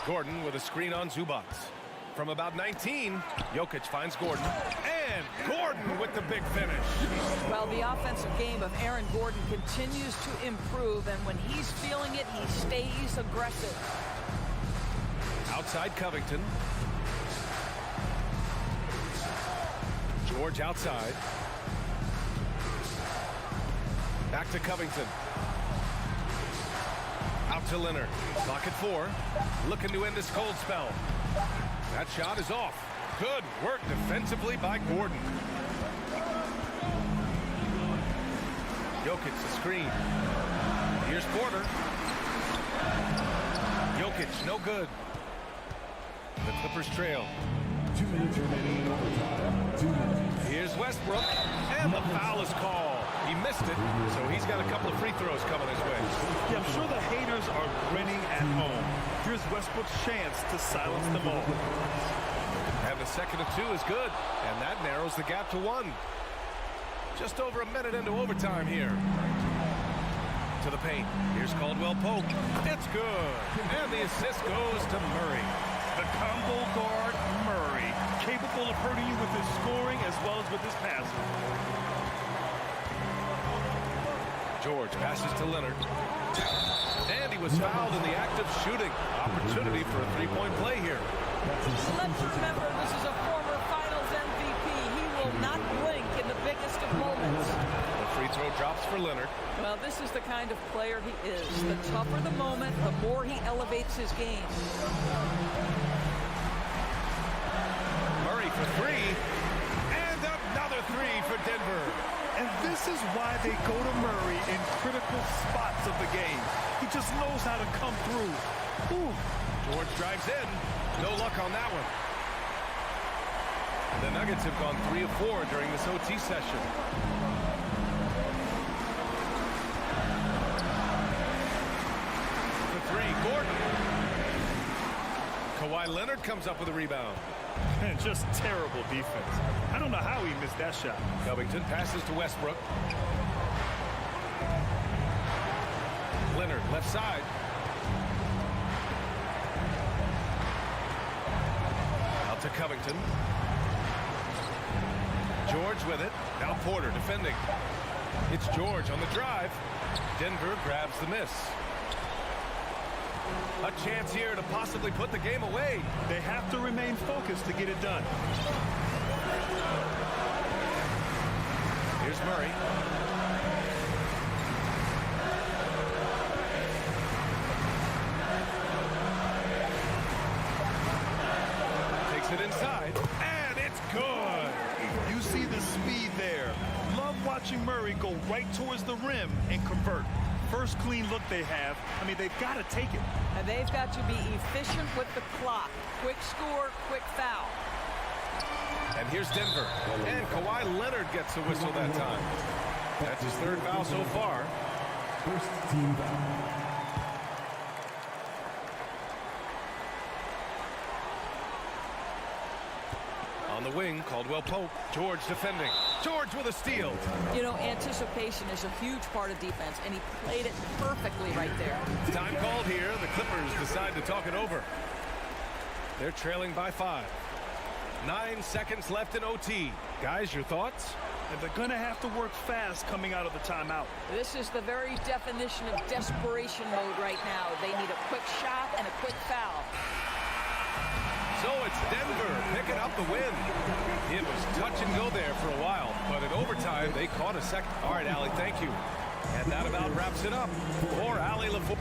Gordon with a screen on Zubats. From about 19, Jokic finds Gordon, and Gordon with the big finish. Well, the offensive game of Aaron Gordon continues to improve, and when he's feeling it, he stays aggressive. Outside Covington. George outside. Back to Covington. Out to Leonard. Clock at 4. Looking to end this cold spell. That shot is off. Good work defensively by Gordon. Jokic the screen. Here's Porter. Jokic, no good. The Clippers trail. 2 minutes remaining in overtime. 2 minutes. Here's Westbrook, and the foul is called. He missed it, so he's got a couple of free throws coming his way. Yeah, I'm sure the haters are grinning at home. Here's Westbrook's chance to silence them all. And the second of 2 is good, and that narrows the gap to 1. Just over a minute into overtime here. To the paint. Here's Caldwell Pope. It's good. And the assist goes to Murray. The combo guard, Murray, capable of hurting you with his scoring as well as with his passing. George passes to Leonard. And he was fouled in the act of shooting. Opportunity for a 3-point play here. Let's remember, this is a former Finals MVP. He will not blink in the biggest of moments. The free throw drops for Leonard. Well, this is the kind of player he is. The tougher the moment, the more he elevates his game. Murray for three. And another three for Denver. And this is why they go to Murray in critical spots of the game. He just knows how to come through. Ooh. George drives in. No luck on that one. The Nuggets have gone 3 of 4 during this OT session. For three, Gordon. Kawhi Leonard comes up with a rebound. Just terrible defense. I don't know how he missed that shot. Covington passes to Westbrook. Leonard left side. Out to Covington. George with it. Now Porter defending. It's George on the drive. Denver grabs the miss. A chance here to possibly put the game away. They have to remain focused to get it done. Here's Murray. Takes it inside, and it's good. You see the speed there. Love watching Murray go right towards the rim and convert. First clean look they have. I mean, they've got to take it. And they've got to be efficient with the clock. Quick score, quick foul. And here's Denver. And Kawhi Leonard gets a whistle that time. That's his third foul so far. First team foul. On the wing, Caldwell Pope. George defending. George with a steal. You know, anticipation is a huge part of defense, and he played it perfectly right there. Time called here. The Clippers decide to talk it over. They're trailing by 5. 9 seconds left in OT. Guys, your thoughts? And they're going to have to work fast coming out of the timeout. This is the very definition of desperation mode right now. They need a quick shot and a quick foul. So it's Denver picking up the win. It was touch and go there for a while, but in overtime, they caught a second. All right, Allie, thank you. And that about wraps it up for Allie LaFour.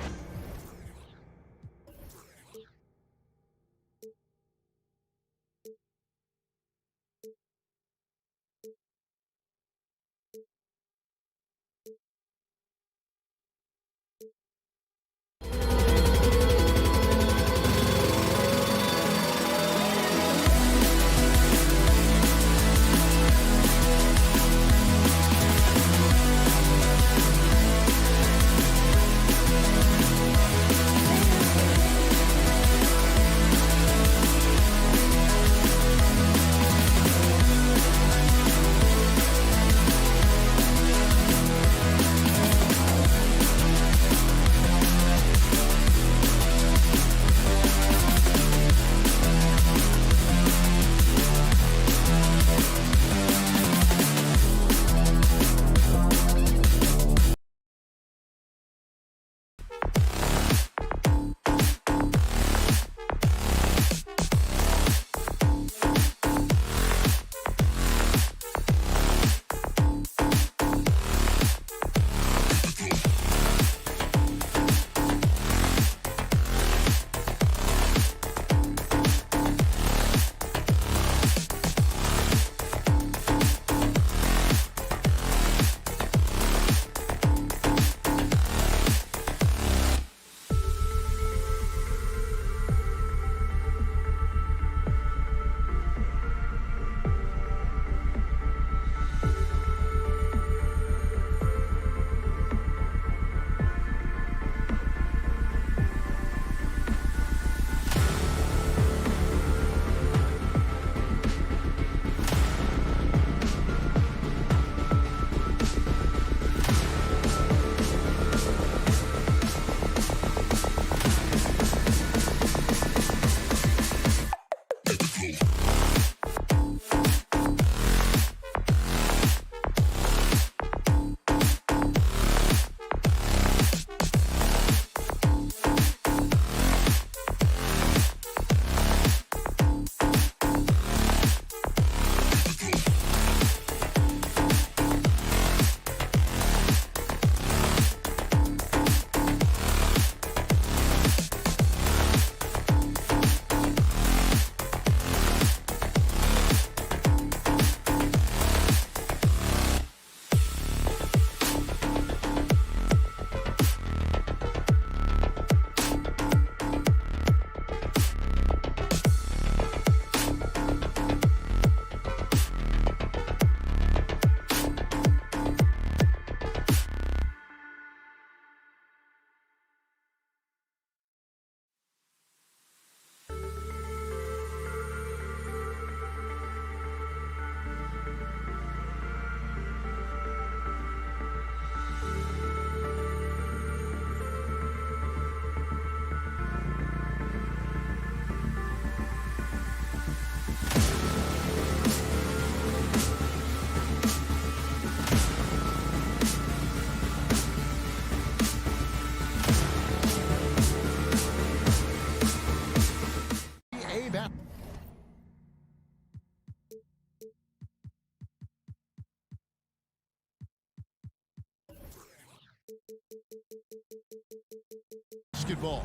basketball.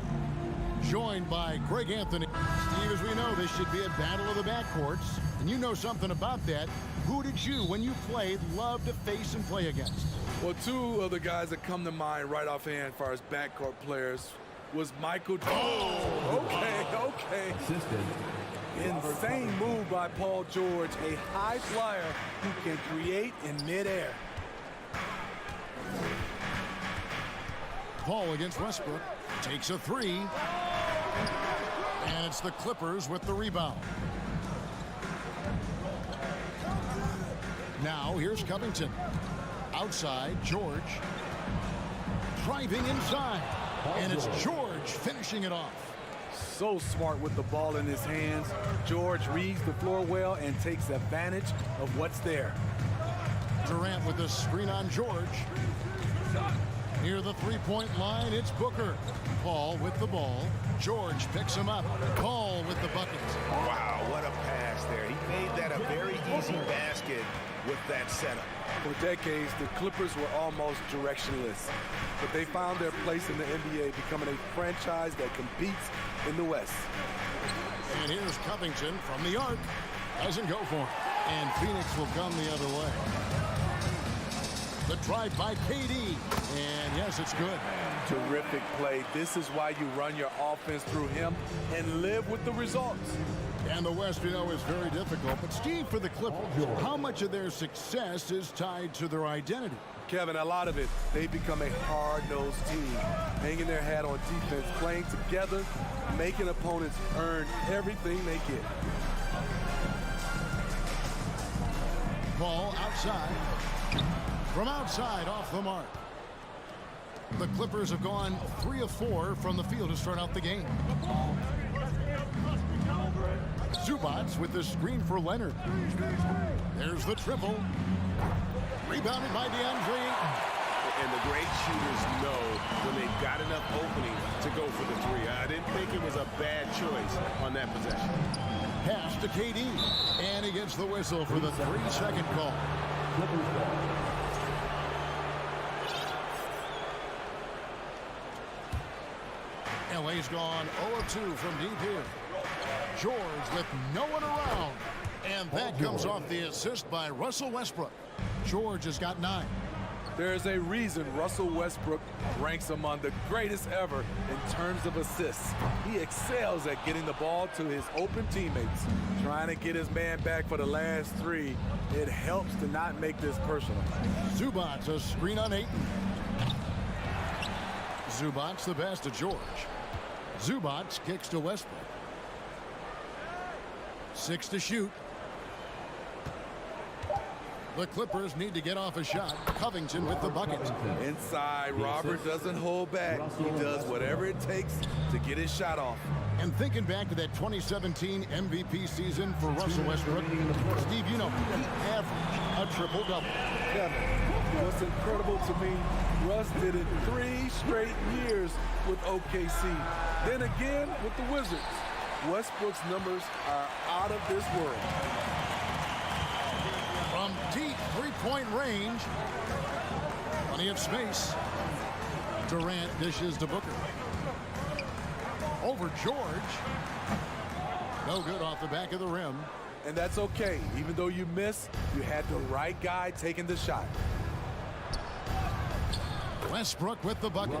Joined by Greg Anthony. Steve, as we know, this should be a battle of the backcourts. And you know something about that. Who did you, when you played, love to face and play against? Well, two of the guys that come to mind right offhand as far as backcourt players was Michael. Oh, okay. Insane move by Paul George, a high flyer who can create in midair. Paul against Westbrook. Takes a three. And it's the Clippers with the rebound. Now here's Covington. Outside, George. Driving inside. And it's George finishing it off. So smart with the ball in his hands. George reads the floor well and takes advantage of what's there. Durant with the screen on George. Near the three-point line, it's Booker. Paul with the ball. George picks him up. Paul with the bucket. Wow, what a pass there. He made that a very easy basket with that setup. For decades, the Clippers were almost directionless, but they found their place in the NBA, becoming a franchise that competes in the West. And here's Covington from the arc. Doesn't go for it. And Phoenix will come the other way. The drive by KD. And yes, it's good. Terrific play. This is why you run your offense through him and live with the results. And the West, we know, is very difficult. But Steve, for the Clippers, how much of their success is tied to their identity? Kevin, a lot of it. They become a hard-nosed team, hanging their hat on defense, playing together, making opponents earn everything they get. Ball outside. From outside, off the mark. The Clippers have gone 3 of 4 from the field to start out the game. Zubac with the screen for Leonard. There's the triple. Rebounded by DeAndre Ayton. And the great shooters know when they've got enough opening to go for the three. I didn't think it was a bad choice on that possession. Pass to KD. And he gets the whistle for the 3-second call. LA's gone 0-2 from deep here. George with no one around. And that comes off the assist by Russell Westbrook. George has got 9. There's a reason Russell Westbrook ranks among the greatest ever in terms of assists. He excels at getting the ball to his open teammates. Trying to get his man back for the last 3. It helps to not make this personal. Zubac, a screen on Ayton. Zubac the pass to George. Zubac kicks to Westbrook. 6 to shoot. The Clippers need to get off a shot. Covington with the bucket. Inside, Robert doesn't hold back. He does whatever it takes to get his shot off. And thinking back to that 2017 MVP season for Russell Westbrook, Steve, you know, he averaged a triple-double. Kevin, what's incredible to me, Russ did it 3 straight years with OKC. Then again with the Wizards. Westbrook's numbers are out of this world. From deep three-point range, plenty of space. Durant dishes to Booker. Over George. No good off the back of the rim. And that's okay. Even though you miss, you had the right guy taking the shot. Westbrook with the bucket.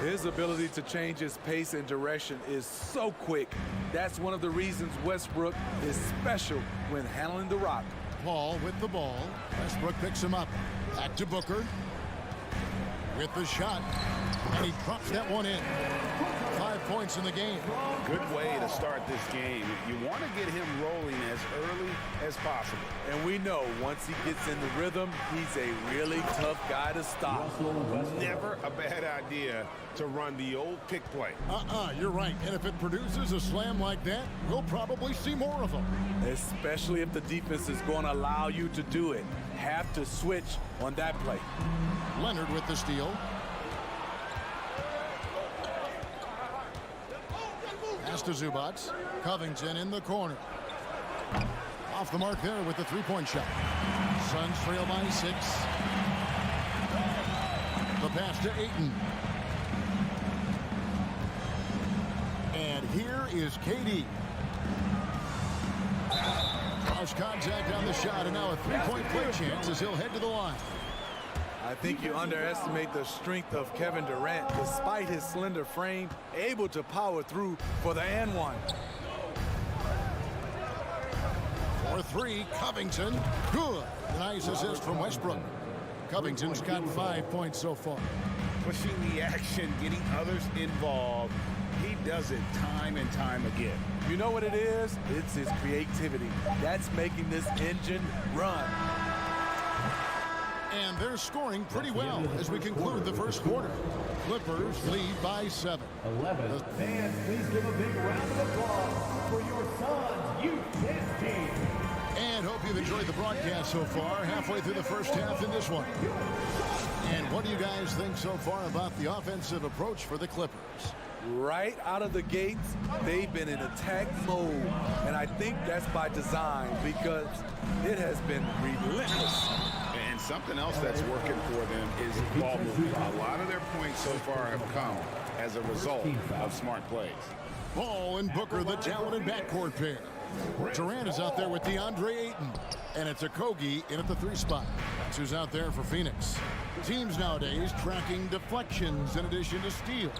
His ability to change his pace and direction is so quick. That's one of the reasons Westbrook is special when handling the rock. Paul with the ball. Westbrook picks him up. Back to Booker. With the shot. And he drops that one in. 5 points in the game. Good way to start this game. You want to get him rolling as early as possible. And we know once he gets in the rhythm, he's a really tough guy to stop. Never a bad idea to run the old pick play. You're right. And if it produces a slam like that, we'll probably see more of them. Especially if the defense is going to allow you to do it. Have to switch on that play. Leonard with the steal. Pass to Zubac. Covington in the corner. Off the mark there with the three-point shot. Suns trail by 6. The pass to Ayton. Here is KD. Draws contact on the shot, and now a three-point play chance as he'll head to the line. I think you underestimate the strength of Kevin Durant. Despite his slender frame, able to power through for the and one. For three, Covington. Good. Nice assist from Westbrook. Covington's got 5 points so far. Pushing the action, getting others involved. He does it time and time again. You know what it is? It's his creativity. That's making this engine run. And they're scoring pretty well as we conclude the first quarter. Clippers lead by 7. 11. Fans, please give a big round of applause for your Suns youth team. And hope you've enjoyed the broadcast so far, halfway through the first half in this one. And what do you guys think so far about the offensive approach for the Clippers? Right out of the gates, they've been in attack mode. And I think that's by design because it has been relentless. And something else that's working for them is ball movement. A lot of their points so far have come as a result of smart plays. Ball and Booker, the talented backcourt pair. Durant is out there with DeAndre Ayton. And it's Okogie in at the 3 spot. That's who's out there for Phoenix. Teams nowadays tracking deflections in addition to steals.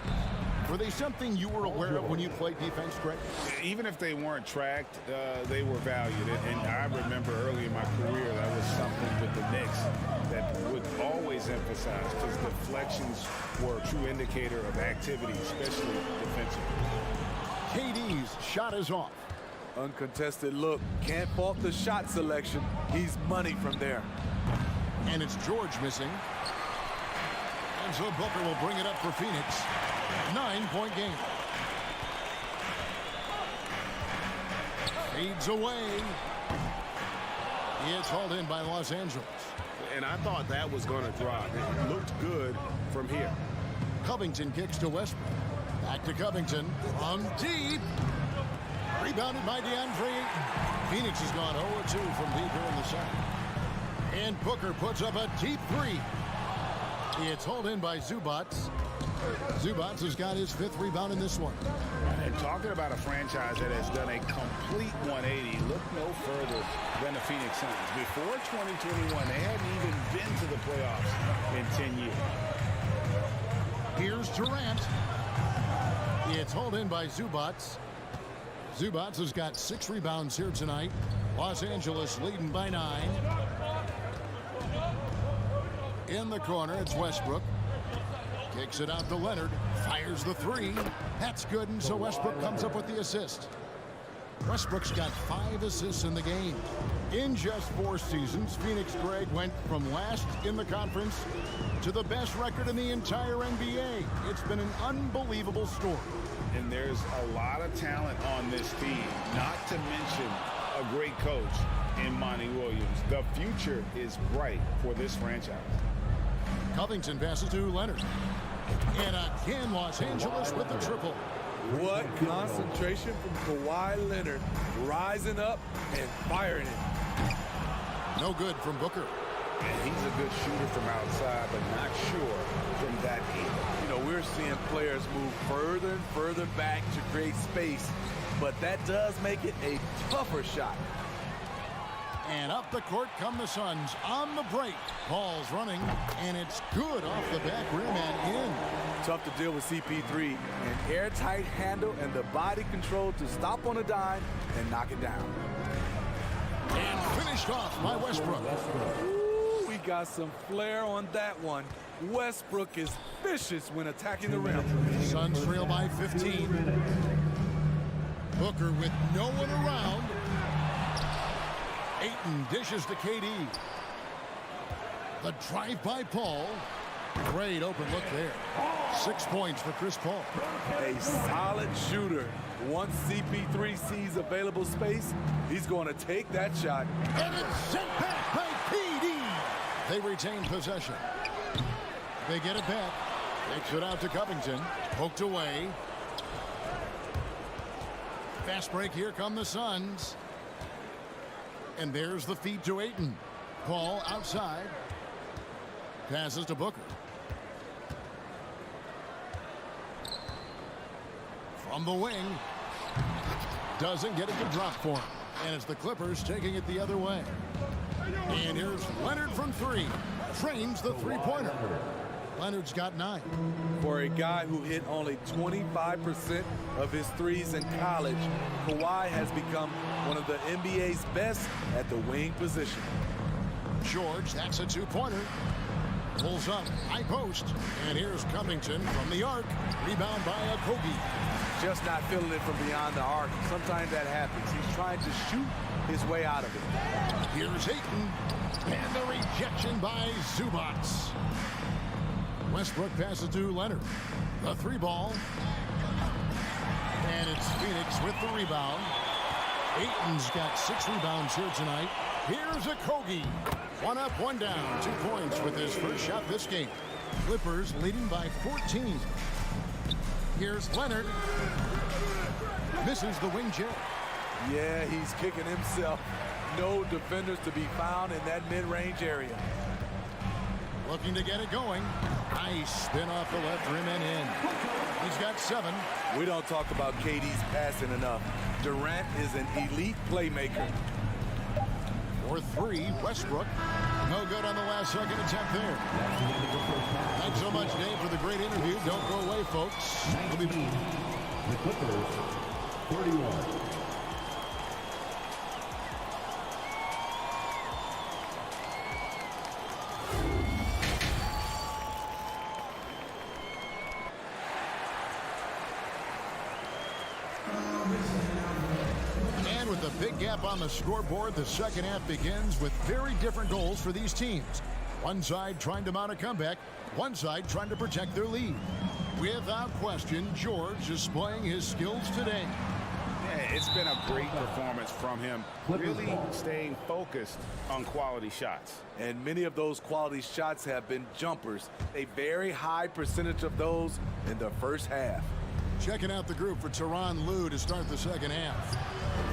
Were they something you were aware of when you played defense, Greg? Even if they weren't tracked, they were valued. And I remember early in my career, that was something with the Knicks that would always emphasize, because deflections were a true indicator of activity, especially defensively. KD's shot is off. Uncontested look. Can't fault the shot selection. He's money from there. And it's George missing. And so Booker will bring it up for Phoenix. 9-point game. Fades away. It's hauled in by Los Angeles. And I thought that was going to drop. It looked good from here. Covington kicks to Westbrook. Back to Covington from deep. Rebounded by DeAndre Ayton. Phoenix has gone 0-2 from deep here in the second. And Booker puts up a deep 3. It's hauled in by Zubac. Zubac has got his 5th rebound in this one. And talking about a franchise that has done a complete 180, look no further than the Phoenix Suns. Before 2021, they hadn't even been to the playoffs in 10 years. Here's Durant. It's hauled in by Zubac. Zubac has got 6 rebounds here tonight. Los Angeles leading by 9. In the corner, it's Westbrook. Kicks it out to Leonard. Fires the 3. That's good, and so Westbrook comes up with the assist. Westbrook's got 5 assists in the game. In just 4 seasons, Phoenix, Greg, went from last in the conference to the best record in the entire NBA. It's been an unbelievable story. And there's a lot of talent on this team, not to mention a great coach in Monty Williams. The future is bright for this franchise. Covington passes to Leonard. And again, Los Angeles with the triple. What concentration from Kawhi Leonard, rising up and firing it. No good from Booker. And he's a good shooter from outside, but not sure from that deep. You know, we're seeing players move further and further back to create space, but that does make it a tougher shot. And up the court come the Suns on the break. Ball's running, and it's good off the back rim and in. Tough to deal with CP3. An airtight handle and the body control to stop on a dime and knock it down. And finished off by Westbrook. Ooh, we got some flair on that one. Westbrook is vicious when attacking the rim. Suns trail by 15. Booker with no one around. Ayton dishes to KD. The drive by Paul. Great open look there. 6 points for Chris Paul. A solid shooter. Once CP3 sees available space, he's going to take that shot. And it's sent back by KD. They retain possession. They get it back. Takes it out to Covington. Poked away. Fast break. Here come the Suns. And there's the feed to Ayton. Paul outside. Passes to Booker. From the wing, Doesn't get a good drop for him. And it's the Clippers taking it the other way. And here's Leonard from three. Trains the three-pointer. Leonard's got 9. For a guy who hit only 25% of his threes in college, Kawhi has become one of the NBA's best at the wing position. George, that's a 2-pointer. Pulls up, high post. And here's Covington from the arc. Rebound by Okogie. Just not feeling it from beyond the arc. Sometimes that happens. He's trying to shoot his way out of it. Here's Ayton. And the rejection by Zubac. Westbrook passes to Leonard. The 3-ball. And it's Phoenix with the rebound. Ayton's got 6 rebounds here tonight. Here's Okogie. 1 up, 1 down. 2 points with his first shot this game. Clippers leading by 14. Here's Leonard. Misses the wing jab. Yeah, he's kicking himself. No defenders to be found in that mid-range area. Looking to get it going. Nice spin off the left rim and in. He's got 7. We don't talk about KD's passing enough. Durant is an elite playmaker. For 3, Westbrook. No good on the last second attempt there. Thanks so much, Dave, for the great interview. Don't go away, folks. We'll be back. The Clippers, 31. And with a big gap on the scoreboard, the second half begins with very different goals for these teams. One side trying to mount a comeback, one side trying to protect their lead. Without question, George displaying his skills today. Yeah, it's been a great performance from him, really staying focused on quality shots. And many of those quality shots have been jumpers. A very high percentage of those in the first half. Checking out the group for Tyronn Lue to start the second half.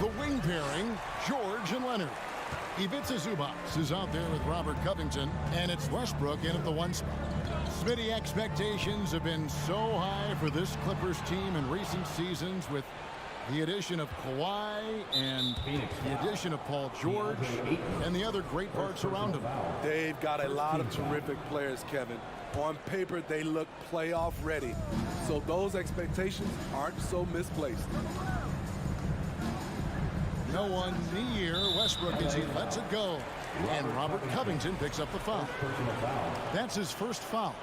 The wing pairing, George and Leonard. Ivica Zubac is out there with Robert Covington, and it's Westbrook in at the 1 spot. Smitty, expectations have been so high for this Clippers team in recent seasons with the addition of Kawhi and the addition of Paul George and the other great parts around him. They've got a lot of terrific players, Kevin. On paper, they look playoff ready. So those expectations aren't so misplaced. No one near Westbrook as he lets it go. And Robert Covington picks up the foul. That's his first foul.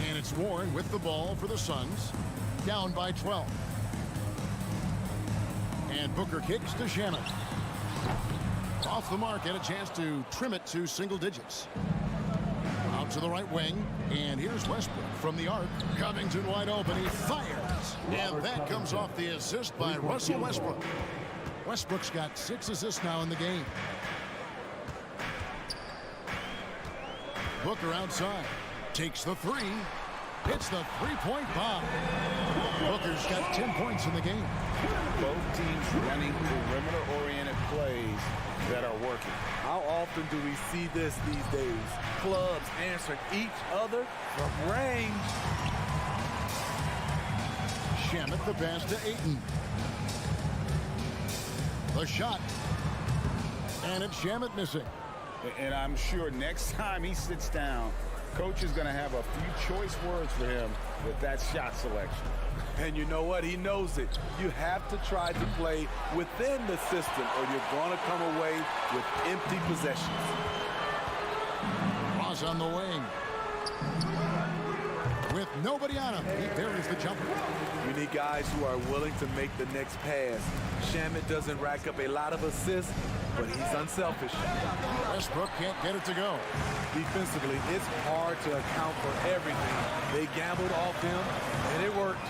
And it's Warren with the ball for the Suns. Down by 12. And Booker kicks to Shannon. Off the mark and a chance to trim it to single digits. Out to the right wing. And here's Westbrook from the arc. Covington wide open. He fires. And that comes off the assist by Russell Westbrook. Westbrook's got 6 assists now in the game. Booker outside. Takes the 3. Hits the 3-point bomb. Booker's got 10 points in the game. Both teams running perimeter-oriented plays that are working. How often do we see this these days? Clubs answering each other from range. Shamet the pass to Ayton. The shot. And it's Shamet missing. And I'm sure next time he sits down, Coach is going to have a few choice words for him with that shot selection. And you know what? He knows it. You have to try to play within the system or you're going to come away with empty possessions. Ross on the wing. With nobody on him, he buries the jumper. You need guys who are willing to make the next pass. Shamet doesn't rack up a lot of assists, but he's unselfish. Westbrook can't get it to go. Defensively, it's hard to account for everything. They gambled off him, and it worked.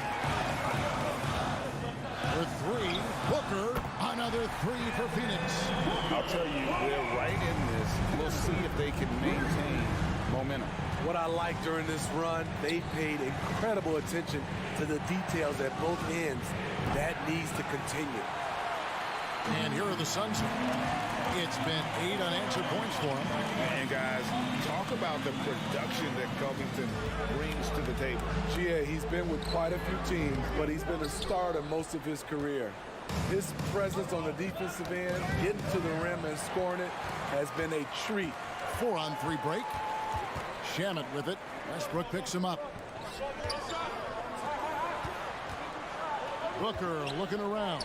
For 3, Booker, another 3 for Phoenix. I'll tell you, they're right in this. We'll see if they can maintain momentum. What I like during this run, they paid incredible attention to the details at both ends. That needs to continue. And here are the Suns. It's been 8 unanswered points for him. And guys, talk about the production that Covington brings to the table. Yeah, he's been with quite a few teams, but he's been a starter most of his career. His presence on the defensive end, getting to the rim and scoring it, has been a treat. 4-on-3 break. Shamet with it. Westbrook picks him up. Booker looking around.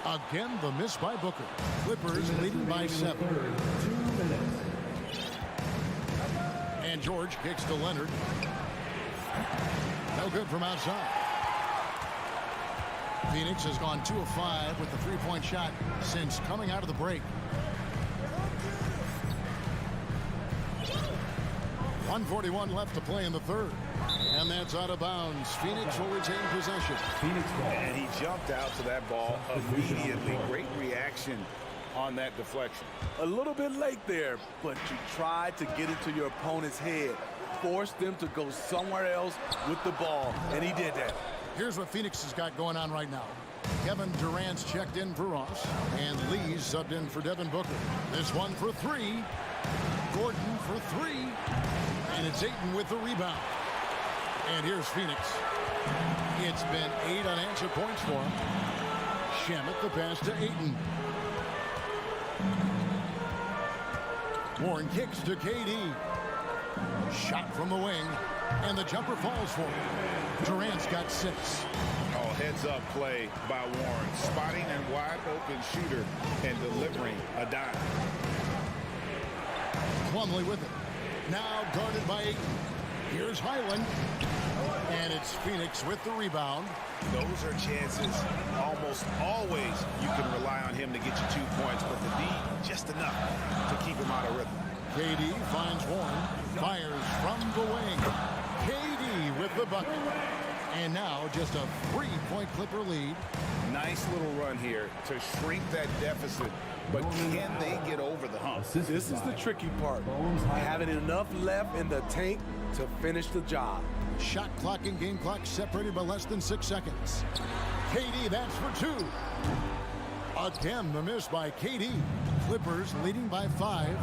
Again, the miss by Booker. Clippers leading by 7. 2 minutes. And George kicks to Leonard. No good from outside. Phoenix has gone 2 of 5 with the three-point shot since coming out of the break. 1:41 left to play in the third. And that's out of bounds. Phoenix will retain possession. And he jumped out to that ball immediately. Great reaction on that deflection. A little bit late there, but you tried to get into your opponent's head. Force them to go somewhere else with the ball, and he did that. Here's what Phoenix has got going on right now. Kevin Durant's checked in for Ross, and Lee's subbed in for Devin Booker. This one for 3. Gordon for 3. And it's Ayton with the rebound. And here's Phoenix. It's been 8 unanswered points for him. Shamet the pass to Ayton. Warren kicks to KD. Shot from the wing. And the jumper falls for him. Durant's got 6. Oh, heads-up play by Warren. Spotting a wide-open shooter and delivering a dime. Plumlee with it. Now guarded by Ayton. Here's Highland. And it's Phoenix with the rebound. Those are chances almost always you can rely on him to get you 2 points, but the D just enough to keep him out of rhythm. KD finds Warren. Fires from the wing. KD with the bucket. And now just a 3-point Clipper lead. Nice little run here to shrink that deficit. But can they get over the hump? This is the tricky part. Having enough left in the tank to finish the job. Shot clock and game clock separated by less than 6 seconds. KD, that's for 2. Again, the miss by KD. Clippers leading by 5.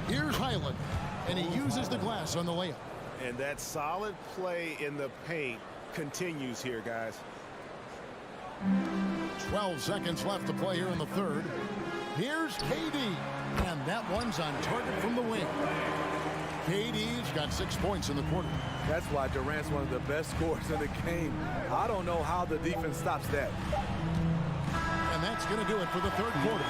Here's Highland, and he uses the glass on the layup. And that solid play in the paint continues here, guys. 12 seconds left to play here in the third. Here's KD, and that one's on target from the wing. KD's got 6 points in the quarter. That's why Durant's one of the best scorers in the game. I don't know how the defense stops that. And that's going to do it for the third quarter.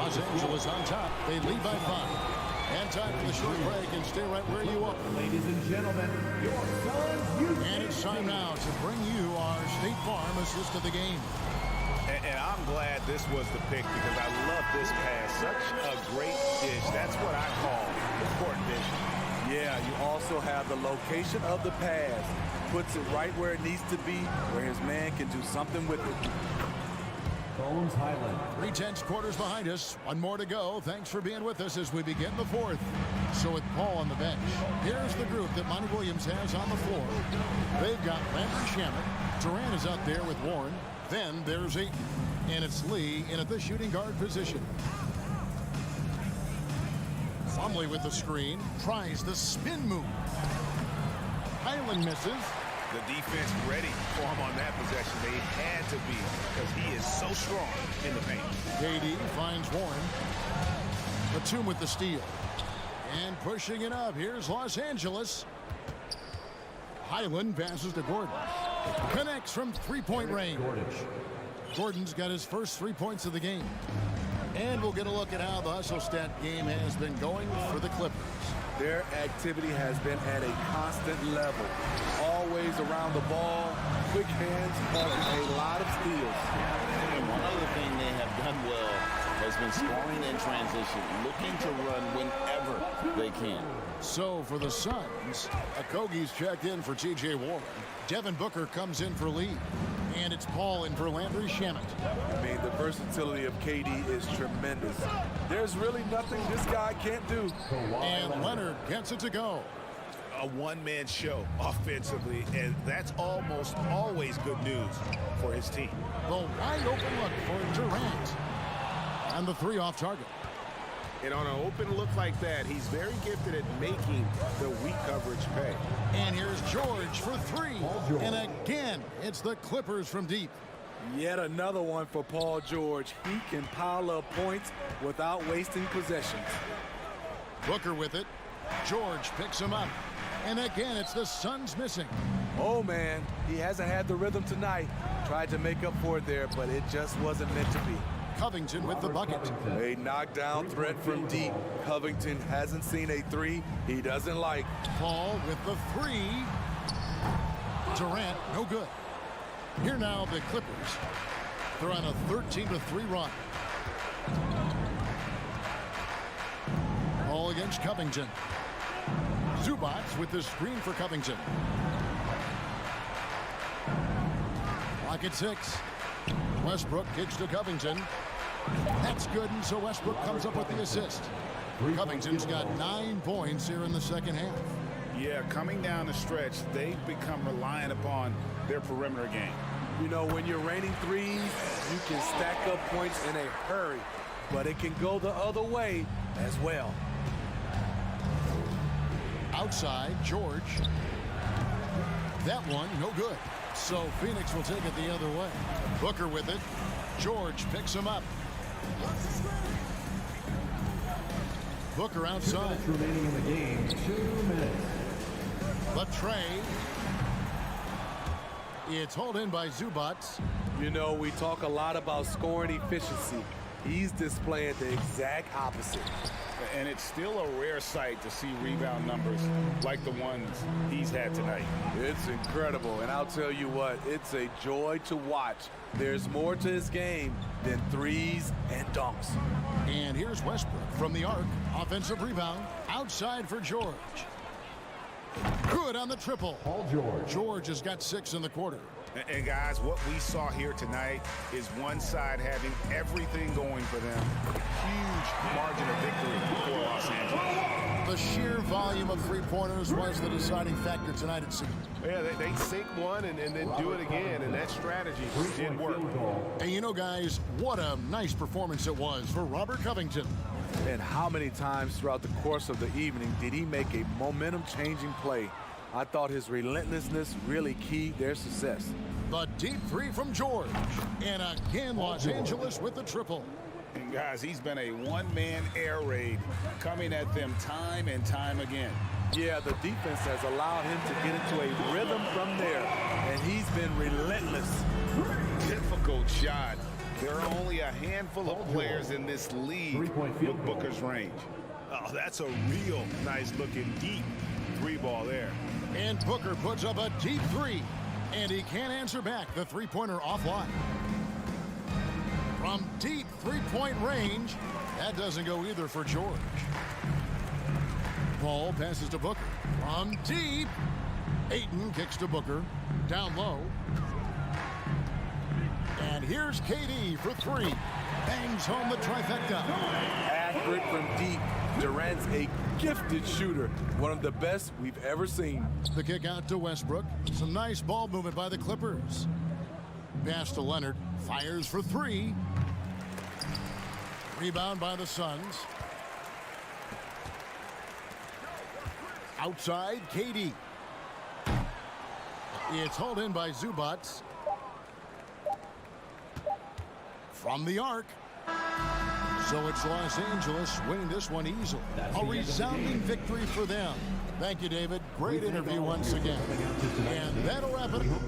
Los Angeles on top. They lead by 5. And time for the short break, and stay right where you are. Ladies and gentlemen, your Suns. And it's time now to bring you our State Farm assist of the game. And I'm glad this was the pick because I love this pass. Such a great dish. That's what I call the court vision. Yeah, you also have the location of the pass. Puts it right where it needs to be, where his man can do something with it. Bones Highland. 3/10 quarters behind us. 1 more to go. Thanks for being with us as we begin the fourth. So with Paul on the bench, here's the group that Monty Williams has on the floor. They've got Landry Shamet. Durant is out there with Warren. Then there's Ayton. And it's Lee in at the shooting guard position. Plumlee with the screen. Tries the spin move. Highland misses. The defense ready for him on that possession. They had to be because he is so strong in the paint. KD finds Warren. Batum with the steal. And pushing it up. Here's Los Angeles. Highland passes to Gordon. Connects from 3-point range. Gordon's got his first 3 points of the game. And we'll get a look at how the hustle stat game has been going for the Clippers. Their activity has been at a constant level. Always around the ball, quick hands, causing a lot of steals. And one other thing they have done well has been scoring in transition, looking to run whenever they can. So for the Suns, Okogie's checked in for T.J. Warren. Devin Booker comes in for Lee. And it's Paul in for Landry Shamet. I mean, the versatility of KD is tremendous. There's really nothing this guy can't do. And Leonard gets it to go. a one-man show offensively, and that's almost always good news for his team. The wide open look for Durant. And the three off target. And on an open look like that, he's very gifted at making the weak coverage pay. And here's George for three. And again, it's the Clippers from deep. Yet another one for Paul George. He can pile up points without wasting possessions. Booker with it. George picks him up. And again, it's the Suns missing. Oh, man, he hasn't had the rhythm tonight. Tried to make up for it there, but it just wasn't meant to be. Covington with the bucket. A knockdown threat from deep. Covington hasn't seen a three he doesn't like. Paul with the three. Durant, no good. Here now, the Clippers. They're on a 13-3 run. All against Covington. Zubac with the screen for Covington. Clock at 6. Westbrook kicks to Covington. That's good, and so Westbrook comes up with the assist. Covington's got 9 points here in the second half. Yeah, coming down the stretch, they've become reliant upon their perimeter game. You know, when you're raining threes, you can stack up points in a hurry, but it can go the other way as well. Outside, George. That one, no good. So Phoenix will take it the other way. Booker with it. George picks him up. Booker outside. 2 minutes remaining in the game. 2 minutes. The tray. It's hauled in by Zubac. You know, we talk a lot about scoring efficiency. He's displaying the exact opposite. And it's still a rare sight to see rebound numbers like the ones he's had tonight. It's incredible, and I'll tell you what, it's a joy to watch. There's more to his game than threes and dunks. And here's Westbrook from the arc. Offensive rebound. Outside for George. Good on the triple. Paul George. George has got 6 in the quarter. And guys, what we saw here tonight is one side having everything going for them. Huge margin of victory for Los Angeles. The sheer volume of three-pointers was the deciding factor tonight, it seemed. Yeah, they sink one and then do it again, and that strategy did work. And you know, guys, what a nice performance it was for Robert Covington. And how many times throughout the course of the evening did he make a momentum-changing play? I thought his relentlessness really keyed their success. The deep three from George. And again, Los Angeles with the triple. And guys, he's been a one-man air raid coming at them time and time again. Yeah, the defense has allowed him to get into a rhythm from there, and he's been relentless. Difficult shot. There are only a handful of players in this league with Booker's range. Oh, that's a real nice-looking deep three ball there. And Booker puts up a deep three. And he can't answer back. The three-pointer offline. From deep three-point range, that doesn't go either for George. Paul passes to Booker. From deep, Ayton kicks to Booker. Down low. And here's KD for three. Bangs home the trifecta. Accurate from deep. Durant's a gifted shooter. One of the best we've ever seen. The kick out to Westbrook. Some nice ball movement by the Clippers. Pass to Leonard. Fires for three. Rebound by the Suns. Outside, KD. It's hauled in by Zubac. From the arc. So it's Los Angeles winning this one easily. A resounding victory for them. Thank you, David. Great interview once again. And that'll wrap it up.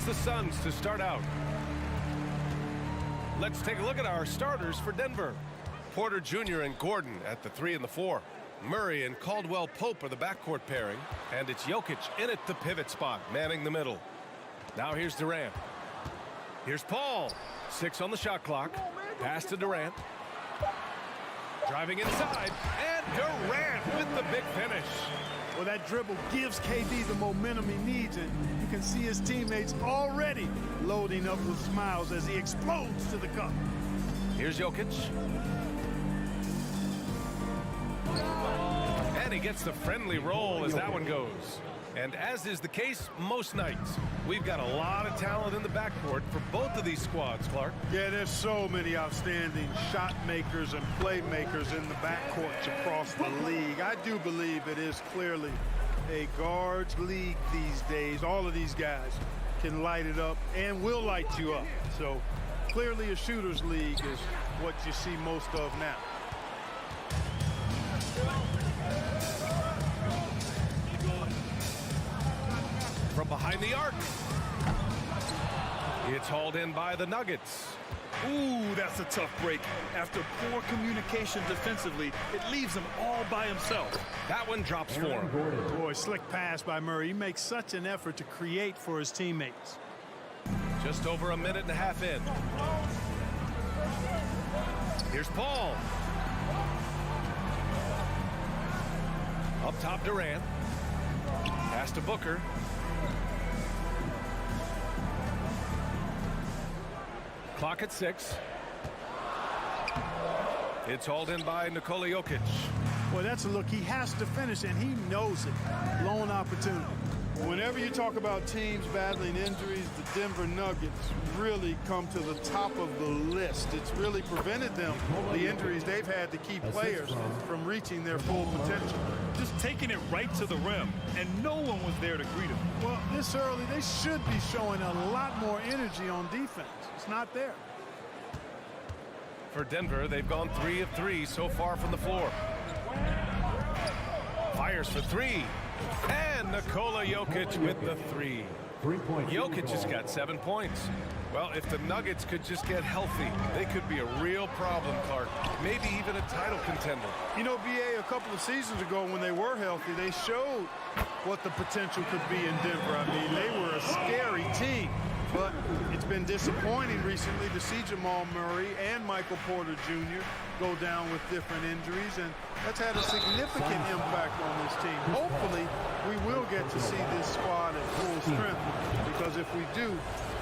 It's the Suns to start out. Let's take a look at our starters for Denver. Porter Jr. and Gordon at the 3 and the 4. Murray and Caldwell Pope are the backcourt pairing. And it's Jokic in at the pivot spot, manning the middle. Now here's Durant. Here's Paul. 6 on the shot clock. Pass to Durant. Driving inside. And Durant with the big finish. Well, that dribble gives KD the momentum he needs, and you can see his teammates already loading up with smiles as he explodes to the cup. Here's Jokic. And he gets the friendly roll as that one goes. And as is the case most nights, we've got a lot of talent in the backcourt for both of these squads, Clark. Yeah, there's so many outstanding shot makers and playmakers in the backcourts across the league. I do believe it is clearly a guards league these days. All of these guys can light it up and will light you up. So clearly a shooters league is what you see most of now. From behind the arc. It's hauled in by the Nuggets. Ooh, that's a tough break. After poor communication defensively, it leaves him all by himself. That one drops for him. Boy, slick pass by Murray. He makes such an effort to create for his teammates. Just over a minute and a half in. Here's Paul. Up top, Durant. Pass to Booker. Clock at 6. It's hauled in by Nikola Jokic. Well, that's a look. He has to finish, and he knows it. Lone opportunity. Whenever you talk about teams battling injuries, the Denver Nuggets really come to the top of the list. It's really prevented them, the injuries they've had to keep players from reaching their full potential. Just taking it right to the rim, and no one was there to greet him. Well, this early, they should be showing a lot more energy on defense. It's not there. For Denver, they've gone 3 of 3 so far from the floor. Fires for 3. And Nikola Jokic with the 3. Jokic has got 7 points. Well, if the Nuggets could just get healthy, they could be a real problem, Clark. Maybe even a title contender. You know, BA, a couple of seasons ago when they were healthy, they showed what the potential could be in Denver. I mean, they were a scary team. But it's been disappointing recently to see Jamal Murray and Michael Porter Jr. go down with different injuries, and that's had a significant impact on this team. Hopefully, we will get to see this squad at full strength, because if we do,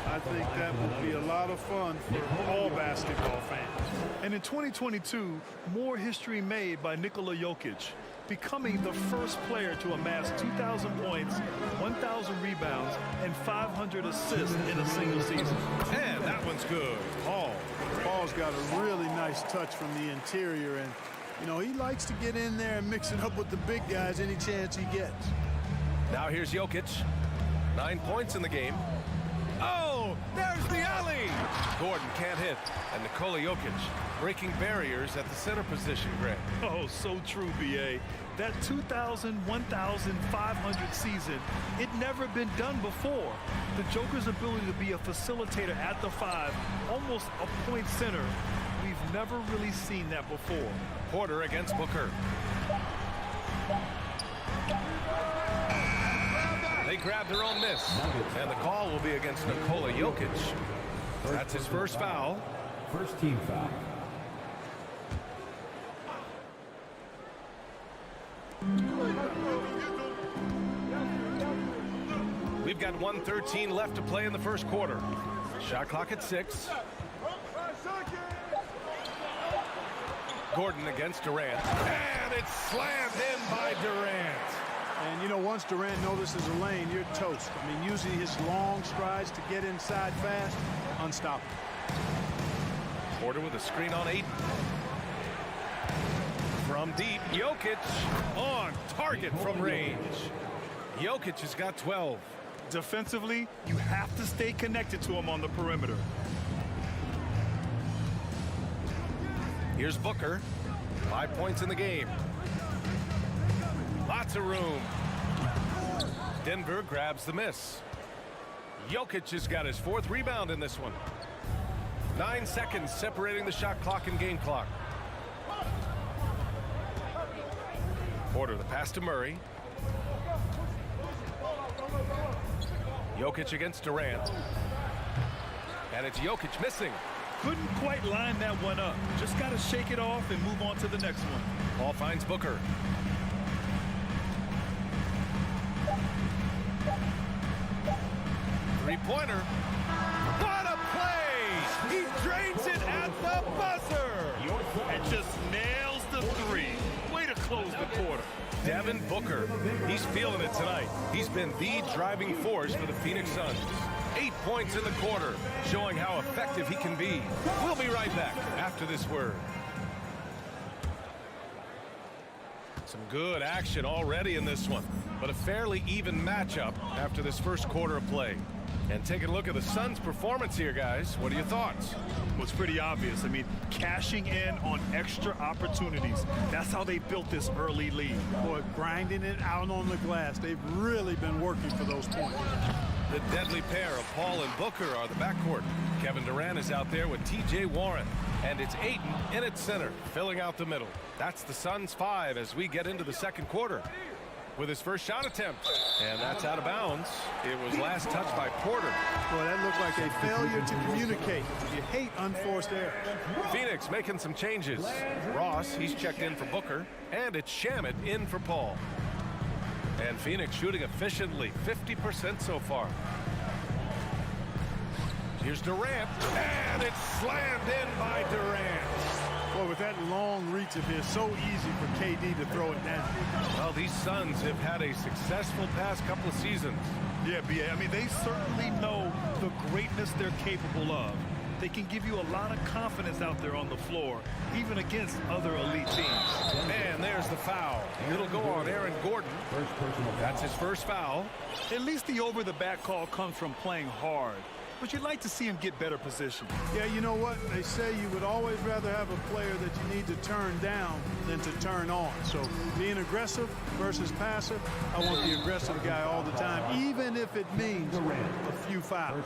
I think that would be a lot of fun for all basketball fans. And in 2022, more history made by Nikola Jokic, becoming the first player to amass 2,000 points, 1,000 rebounds, and 500 assists in a single season. And that one's good. Paul's got a really nice touch from the interior, and, you know, he likes to get in there and mix it up with the big guys any chance he gets. Now here's Jokic. 9 points in the game. Oh, there's the alley. Gordon can't hit. And Nikola Jokic breaking barriers at the center position, Greg. Oh, so true, BA. That 2,000, 1,500 season, it never been done before. The Joker's ability to be a facilitator at the 5, almost a point center, we've never really seen that before. Porter against Booker. They grabbed their own miss, and the call will be against Nikola Jokic. That's his first foul. First team foul. We've got 1:13 left to play in the first quarter. Shot clock at 6. Gordon against Durant. And it's slammed in by Durant. And, you know, once Durant notices a lane, you're toast. I mean, using his long strides to get inside fast, unstoppable. Porter with a screen on 8. From deep, Jokic on target from range. Jokic has got 12. Defensively, you have to stay connected to him on the perimeter. Here's Booker. 5 points in the game. Lots of room. Denver grabs the miss. Jokic has got his 4th rebound in this one. 9 seconds separating the shot clock and game clock. Porter, the pass to Murray. Jokic against Durant. And it's Jokic missing. Couldn't quite line that one up. Just got to shake it off and move on to the next one. Ball finds Booker. Three-pointer. What a play! He drains it at the buzzer! And just nails the 3. Way to close the quarter. Devin Booker, he's feeling it tonight. He's been the driving force for the Phoenix Suns. 8 points in the quarter, showing how effective he can be. We'll be right back after this word. Some good action already in this one, but a fairly even matchup after this first quarter of play. And taking a look at the Suns' performance here, guys. What are your thoughts? Well, it's pretty obvious. I mean, cashing in on extra opportunities. That's how they built this early lead. Boy, grinding it out on the glass. They've really been working for those points. The deadly pair of Paul and Booker are the backcourt. Kevin Durant is out there with T.J. Warren. And it's Ayton in at center, filling out the middle. That's the Suns' 5 as we get into the second quarter. With his first shot attempt, and that's out of bounds. It was last touched by Porter. Boy, that looked like a failure to communicate. You hate unforced errors. Phoenix making some changes. Ross, he's checked in for Booker, and it's Shamet in for Paul. And Phoenix shooting efficiently, 50% so far. Here's Durant, and it's slammed in by Durant. Boy, with that long reach of his, so easy for KD to throw it down. Well, these Suns have had a successful past couple of seasons. Yeah, B.A. I mean, they certainly know the greatness they're capable of. They can give you a lot of confidence out there on the floor, even against other elite teams. And there's the foul. It'll go on Aaron Gordon. That's his first foul. At least the over-the-back call comes from playing hard. But you'd like to see him get better position. Yeah, you know what? They say you would always rather have a player that you need to turn down than to turn on. So being aggressive versus passive, I want the aggressive guy all the time, even if it means a few fouls.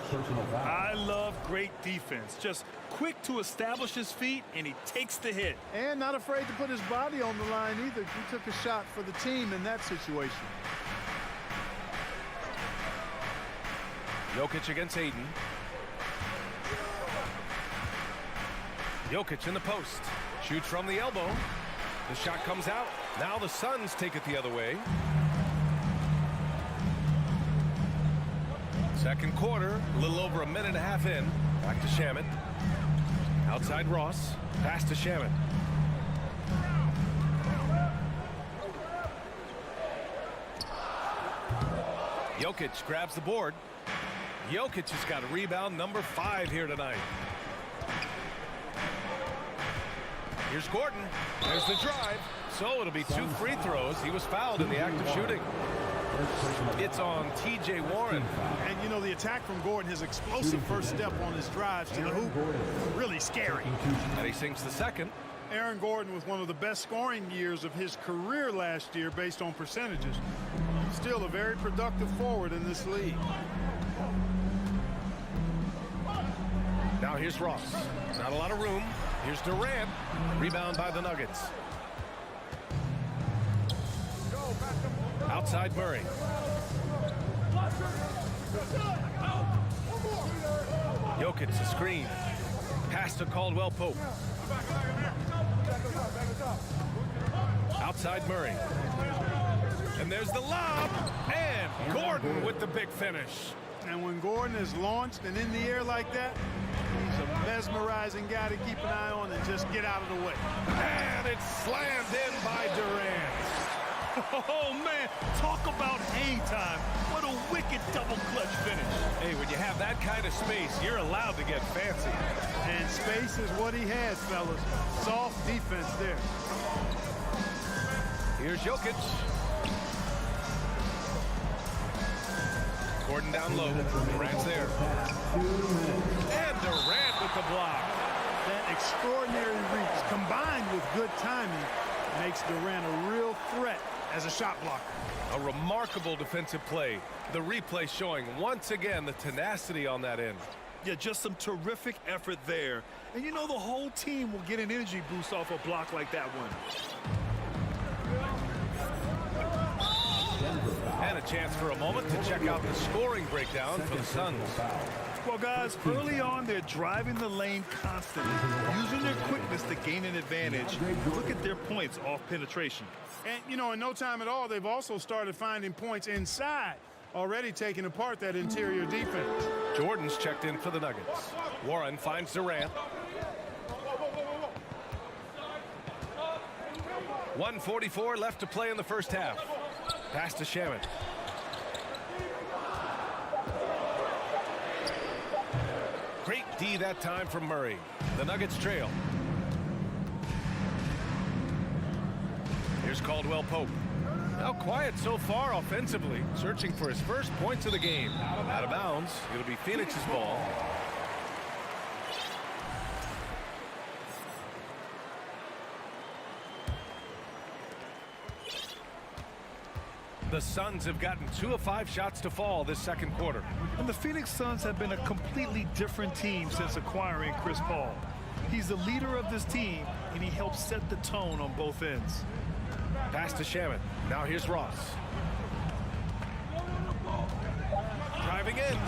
I love great defense. Just quick to establish his feet, and he takes the hit. And not afraid to put his body on the line either. He took a shot for the team in that situation. Jokic against Ayton. Jokic in the post. Shoots from the elbow. The shot comes out. Now the Suns take it the other way. Second quarter, a little over a minute and a half in. Back to Shamet. Outside Ross. Pass to Shamet. Jokic grabs the board. Jokic has got a rebound number 5 here tonight. Here's Gordon. There's the drive. So it'll be 2 free throws. He was fouled in the act of shooting. It's on T.J. Warren. And, you know, the attack from Gordon, his explosive first step on his drives to the hoop, really scary. And he sinks the second. Aaron Gordon with one of the best scoring years of his career last year based on percentages. Still a very productive forward in this league. Now here's Ross. Not a lot of room. Here's Durant. Rebound by the Nuggets. Outside Murray. Jokic, a screen. Pass to Caldwell Pope. Outside Murray. And there's the lob. And Gordon with the big finish. And when Gordon is launched and in the air like that, he's a mesmerizing guy to keep an eye on and just get out of the way. And it's slammed in by Durant. Oh, man, talk about hang time. What a wicked double clutch finish. Hey, when you have that kind of space, you're allowed to get fancy. And space is what he has, fellas. Soft defense there. Here's Jokic. Gordon down low. Durant's there. And Durant with the block. That extraordinary reach combined with good timing makes Durant a real threat as a shot blocker. A remarkable defensive play. The replay showing once again the tenacity on that end. Yeah, just some terrific effort there. And you know the whole team will get an energy boost off a block like that one. And a chance for a moment to check out the scoring breakdown for the Suns. Well, guys, early on, they're driving the lane constantly, using their quickness to gain an advantage. Look at their points off penetration. And, you know, in no time at all, they've also started finding points inside, already taking apart that interior defense. Jordan's checked in for the Nuggets. Warren finds Durant. 1:44 left to play in the first half. Pass to Shaman. Great D that time from Murray. The Nuggets trail. Here's Caldwell Pope. Now quiet so far offensively, searching for his first points of the game. Out of bounds. It'll be Phoenix's ball. The Suns have gotten 2 of 5 shots to fall this second quarter. And the Phoenix Suns have been a completely different team since acquiring Chris Paul. He's the leader of this team, and he helps set the tone on both ends. Pass to Shaman. Now here's Ross. Driving in.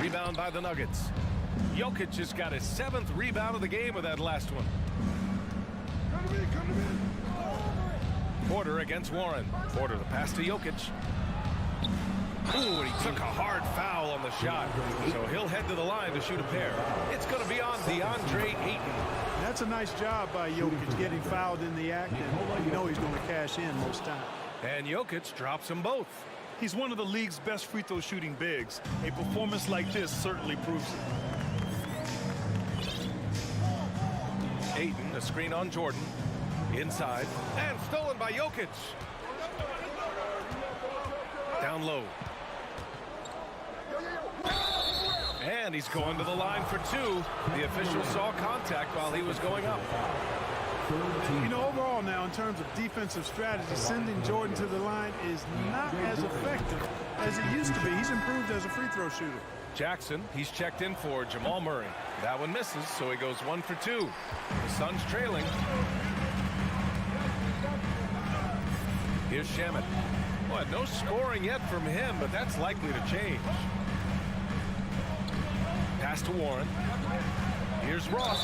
Rebound by the Nuggets. Jokic just got his 7th rebound of the game with that last one. Porter against Warren. Porter the pass to Jokic. Ooh, and he took a hard foul on the shot. So he'll head to the line to shoot a pair. It's going to be on DeAndre Ayton. That's a nice job by Jokic getting fouled in the act, and you know he's going to cash in most times. And Jokic drops them both. He's one of the league's best free throw shooting bigs. A performance like this certainly proves it. Ayton, a screen on Jordan. Inside. And stolen by Jokic. Down low. And he's going to the line for 2. The official saw contact while he was going up. You know, overall now, in terms of defensive strategy, sending Jordan to the line is not as effective as it used to be. He's improved as a free throw shooter. Jackson, he's checked in for Jamal Murray. That one misses, so he goes 1 for 2. The Suns trailing. Here's Shaman. Well, no scoring yet from him, but that's likely to change. Pass to Warren. Here's Ross.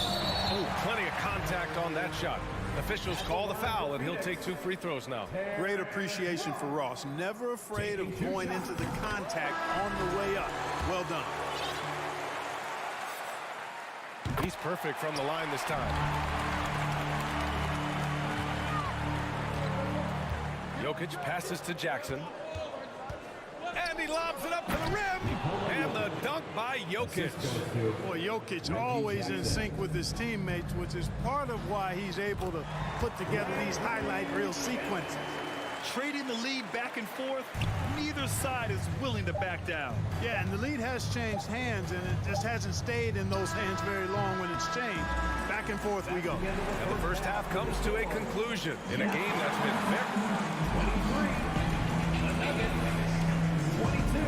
Oh, plenty of contact on that shot. Officials call the foul, and he'll take 2 free throws now. Great appreciation for Ross. Never afraid of going into the contact on the way up. Well done. He's perfect from the line this time. Jokic passes to Jackson. And he lobs it up to the rim. And the dunk by Jokic. Boy, Jokic always in sync with his teammates, which is part of why he's able to put together these highlight reel sequences. Trading the lead back and forth, neither side is willing to back down. Yeah, and the lead has changed hands, and it just hasn't stayed in those hands very long when it's changed. Back and forth we go. And the first half comes to a conclusion in a game that's been fair. 23, 22.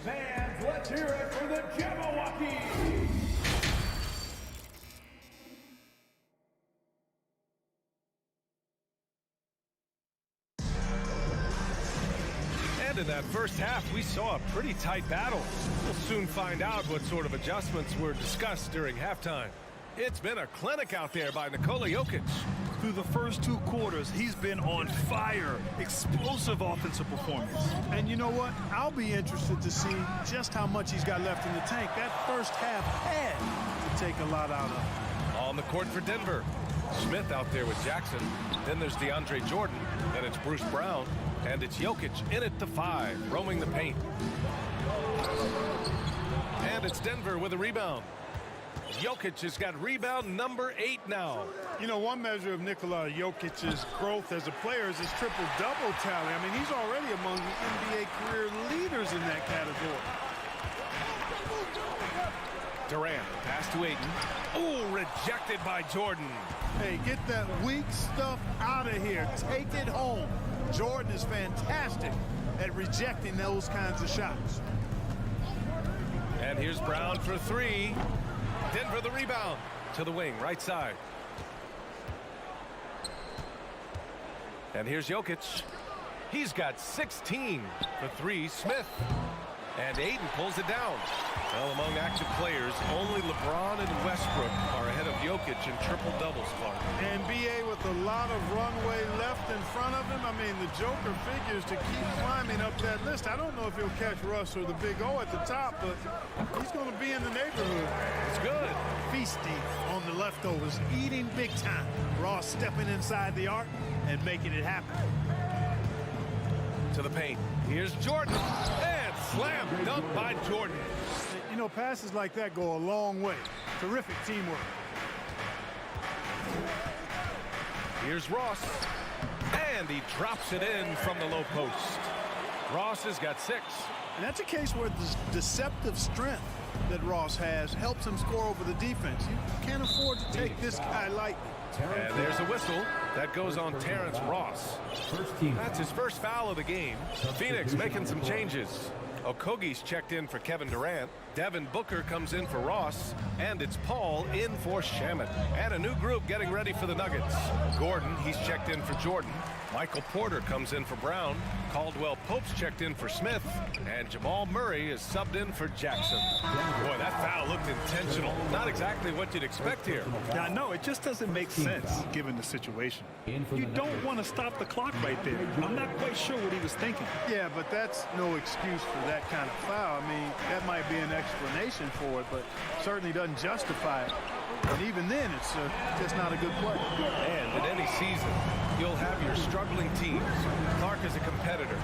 Fans, let's hear it for the Jabberwocky. And in that first half, we saw a pretty tight battle. We'll soon find out what sort of adjustments were discussed during halftime. It's been a clinic out there by Nikola Jokic. Through the first 2 quarters, he's been on fire. Explosive offensive performance. And you know what? I'll be interested to see just how much he's got left in the tank. That first half had to take a lot out of him. On the court for Denver. Smith out there with Jackson. Then there's DeAndre Jordan. Then it's Bruce Brown. And it's Jokic in at the 5, roaming the paint. And it's Denver with a rebound. Jokic has got rebound number 8 now. You know, one measure of Nikola Jokic's growth as a player is his triple-double tally. I mean, he's already among the NBA career leaders in that category. Durant, pass to Ayton. Ooh, rejected by Jordan. Hey, get that weak stuff out of here. Take it home. Jordan is fantastic at rejecting those kinds of shots. And here's Brown for three. Denver the rebound. To the wing, right side. And here's Jokic. He's got 16 for three. Smith. And Ayton pulls it down. Well, among active players, only LeBron and Westbrook are ahead of Jokic in triple-doubles, Clark. NBA with a lot of runway left in front of him. I mean, the Joker figures to keep climbing up that list. I don't know if he'll catch Russ or the Big O at the top, but he's going to be in the neighborhood. It's good. Feasting on the leftovers, eating big time. Ross stepping inside the arc and making it happen. To the paint. Here's Jordan. And slam dunk by Jordan. You know, passes like that go a long way. Terrific teamwork. Here's Ross. And he drops it in from the low post. Ross has got 6. And that's a case where the deceptive strength that Ross has helps him score over the defense. You can't afford to take this guy lightly. And there's a whistle. That goes on Terrence Ross. That's his first foul of the game. Phoenix making some changes. Okogie's checked in for Kevin Durant. Devin Booker comes in for Ross. And it's Paul in for Shamet. And a new group getting ready for the Nuggets. Gordon, he's checked in for Jordan. Michael Porter comes in for Brown. Caldwell Pope's checked in for Smith. And Jamal Murray is subbed in for Jackson. Boy, that foul looked intentional. Not exactly what you'd expect here. Now, no, it just doesn't make sense given the situation. You don't want to stop the clock right there. I'm not quite sure what he was thinking. Yeah, but that's no excuse for that kind of foul. I mean, that might be an explanation for it, but certainly doesn't justify it. And even then, it's just not a good play. And in any season, you'll have your struggling teams. Clark is a competitor.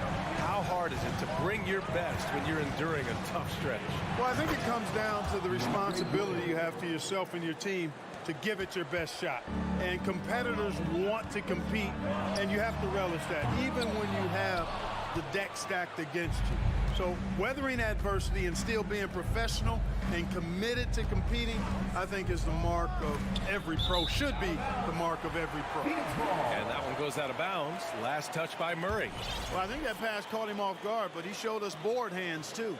How hard is it to bring your best when you're enduring a tough stretch? Well, I think it comes down to the responsibility you have to yourself and your team to give it your best shot. And competitors want to compete, and you have to relish that, even when you have the deck stacked against you. So weathering adversity and still being professional and committed to competing, I think is the mark of every pro, should be the mark of every pro. And that one goes out of bounds. Last touch by Murray. Well, I think that pass caught him off guard, but he showed us board hands too.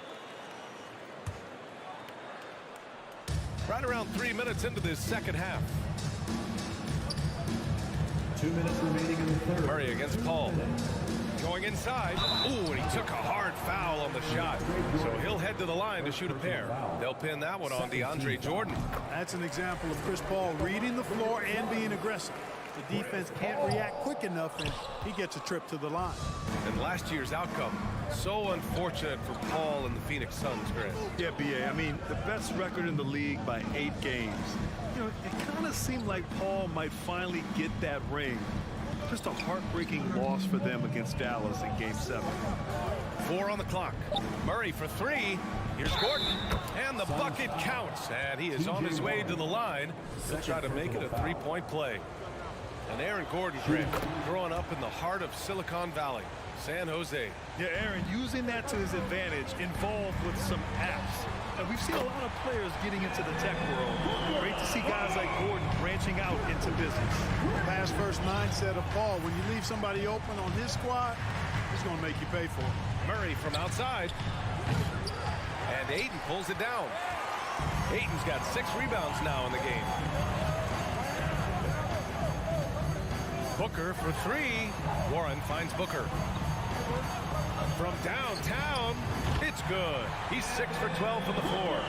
Right around 3 minutes into this second half. 2 minutes remaining in the third. Murray against Paul. Going inside. Ooh, and he took a hard foul on the shot. So he'll head to the line to shoot a pair. They'll pin that one on DeAndre Jordan. That's an example of Chris Paul reading the floor and being aggressive. The defense can't react quick enough, and he gets a trip to the line. And last year's outcome, so unfortunate for Paul and the Phoenix Suns, Grant. Yeah, B.A., I mean, the best record in the league by 8 games. You know, it kind of seemed like Paul might finally get that ring. Just a heartbreaking loss for them against Dallas in Game 7. 4 on the clock. Murray for 3. Here's Gordon. And the bucket counts. And he is on his way to the line. He'll try to make it a 3-point play. And Aaron Gordon, Grant, growing up in the heart of Silicon Valley, San Jose. Yeah, Aaron, using that to his advantage, involved with some apps. And we've seen a lot of players getting into the tech world. Great to see guys like Gordon branching out into business. Pass first mindset of Paul. When you leave somebody open on his squad, he's going to make you pay for it. Murray from outside. And Ayton pulls it down. Ayton's got 6 rebounds now in the game. Booker for 3. Warren finds Booker. From downtown, it's good. He's 6 for 12 from the floor.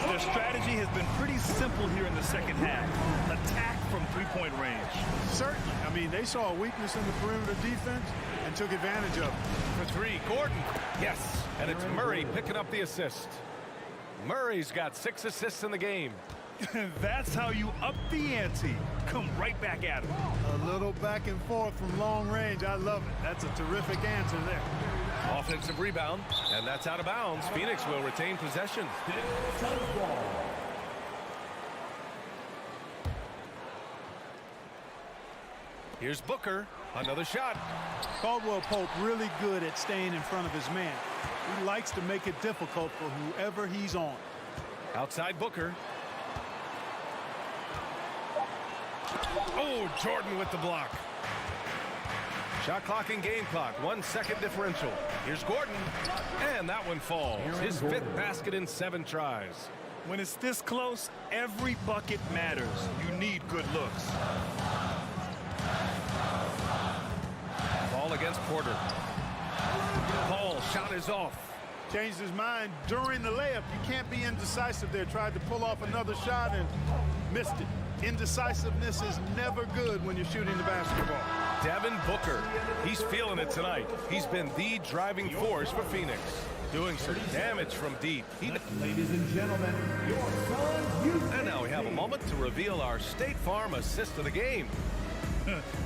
Their strategy has been pretty simple here in the second half. Attack from 3-point range. Certainly. I mean, they saw a weakness in the perimeter defense and took advantage of it. For 3, Gordon. Yes, and it's Murray picking up the assist. Murray's got 6 assists in the game. That's how you up the ante. Come right back at him. A little back and forth from long range. I love it. That's a terrific answer there. Offensive rebound, and that's out of bounds. Phoenix will retain possession. Here's Booker. Another shot. Caldwell Pope really good at staying in front of his man. He likes to make it difficult for whoever he's on. Outside Booker. Oh, Jordan with the block. Shot clock and game clock, 1 second differential. Here's Gordon, and that one falls. His 5th basket in 7 tries. When it's this close, every bucket matters. You need good looks. Ball against Porter. Paul, shot is off. Changed his mind during the layup. You can't be indecisive there. Tried to pull off another shot and missed it. Indecisiveness is never good when you're shooting the basketball. Devin Booker, he's feeling it tonight. He's been the driving force for Phoenix, doing some damage from deep. Ladies and gentlemen, your Suns. And now we have a moment to reveal our State Farm assist of the game.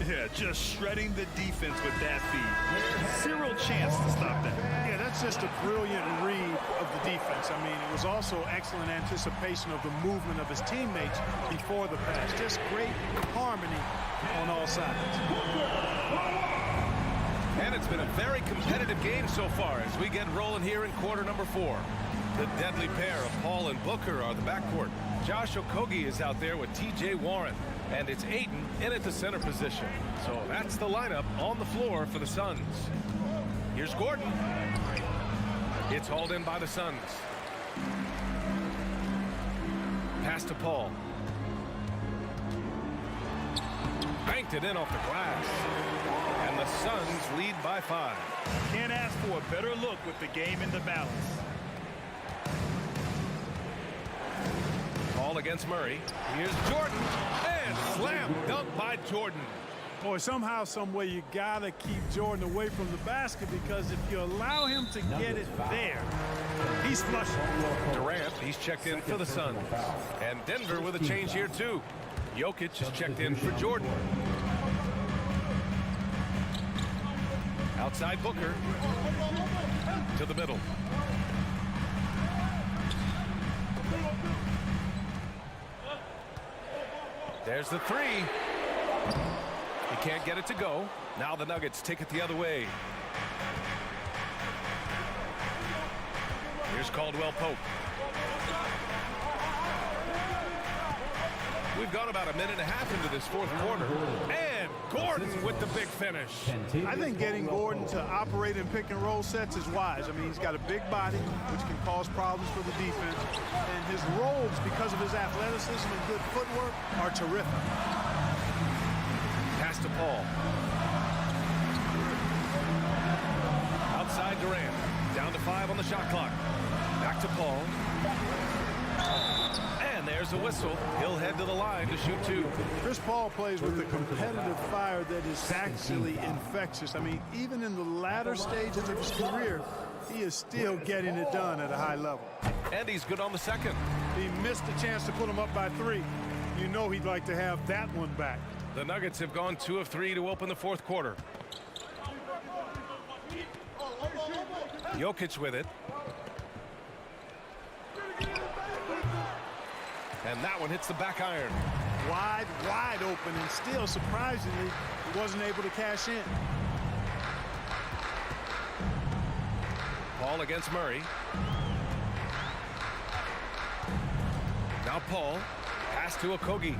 Yeah, just shredding the defense with that feed. Zero chance to stop that. Yeah, that's just a brilliant read of the defense. I mean, it was also excellent anticipation of the movement of his teammates before the pass. Just great harmony on all sides. And it's been a very competitive game so far as we get rolling here in quarter number 4. The deadly pair of Paul and Booker are the backcourt. Josh Okogie is out there with T.J. Warren. And it's Ayton in at the center position. So that's the lineup on the floor for the Suns. Here's Gordon. It's hauled in by the Suns. Pass to Paul. Banked it in off the glass. And the Suns lead by 5. Can't ask for a better look with the game in the balance. Paul against Murray. Here's Jordan. And slam dunk by Jordan. Boy, somehow, some way, you got to keep Jordan away from the basket, because if you allow him to get it there, he's flushing. Durant, he's checked in for the Suns. And Denver with a change here, too. Jokic is checked in for Jordan. Outside Booker. To the middle. There's the 3. He can't get it to go. Now the Nuggets take it the other way. Here's Caldwell Pope. We've gone about a minute and a half into this 4th quarter. And Gordon with the big finish. I think getting Gordon to operate in pick and roll sets is wise. I mean, he's got a big body, which can cause problems for the defense. And his rolls, because of his athleticism and good footwork, are terrific. Pass to Paul. Outside Durant. Down to 5 on the shot clock. Back to Paul. And there's a whistle. He'll head to the line to shoot 2. Chris Paul plays with a competitive fire that is actually infectious. I mean, even in the latter stages of his career, he is still getting it done at a high level. And he's good on the second. He missed a chance to put him up by 3. You know he'd like to have that one back. The Nuggets have gone 2 of 3 to open the 4th quarter. Jokic with it. And that one hits the back iron. Wide open, and still, surprisingly, he wasn't able to cash in. Paul against Murray. Now Paul. Pass to Okogie.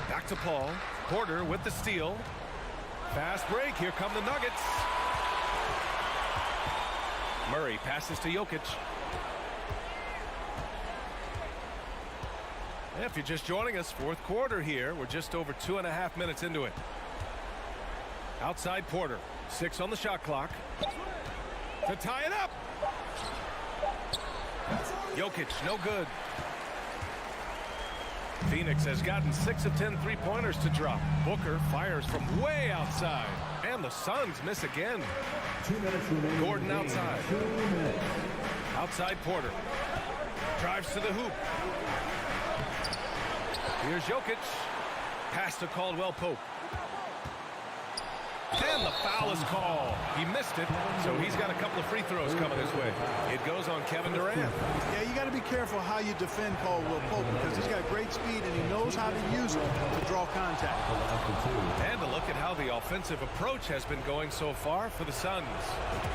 Back to Paul. Porter with the steal. Fast break. Here come the Nuggets. Murray passes to Jokic. If you're just joining us, 4th quarter here. We're just over 2.5 minutes into it. Outside Porter. 6 on the shot clock. To tie it up. Jokic, no good. Phoenix has gotten 6 of 10 3-pointers to drop. Booker fires from way outside. And the Suns miss again. 2 minutes remaining. Gordon outside. 2 minutes. Outside Porter. Drives to the hoop. Here's Jokic. Pass to Caldwell Pope. And the foul is called. He missed it, so he's got a couple of free throws coming his way. It goes on Kevin Durant. Yeah, you got to be careful how you defend Caldwell Pope, because he's got great speed and he knows how to use it to draw contact. And to look at how the offensive approach has been going so far for the Suns.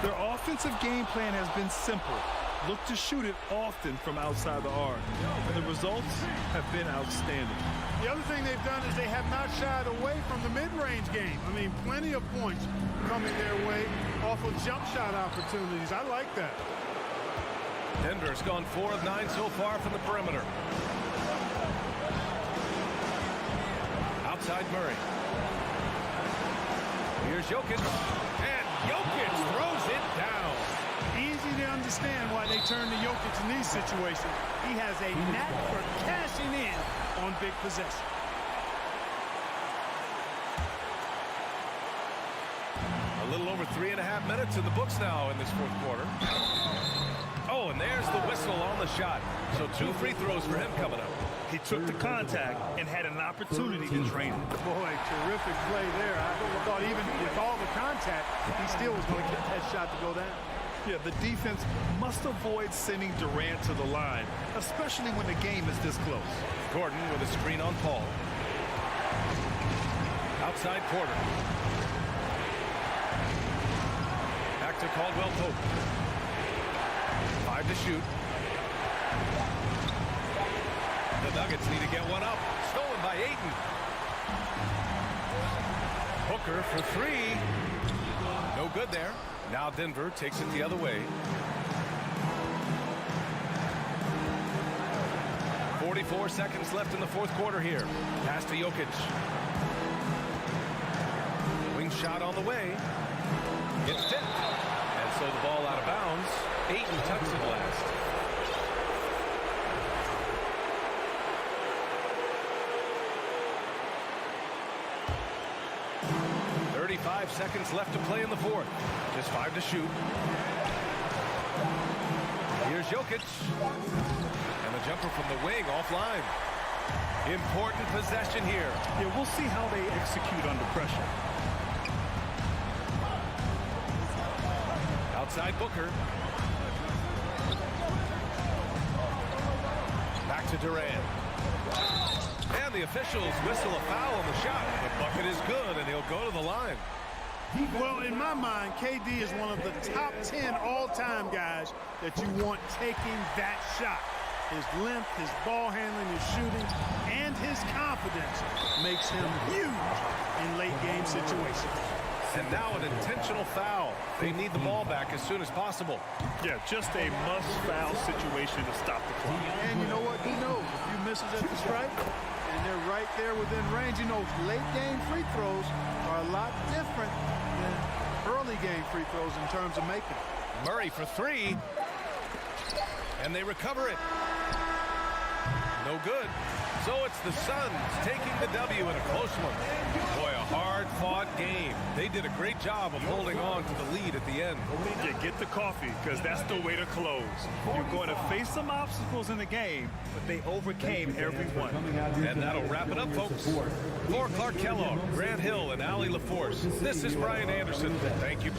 Their offensive game plan has been simple. look to shoot it often from outside the arc. And the results have been outstanding. The other thing they've done is they have not shied away from the mid-range game. I mean, plenty of points coming their way off of jump shot opportunities. I like that. Denver's gone 4 of 9 so far from the perimeter. Outside Murray. Here's Jokic. And Jokic throws it down. Easy to understand why they turn to Jokic in these situations. He has a knack for cashing in on big possession. A little over 3.5 minutes in the books now in this fourth quarter. Oh, and there's the whistle on the shot. So 2 free throws for him coming up. He took the contact and had an opportunity to drain it. Boy, terrific play there. I thought even with all the contact, he still was going to get that shot to go down. Yeah, the defense must avoid sending Durant to the line, especially when the game is this close. Gordon with a screen on Paul. Outside Porter. Back to Caldwell Pope. 5 to shoot. The Nuggets need to get one up. Stolen by Ayton. Booker for 3. No good there. Now Denver takes it the other way. 44 seconds left in the fourth quarter here. Pass to Jokic. Wing shot on the way. It's tipped. And so the ball out of bounds. Ayton tucks it last. .35 seconds left to play in the fourth. Just 5 to shoot. Here's Jokic. And the jumper from the wing offline. Important possession here. Yeah, we'll see how they execute under pressure. Outside Booker. Back to Durant. And the officials whistle a foul on the shot. The bucket is good, and he'll go to the line. Well, in my mind, KD is one of the top 10 all-time guys that you want taking that shot. His length, his ball handling, his shooting, and his confidence makes him huge in late-game situations. And now an intentional foul. They need the ball back as soon as possible. Yeah, just a must-foul situation to stop the clock. And you know what? He knows if you misses at the stripe, and they're right there within range. You know, late-game free throws are a lot different than early-game free throws in terms of making it. Murray for 3. And they recover it. No good. So it's the Suns taking the W in a close one. Boy, a hard-fought game. They did a great job of holding on to the lead at the end. Yeah, get the coffee, because that's the way to close. You're going to face some obstacles in the game, but they overcame every one. And that'll wrap it up, folks. For Clark Kellogg, Grant Hill, and Allie LaForce, this is Brian Anderson. Thank you.